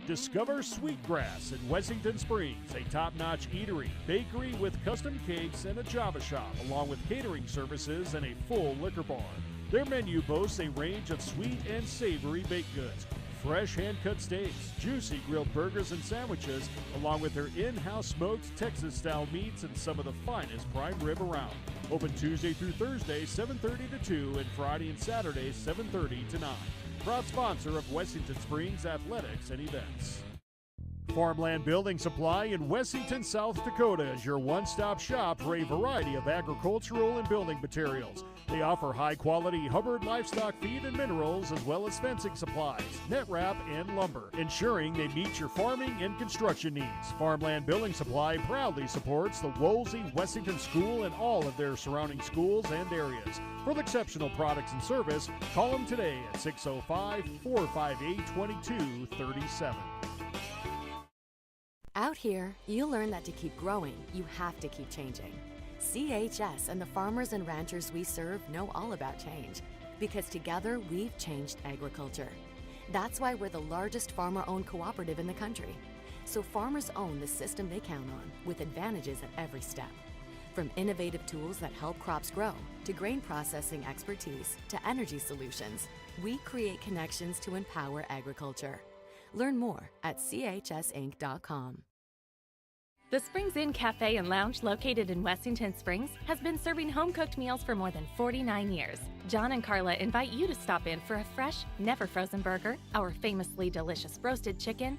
Discover Sweetgrass in Wessington Springs, a top-notch eatery, bakery with custom cakes and a Java shop, along with catering services and a full liquor bar. Their menu boasts a range of sweet and savory baked goods, fresh hand-cut steaks, juicy grilled burgers and sandwiches, along with their in-house smoked Texas-style meats and some of the finest prime rib around. Open Tuesday through Thursday, 7:30 to 2, and Friday and Saturday, 7:30 to 9. Proud sponsor of Wessington Springs Athletics and Events. Farmland Building Supply in Wessington, South Dakota is your one-stop shop for a variety of agricultural and building materials. They offer high-quality Hubbard livestock feed and minerals, as well as fencing supplies, net wrap, and lumber, ensuring they meet your farming and construction needs. Farmland Building Supply proudly supports the Woolsey Wessington School and all of their surrounding schools and areas. For the exceptional products and service, call them today at 605-458-2237. Out here, you learn that to keep growing, you have to keep changing. CHS and the farmers and ranchers we serve know all about change, because together we've changed agriculture. That's why we're the largest farmer-owned cooperative in the country. So farmers own the system they count on, with advantages at every step. From innovative tools that help crops grow, to grain processing expertise, to energy solutions, we create connections to empower agriculture. Learn more at chsinc.com. The Springs Inn Cafe and Lounge, located in Wessington Springs, has been serving home-cooked meals for more than 49 years. John and Carla invite you to stop in for a fresh, never-frozen burger, our famously delicious roasted chicken,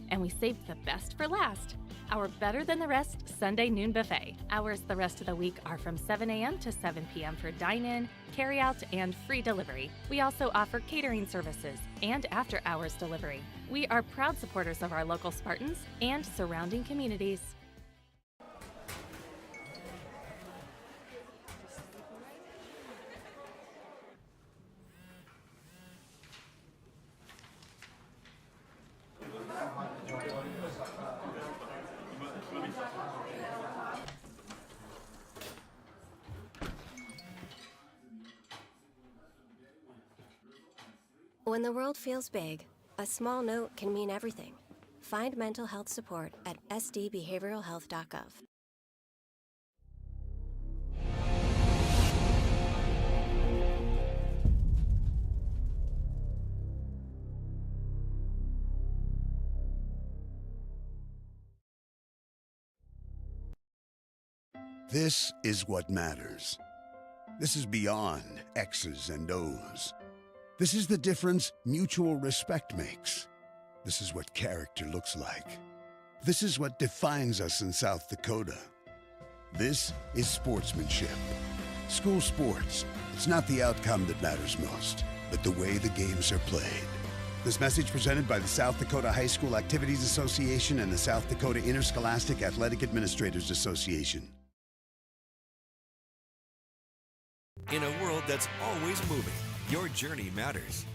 and we saved the best for last, our Better Than the Rest Sunday noon buffet. Hours the rest of the week are from 7 a.m. to 7 p.m. for dine-in, carry-out, and free delivery. We also offer catering services and after-hours delivery. We are proud supporters of our local Spartans and surrounding communities. When the world feels big, a small note can mean everything. Find mental health support at sdbehavioralhealth.gov. This is what matters. This is beyond X's and O's. This is the difference mutual respect makes. This is what character looks like. This is what defines us in South Dakota. This is sportsmanship. School sports, it's not the outcome that matters most, but the way the games are played. This message presented by the South Dakota High School Activities Association and the South Dakota Interscholastic Athletic Administrators Association. In a world that's always moving, your journey matters.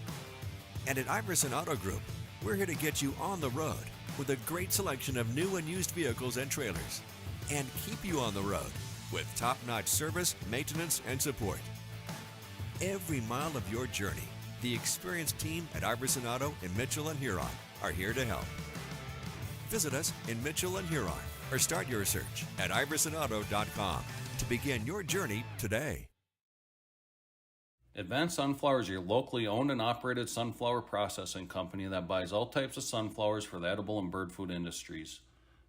And at Iverson Auto Group, we're here to get you on the road with a great selection of new and used vehicles and trailers, and keep you on the road with top-notch service, maintenance, and support. Every mile of your journey, the experienced team at Iverson Auto in Mitchell and Huron are here to help. Visit us in Mitchell and Huron or start your search at iversonauto.com to begin your journey today. Advanced Sunflower is your locally owned and operated sunflower processing company that buys all types of sunflowers for the edible and bird food industries.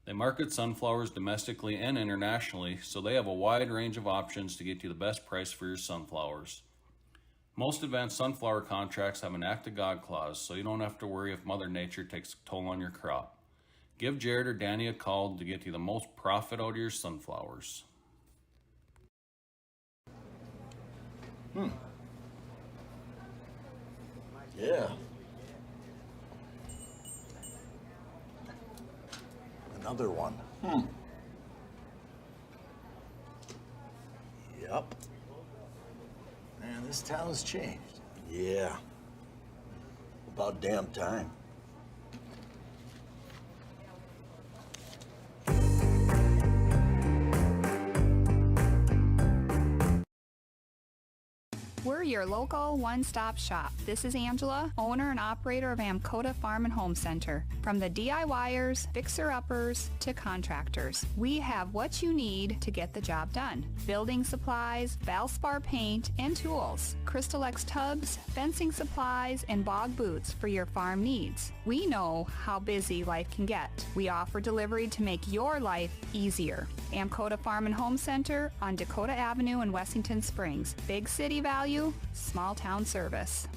They market sunflowers domestically and internationally, so they have a wide range of options to get you the best price for your sunflowers. Most advanced sunflower contracts have an Act of God clause, so you don't have to worry if Mother Nature takes a toll on your crop. Give Jared or Danny a call to get you the most profit out of your sunflowers. Yeah. Another one. Yep. Man, this town's changed. Yeah. About damn time. We're your local one-stop shop. This is Angela, owner and operator of Amcoda Farm and Home Center. From the DIYers, fixer-uppers, to contractors, we have what you need to get the job done. Building supplies, Valspar paint, and tools. Crystal X tubs, fencing supplies, and bog boots for your farm needs. We know how busy life can get. We offer delivery to make your life easier. Amcoda Farm and Home Center on Dakota Avenue in Wessington Springs. Big city value, small town service.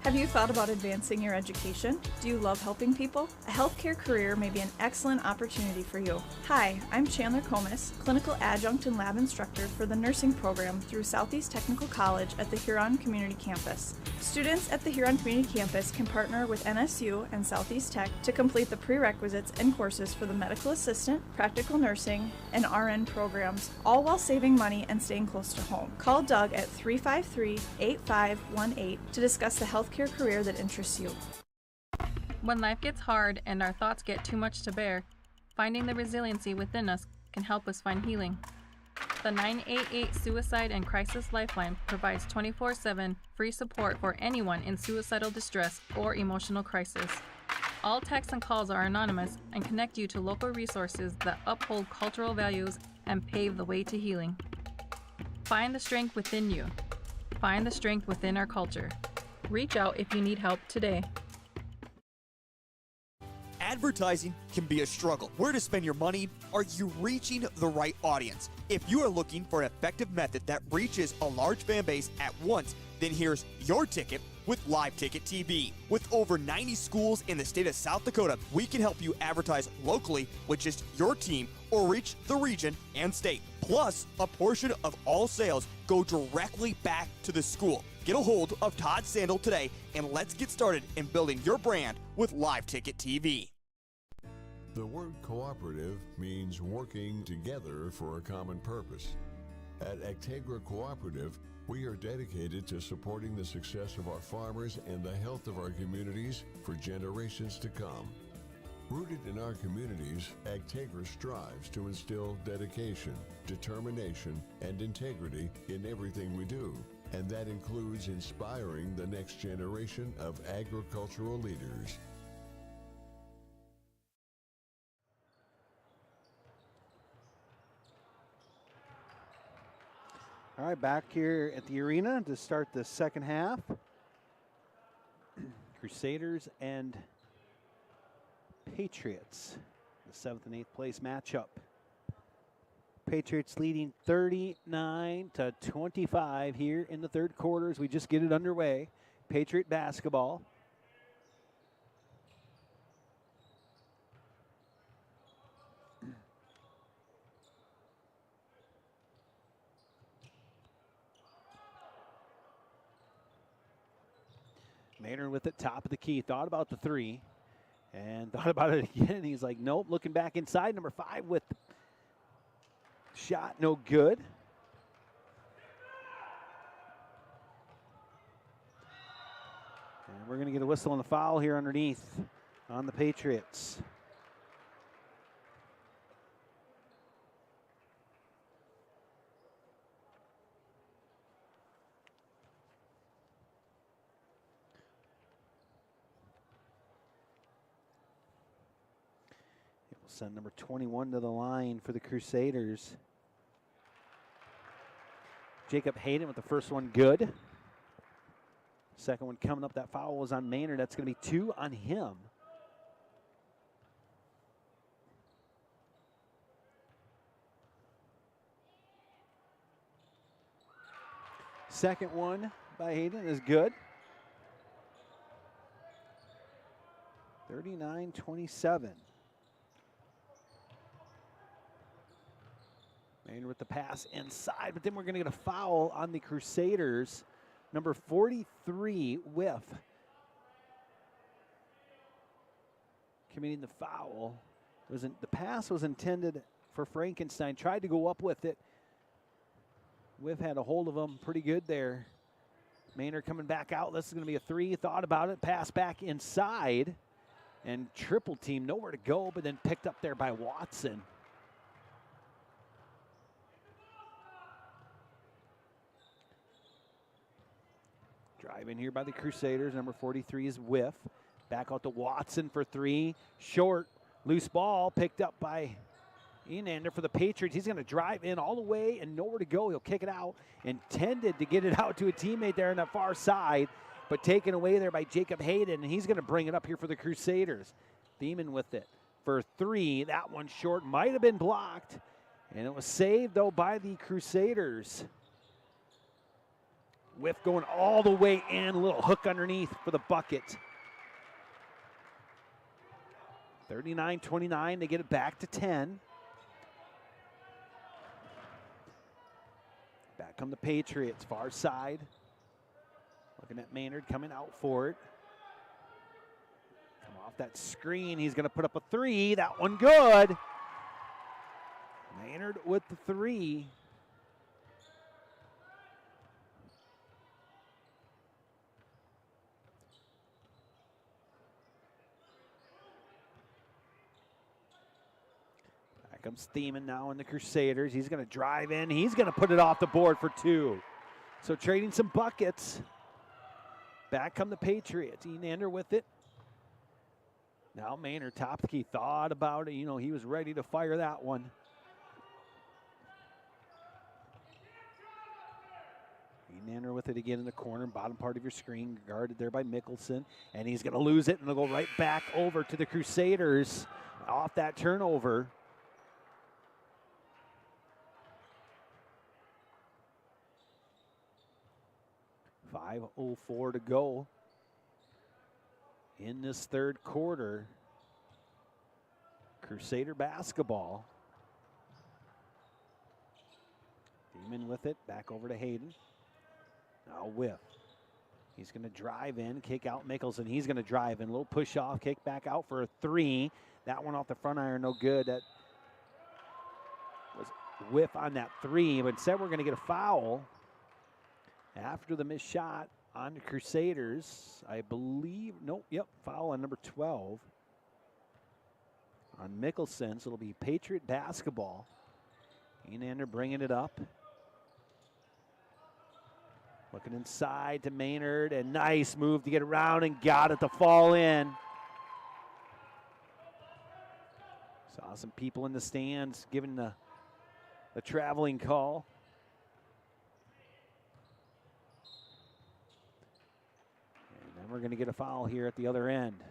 Have you thought about advancing your education? Do you love helping people? A healthcare career may be an excellent opportunity for you. Hi, I'm Chandler Comas, clinical adjunct and lab instructor for the nursing program through Southeast Technical College at the Huron Community Campus. Students at the Huron Community Campus can partner with NSU and Southeast Tech to complete the prerequisites and courses for the medical assistant, practical nursing, and RN programs, all while saving money and staying close to home. Call Doug at 353-8518 to discuss the healthcare career that interests you. When life gets hard and our thoughts get too much to bear, finding the resiliency within us can help us find healing. The 988 Suicide and Crisis Lifeline provides 24/7 free support for anyone in suicidal distress or emotional crisis. All texts and calls are anonymous and connect you to local resources that uphold cultural values and pave the way to healing. Find the strength within you. Find the strength within our culture. Reach out if you need help today. Advertising can be a struggle. Where to spend your money? Are you reaching the right audience? If you are looking for an effective method that reaches a large fan base at once, then here's your ticket with Live Ticket TV. With over 90 schools in the state of South Dakota, we can help you advertise locally with just your team or reach the region and state. Plus, a portion of all sales go directly back to the school. Get a hold of Todd Sandel today and let's get started in building your brand with Live Ticket TV. The word cooperative means working together for a common purpose. At Actegra Cooperative, we are dedicated to supporting the success of our farmers and the health of our communities for generations to come. Rooted in our communities, Actegra strives to instill dedication, determination, and integrity in everything we do, and that includes inspiring the next generation of agricultural leaders. All right, back here at the arena to start the second half. Crusaders and Patriots, the 7th and 8th place matchup. Patriots leading 39-25 here in the third quarter as we just get it underway. Patriot basketball. Maynard with it, top of the key. Thought about the three and thought about it again. He's like, nope, looking back inside. Number 5 with the shot, no good. And we're going to get a whistle on the foul here underneath on the Patriots. It will send number 21 to the line for the Crusaders. Jacob Hayden with the first one good. Second one coming up, that foul was on Maynard. That's going to be 2 on him. Second one by Hayden is good. 39-27. Maynard with the pass inside, but then we're going to get a foul on the Crusaders. Number 43, Whiff, committing the foul. The pass was intended for Frankenstein. Tried to go up with it. Whiff had a hold of him pretty good there. Maynard coming back out. This is going to be a 3. Thought about it. Pass back inside. And triple team, nowhere to go, but then picked up there by Watson. Drive in here by the Crusaders. Number 43 is Whiff. Back out to Watson for 3. Short, loose ball picked up by Enander for the Patriots. He's going to drive in all the way and nowhere to go. He'll kick it out. Intended to get it out to a teammate there on that far side, but taken away there by Jacob Hayden, and he's going to bring it up here for the Crusaders. Thiemann with it for 3. That one short, might have been blocked, and it was saved, though, by the Crusaders. Whiff going all the way in, a little hook underneath for the bucket. 39-29, they get it back to 10. Back come the Patriots, far side. Looking at Maynard coming out for it. Come off that screen, he's gonna put up a 3, that one good. Maynard with the 3. Comes Thiemann now in the Crusaders. He's going to drive in. He's going to put it off the board for 2. So trading some buckets. Back come the Patriots. Enander with it. Now Maynard, top key, thought about it. You know, he was ready to fire that one. Enander with it again in the corner, bottom part of your screen, guarded there by Mickelson. And he's going to lose it, and it'll go right back over to the Crusaders off that turnover. 5:04 to go in this third quarter. Crusader basketball. Thiemann with it, back over to Hayden. Now Whiff. He's going to drive in, kick out Mickelson. He's going to drive in, a little push off, kick back out for a 3. That one off the front iron, no good. That was Whiff on that 3, but instead we're going to get a foul after the missed shot on the Crusaders, I believe. Nope, yep, foul on number 12 on Mickelson. So it'll be Patriot basketball. Enander bringing it up. Looking inside to Maynard, and nice move to get around and got it to fall in. Saw some people in the stands giving the traveling call. We're going to get a foul here at the other end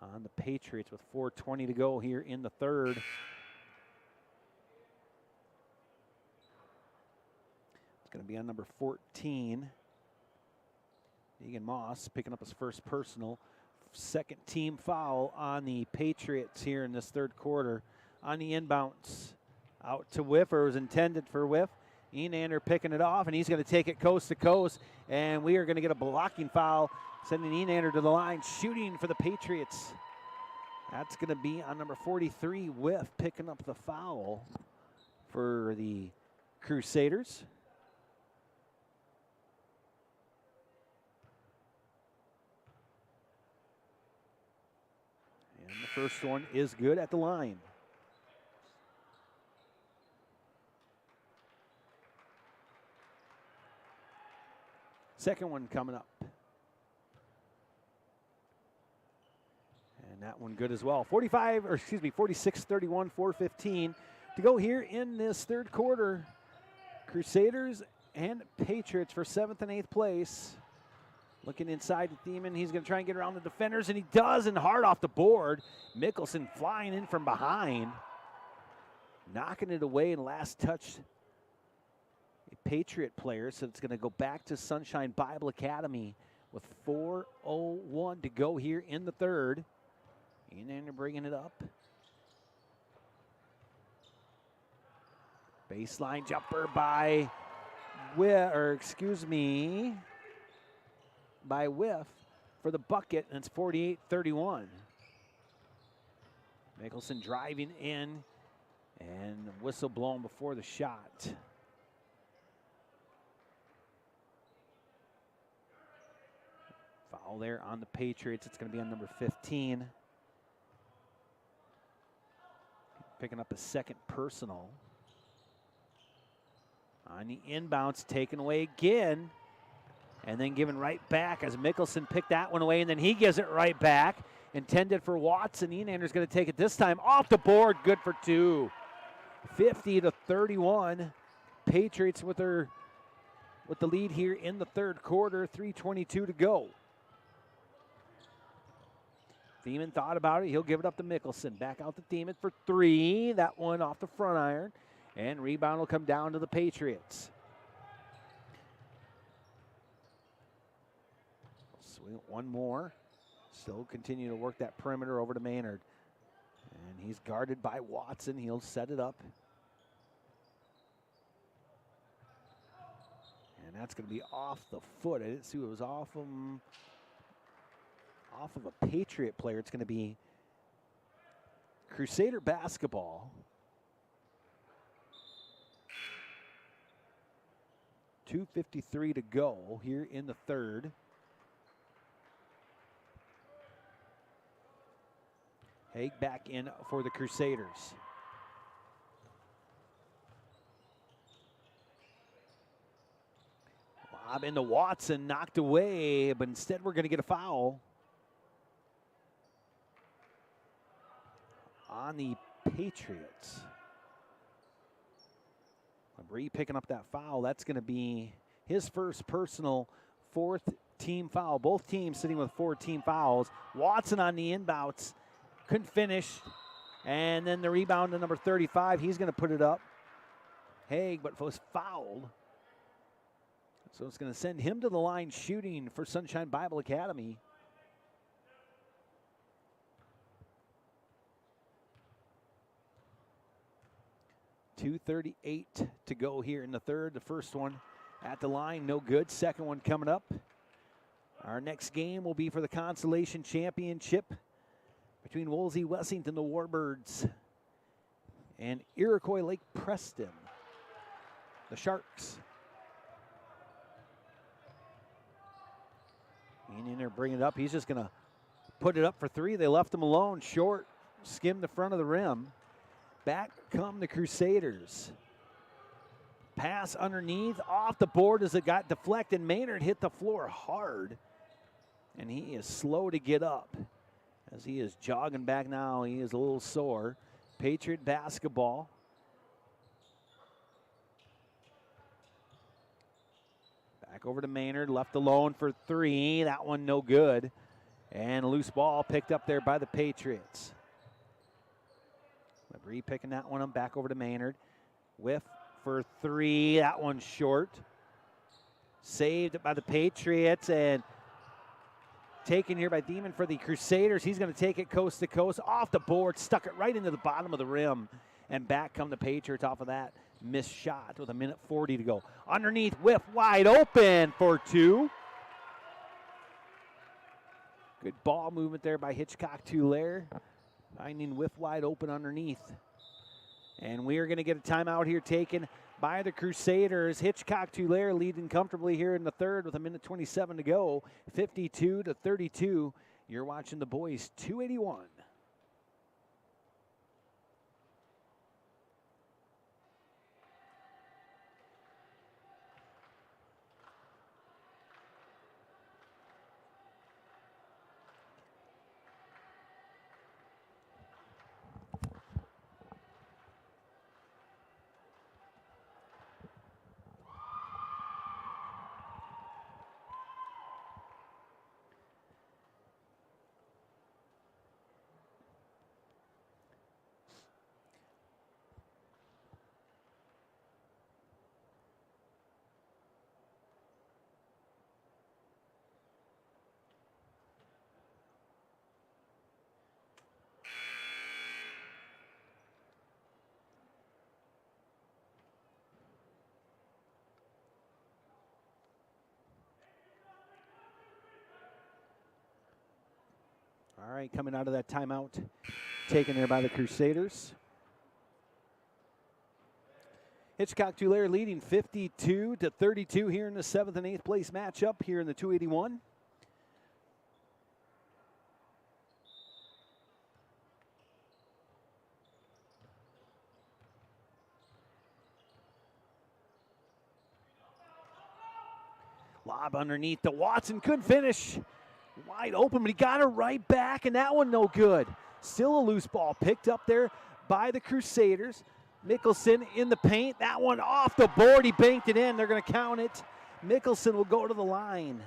on the Patriots with 4:20 to go here in the third. It's going to be on number 14. Egan Moss picking up his first personal. Second team foul on the Patriots here in this third quarter. On the inbounds, out to Whiff, or was intended for Whiff. Enander picking it off, and he's going to take it coast to coast, and we are going to get a blocking foul, sending Enander to the line, shooting for the Patriots. That's going to be on number 43, Whiff, picking up the foul for the Crusaders. And the first one is good at the line. Second one coming up. And that one good as well. 46-31, 4:15 to go here in this third quarter. Crusaders and Patriots for 7th and 8th place. Looking inside to Thiemann. He's going to try and get around the defenders, and he does, and hard off the board. Mickelson flying in from behind. Knocking it away and last touch. A Patriot player, so it's going to go back to Sunshine Bible Academy with 4:01 to go here in the third. And they're bringing it up. Baseline jumper by by Whiff for the bucket, and it's 48-31. Mickelson driving in, and whistle blown before the shot. Foul there on the Patriots. It's going to be on number 15. Picking up a second personal. On the inbounds, taken away again. And then given right back as Mickelson picked that one away, and then he gives it right back. Intended for Watson. Enander's going to take it this time off the board. Good for two. 50-31. Patriots with the lead here in the third quarter. 3:22 to go. Thiemann thought about it. He'll give it up to Mickelson. Back out to Thiemann for three. That one off the front iron. And rebound will come down to the Patriots. Swing one more. Still continue to work that perimeter over to Maynard. And he's guarded by Watson. He'll set it up. And that's going to be off the foot. I didn't see what was off him. Off of a Patriot player. It's going to be Crusader basketball. 2:53 to go here in the third. Haig back in for the Crusaders. Lob into Watson, knocked away, but instead we're going to get a foul on the Patriots. Labrie picking up that foul. That's going to be his first personal, fourth team foul. Both teams sitting with 4 team fouls. Watson on the inbounds. Couldn't finish. And then the rebound to number 35. He's going to put it up. Haig, but was fouled. So it's going to send him to the line shooting for Sunshine Bible Academy. .238 to go here in the third. The first one at the line, no good. Second one coming up. Our next game will be for the Consolation Championship between Wolsey Wessington, the Warbirds, and Iroquois Lake Preston, the Sharks. And in there, bring it up. He's just going to put it up for three. They left him alone, short, skimmed the front of the rim. Back come the Crusaders. Pass underneath, off the board as it got deflected. Maynard hit the floor hard, and he is slow to get up. As he is jogging back now, he is a little sore. Patriot basketball. Back over to Maynard, left alone for three. That one no good. And a loose ball picked up there by the Patriots. Labrie picking that one up, back over to Maynard. Whiff for three, that one's short. Saved by the Patriots and taken here by Thiemann for the Crusaders. He's going to take it coast to coast, off the board, stuck it right into the bottom of the rim. And back come the Patriots off of that missed shot with 1:40 to go. Underneath, whiff, wide open for 2. Good ball movement there by Hitchcock-Tulare. Finding whiff wide open underneath. And we are going to get a timeout here taken by the Crusaders. Hitchcock-Tulare leading comfortably here in the third with 1:27 to go. 52-32. You're watching the boys 281. All right, coming out of that timeout, taken there by the Crusaders. Hitchcock-Tulare leading 52-32 here in the 7th and 8th place matchup here in the 281. Lob underneath to Watson, couldn't finish. Wide open, but he got it right back, and that one no good. Still a loose ball picked up there by the Crusaders. Mickelson in the paint. That one off the board. He banked it in. They're going to count it. Mickelson will go to the line.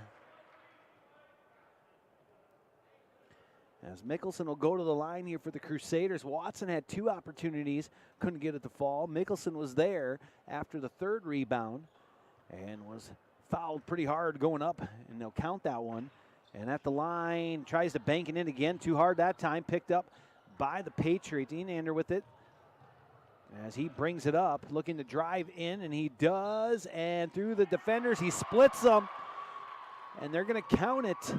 As Mickelson will go to the line here for the Crusaders. Watson had 2 opportunities, couldn't get it to fall. Mickelson was there after the 3rd rebound and was fouled pretty hard going up, and they'll count that one. And at the line, tries to bank it in again. Too hard that time. Picked up by the Patriots. Enander with it as he brings it up, looking to drive in, and he does. And through the defenders, he splits them. And they're going to count it,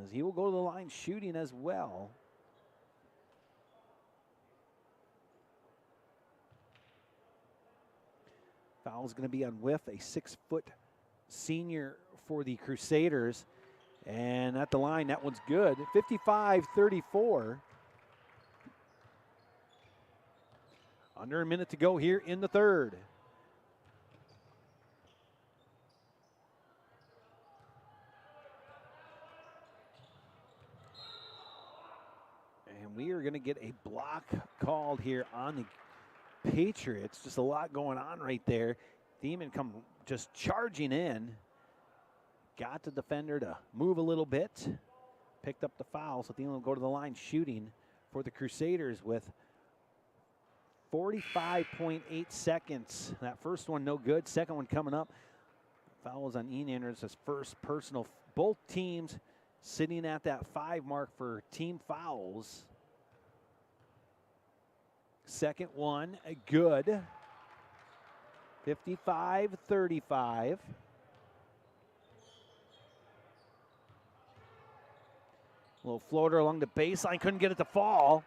as he will go to the line shooting as well. Foul's going to be on Whiff, a 6-foot senior for the Crusaders. And at the line, that one's good. 55-34. Under a minute to go here in the third. And we are going to get a block called here on the Patriots. Just a lot going on right there. Thiemann come just charging in. Got the defender to move a little bit. Picked up the foul, so Thiemann will go to the line shooting for the Crusaders with 45.8 seconds. That first one no good. Second one coming up. Foul was on Enander. It's his first personal. Both teams sitting at that 5 mark for team fouls. Second one, good. 55-35. Little floater along the baseline, couldn't get it to fall.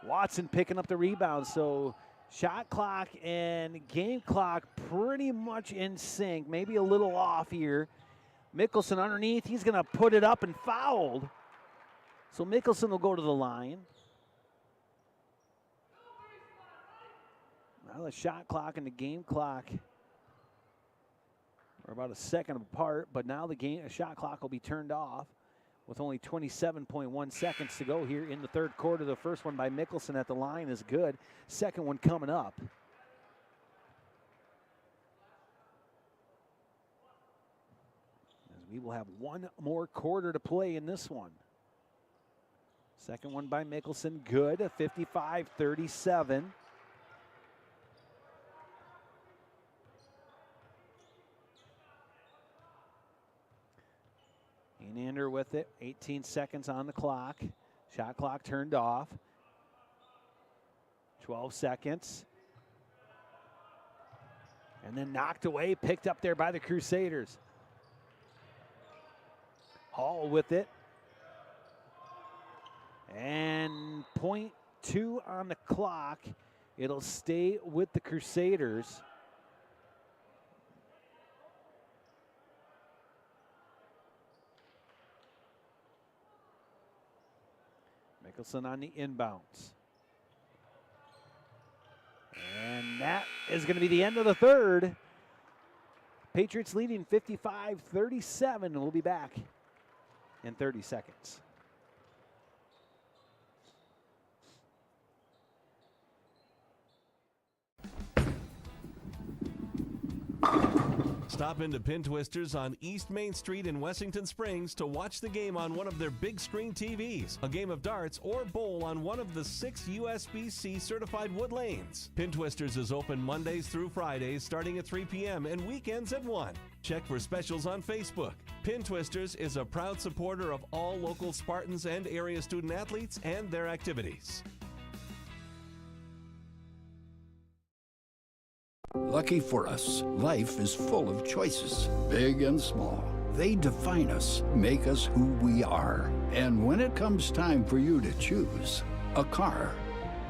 Watson picking up the rebound, so shot clock and game clock pretty much in sync, maybe a little off here. Mickelson underneath, he's gonna put it up and fouled. So Mickelson will go to the line. Now the shot clock and the game clock are about a second apart, but now the shot clock will be turned off with only 27.1 seconds to go here in the third quarter. The first one by Mickelson at the line is good. Second one coming up. As we will have one more quarter to play in this one. Second one by Mickelson, good, 55-37. Enander with it, 18 seconds on the clock. Shot clock turned off. 12 seconds. And then knocked away, picked up there by the Crusaders. Hall with it. And .2 on the clock. It'll stay with the Crusaders. Mickelson on the inbounds. And that is going to be the end of the third. Patriots leading 55-37, and we'll be back in 30 seconds. Stop into Pin Twisters on East Main Street in Wessington Springs to watch the game on one of their big screen TVs, a game of darts, or bowl on one of the 6 USB-C certified wood lanes. Pin Twisters is open Mondays through Fridays starting at 3 p.m. and weekends at 1. Check for specials on Facebook. Pin Twisters is a proud supporter of all local Spartans and area student athletes and their activities. Lucky for us, life is full of choices, big and small. They define us, make us who we are. And when it comes time for you to choose a car,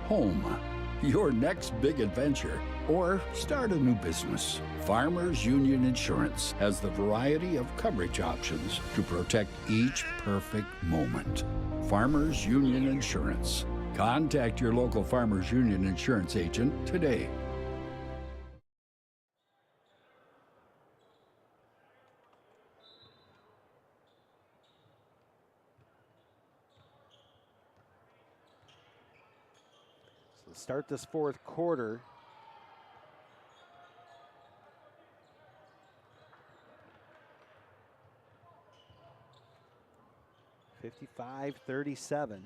home, your next big adventure, or start a new business, Farmers Union Insurance has the variety of coverage options to protect each perfect moment. Farmers Union Insurance. Contact your local Farmers Union Insurance agent today. Start this fourth quarter. (55-37).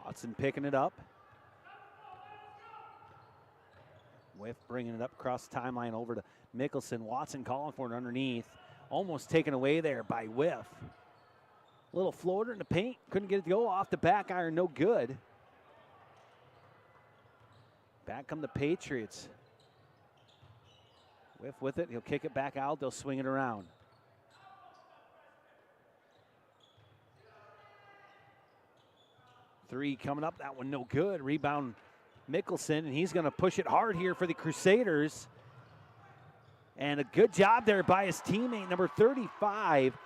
Watson picking it up. Whiff bringing it up across the timeline over to Mickelson. Watson calling for it underneath. Almost taken away there by Whiff. Little floater in the paint. Couldn't get it to go off the back iron. No good. Back come the Patriots. Whiff with it. He'll kick it back out. They'll swing it around. Three coming up, that one no good. Rebound Mickelson, and he's going to push it hard here for the Crusaders. And a good job there by his teammate, number 35.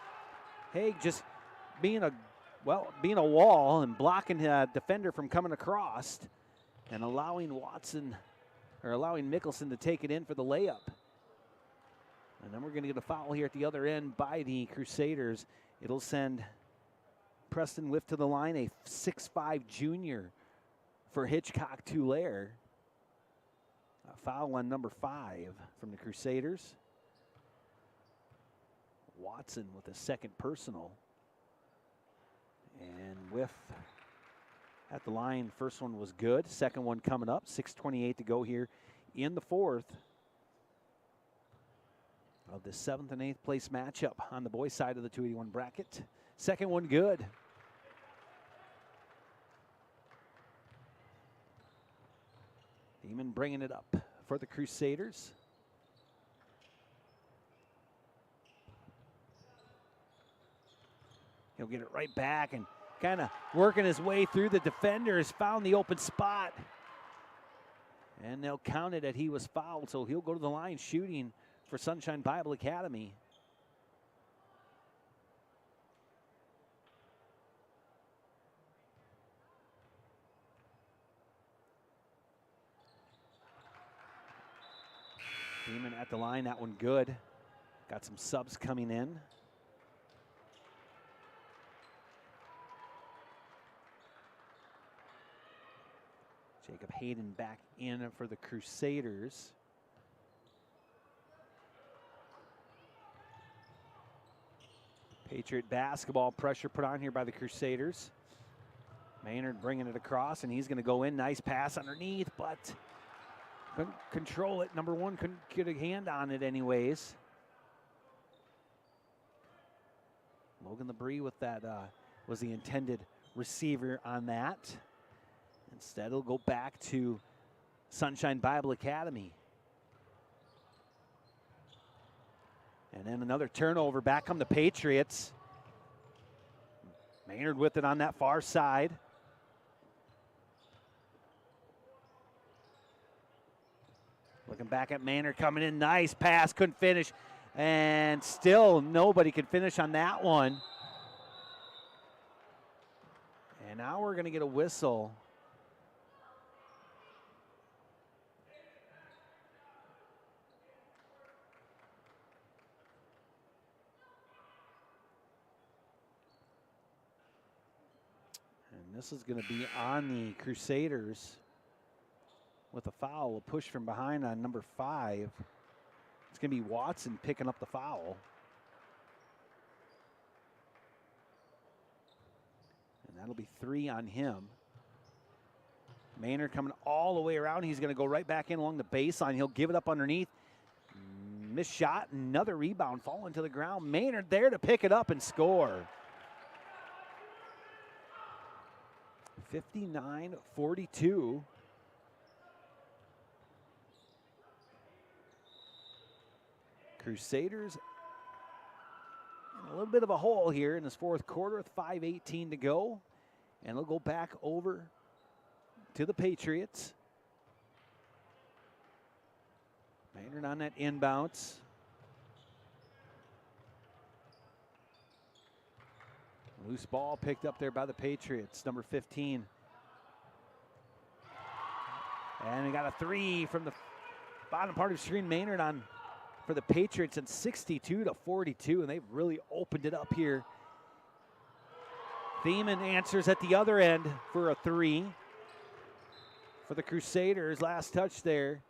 Haig just being a wall and blocking a defender from coming across and allowing Mickelson to take it in for the layup. And then we're going to get a foul here at the other end by the Crusaders. It'll send Preston Whiff to the line, a 6'5" junior for Hitchcock Tulare. A foul on number 5 from the Crusaders. Watson with a second personal. And Whiff at the line. First one was good. Second one coming up. 6:28 to go here in the fourth of the 7th and 8th place matchup on the boys' side of the 281 bracket. Second one good. Demon bringing it up for the Crusaders. He'll get it right back and kind of working his way through the defenders, found the open spot. And they'll count it that he was fouled, so he'll go to the line shooting for Sunshine Bible Academy. Beeman at the line, that one good. Got some subs coming in. Jacob Hayden back in for the Crusaders. Patriot basketball, pressure put on here by the Crusaders. Maynard bringing it across, and he's going to go in. Nice pass underneath, but couldn't control it. Number one couldn't get a hand on it anyways. Logan LeBrie with that was the intended receiver on that. Instead, it'll go back to Sunshine Bible Academy. And then another turnover. Back come the Patriots. Maynard with it on that far side. Looking back at Maynard coming in. Nice pass. Couldn't finish. And still nobody could finish on that one. And now we're going to get a whistle. This is going to be on the Crusaders with a foul, a push from behind on number 5. It's going to be Watson picking up the foul. And that'll be 3 on him. Maynard coming all the way around. He's going to go right back in along the baseline. He'll give it up underneath. Missed shot, another rebound, falling to the ground. Maynard there to pick it up and score. 59-42. Crusaders in a little bit of a hole here in this fourth quarter with 5:18 to go. And they'll go back over to the Patriots. Maynard on that inbounds. Loose ball picked up there by the Patriots, number 15. And we got a 3 from the bottom part of the screen. Maynard on for the Patriots at 62-42, and they've really opened it up here. Thiemann answers at the other end for a 3. For the Crusaders, last touch there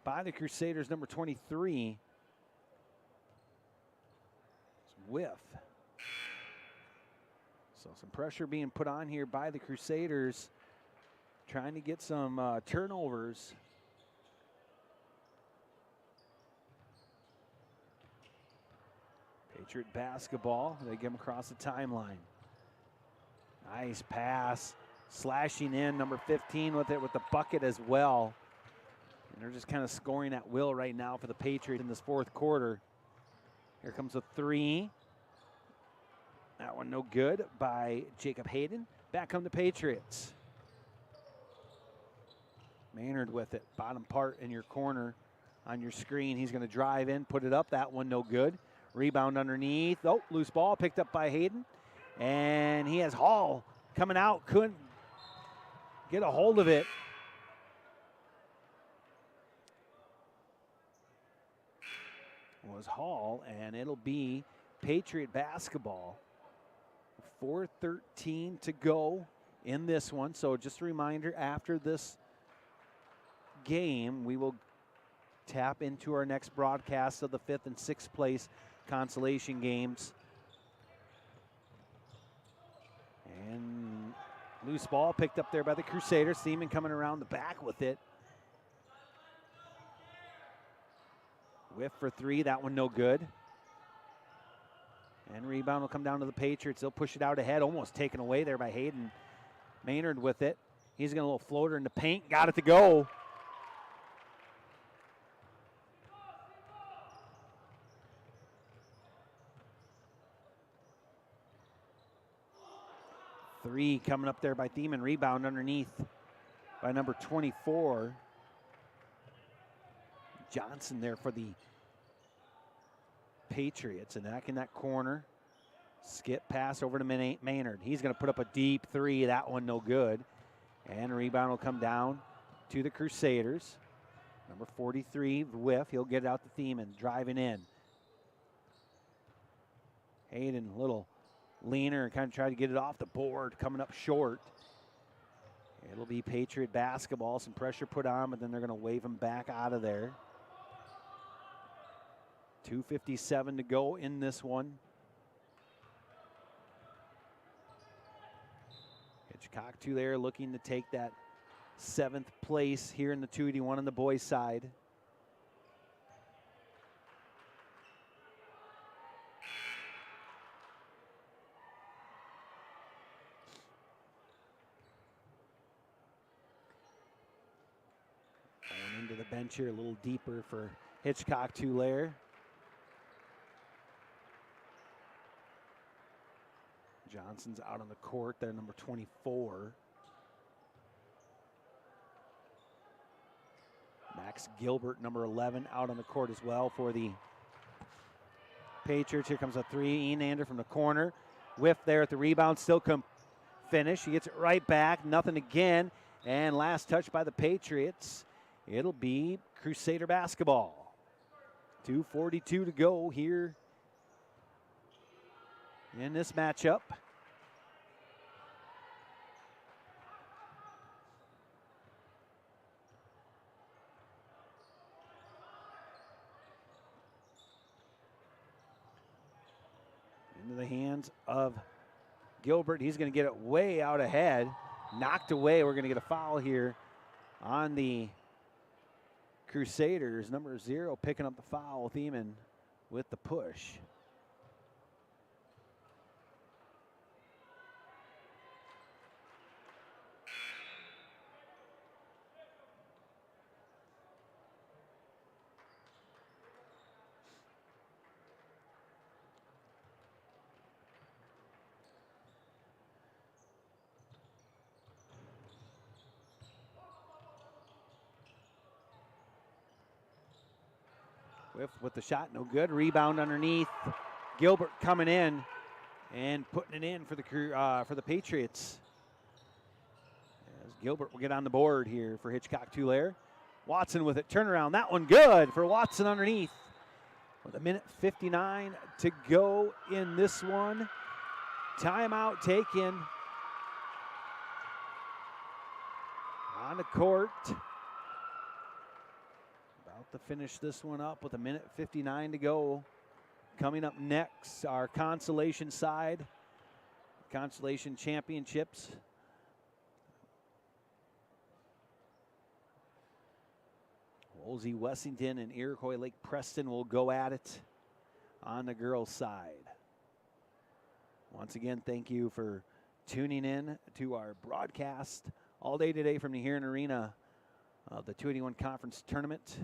by the Crusaders, number 23. It's whiff. So some pressure being put on here by the Crusaders, trying to get some turnovers. Patriot basketball, they get them across the timeline. Nice pass, slashing in, number 15 with it with the bucket as well. And they're just kind of scoring at will right now for the Patriots in this fourth quarter. Here comes a 3. That one no good by Jacob Hayden. Back come the Patriots. Maynard with it, bottom part in your corner on your screen. He's going to drive in, put it up. That one no good. Rebound underneath. Oh, loose ball picked up by Hayden. And he has Hall coming out. Couldn't get a hold of it. Was Hall, and it'll be Patriot basketball. 4:13 to go in this one. So just a reminder, after this game, we will tap into our next broadcast of the 5th and 6th place consolation games. And loose ball picked up there by the Crusaders. Thiemann coming around the back with it. Whiff for 3, that one no good. And rebound will come down to the Patriots. They'll push it out ahead, almost taken away there by Hayden. Maynard with it. He's going to a little floater in the paint, got it to go. Three coming up there by Thiemann. Rebound underneath by number 24. Johnson there for the Patriots, and back in that corner. Skip pass over to Maynard. He's going to put up a deep 3. That one no good. And a rebound will come down to the Crusaders. Number 43, whiff. He'll get it out to Thiemann, driving in. Hayden, a little leaner, kind of tried to get it off the board, coming up short. It'll be Patriot basketball. Some pressure put on, but then they're going to wave him back out of there. 2:57 to go in this one. Hitchcock Tulare looking to take that 7th place here in the 281 on the boys' side. Going into the bench here a little deeper for Hitchcock Tulare. Johnson's out on the court there, number 24. Max Gilbert, number 11, out on the court as well for the Patriots. Here comes a three. Enander from the corner. Whiff there at the rebound. Still come finish. He gets it right back. Nothing again. And last touch by the Patriots. It'll be Crusader basketball. 2:42 to go here in this matchup. Into the hands of Gilbert. He's going to get it way out ahead. Knocked away. We're going to get a foul here on the Crusaders. Number 0 picking up the foul. Thiemann with the push. Whiff with the shot, no good. Rebound underneath. Gilbert coming in and putting it in for the Patriots. As Gilbert will get on the board here for Hitchcock Tulare. Watson with it, turnaround. That one good for Watson underneath. With 1:59 to go in this one. Timeout taken on the court. To finish this one up with 1:59 to go. Coming up next, our consolation side, consolation championships. Wolsey Wessington and Iroquois Lake Preston will go at it on the girls' side. Once again, thank you for tuning in to our broadcast all day today from the Huron Arena of the 281 Conference Tournament.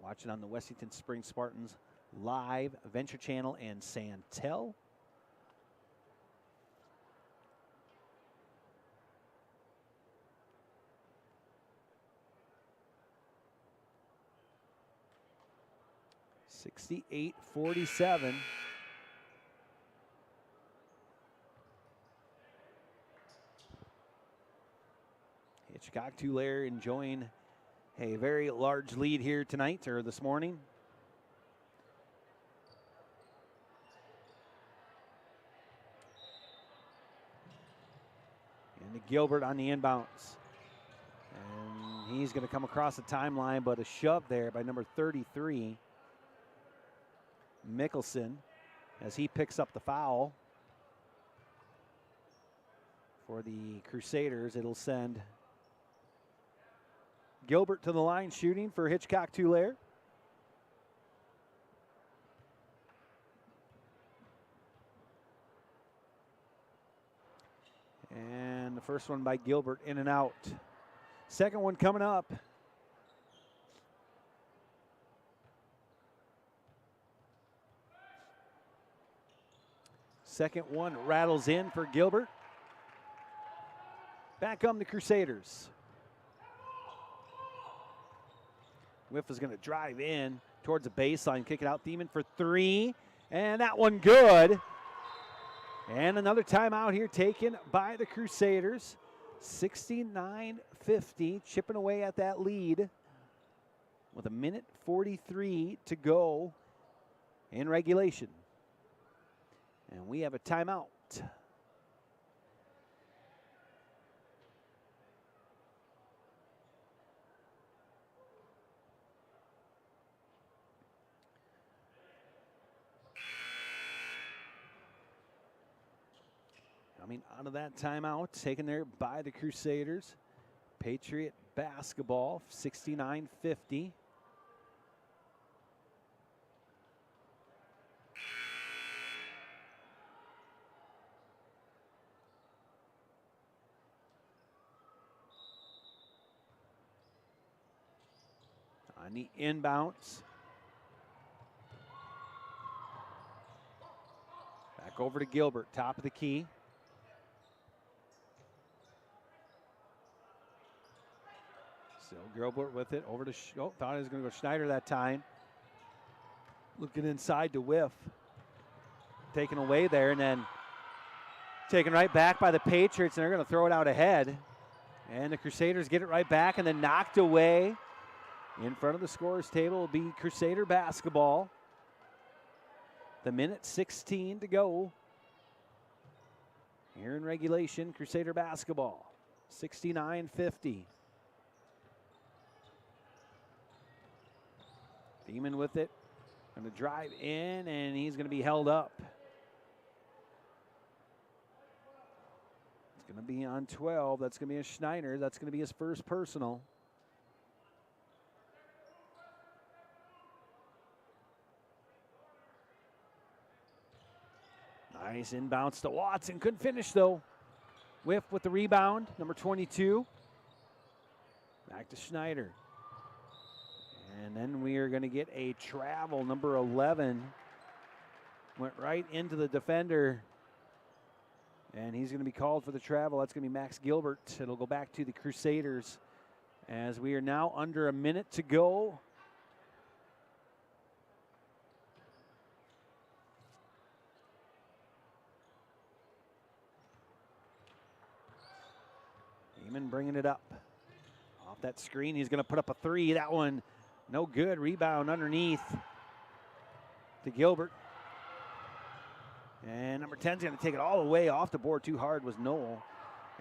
Watch it on the Wessington Springs Spartans Live, Venture Channel, and Santel. (68-47). Hitchcock Tulare enjoying a very large lead here tonight, or this morning. And to Gilbert on the inbounds. And he's going to come across the timeline, but a shove there by number 33, Mickelson, as he picks up the foul for the Crusaders. It'll send Gilbert to the line shooting for Hitchcock Tulare. And the first one by Gilbert in and out. Second one coming up. Second one rattles in for Gilbert. Back come the Crusaders. Whiff is going to drive in towards the baseline, kick it out. Thiemann for 3, and that one good. And another timeout here taken by the Crusaders. 69-50, chipping away at that lead with 1:43 to go in regulation. And we have a timeout. Coming out of that timeout, taken there by the Crusaders. Patriot basketball, 69-50. On the inbounds. Back over to Gilbert, top of the key. Still Gilbert with it, over to, thought he was going to go Schneider that time. Looking inside to whiff. Taken away there, and then taken right back by the Patriots, and they're going to throw it out ahead. And the Crusaders get it right back, and then knocked away. In front of the scorer's table will be Crusader basketball. The minute 16 to go. Here in regulation, Crusader basketball, 69-50. Beeman with it, going to drive in, and he's going to be held up. It's going to be on 12. That's going to be a Schneider. That's going to be his first personal. Nice inbounds to Watson. Couldn't finish, though. Whiff with the rebound, number 22. Back to Schneider. And then we are going to get a travel, number 11. Went right into the defender. And he's going to be called for the travel. That's going to be Max Gilbert. It'll go back to the Crusaders as we are now under a minute to go. Eamon bringing it up. Off that screen, he's going to put up a three. That one, no good. Rebound underneath to Gilbert. And number 10's going to take it all the way off the board. Too hard was Noel.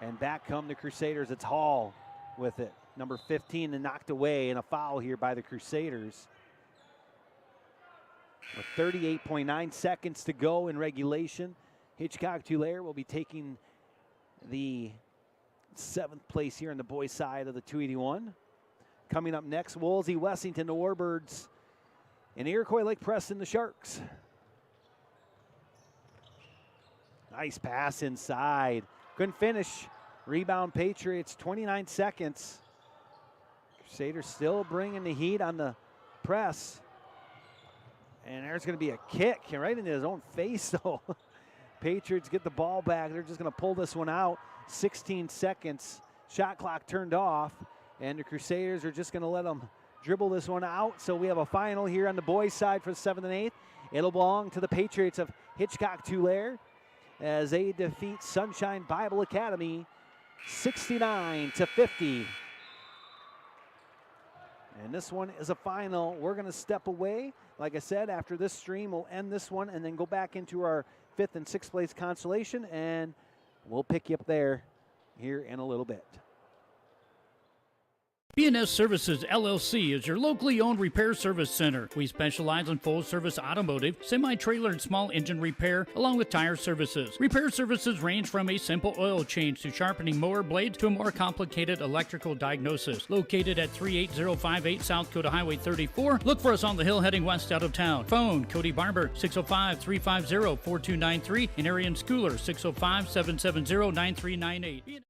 And back come the Crusaders. It's Hall with it. Number 15 and knocked away, and a foul here by the Crusaders. With 38.9 seconds to go in regulation, Hitchcock-Tulare will be taking the 7th place here on the boys' side of the 281. Coming up next, Woolsey, Wessington, the Warbirds, and Iroquois Lake Preston, the Sharks. Nice pass inside. Couldn't finish. Rebound Patriots, 29 seconds. Crusaders still bringing the heat on the press. And there's going to be a kick right into his own face, though. Patriots get the ball back. They're just going to pull this one out. 16 seconds. Shot clock turned off. And the Crusaders are just going to let them dribble this one out. So we have a final here on the boys' side for the 7th and 8th. It'll belong to the Patriots of Hitchcock-Tulare as they defeat Sunshine Bible Academy 69-50. And this one is a final. We're going to step away. Like I said, after this stream, we'll end this one and then go back into our 5th and 6th place consolation, and we'll pick you up there here in a little bit. B&S Services LLC is your locally owned repair service center. We specialize in full-service automotive, semi-trailer, and small engine repair, along with tire services. Repair services range from a simple oil change to sharpening mower blades to a more complicated electrical diagnosis. Located at 38058 South Coda Highway 34. Look for us on the hill heading west out of town. Phone Cody Barber 605-350-4293 and Arian Schooler 605-770-9398.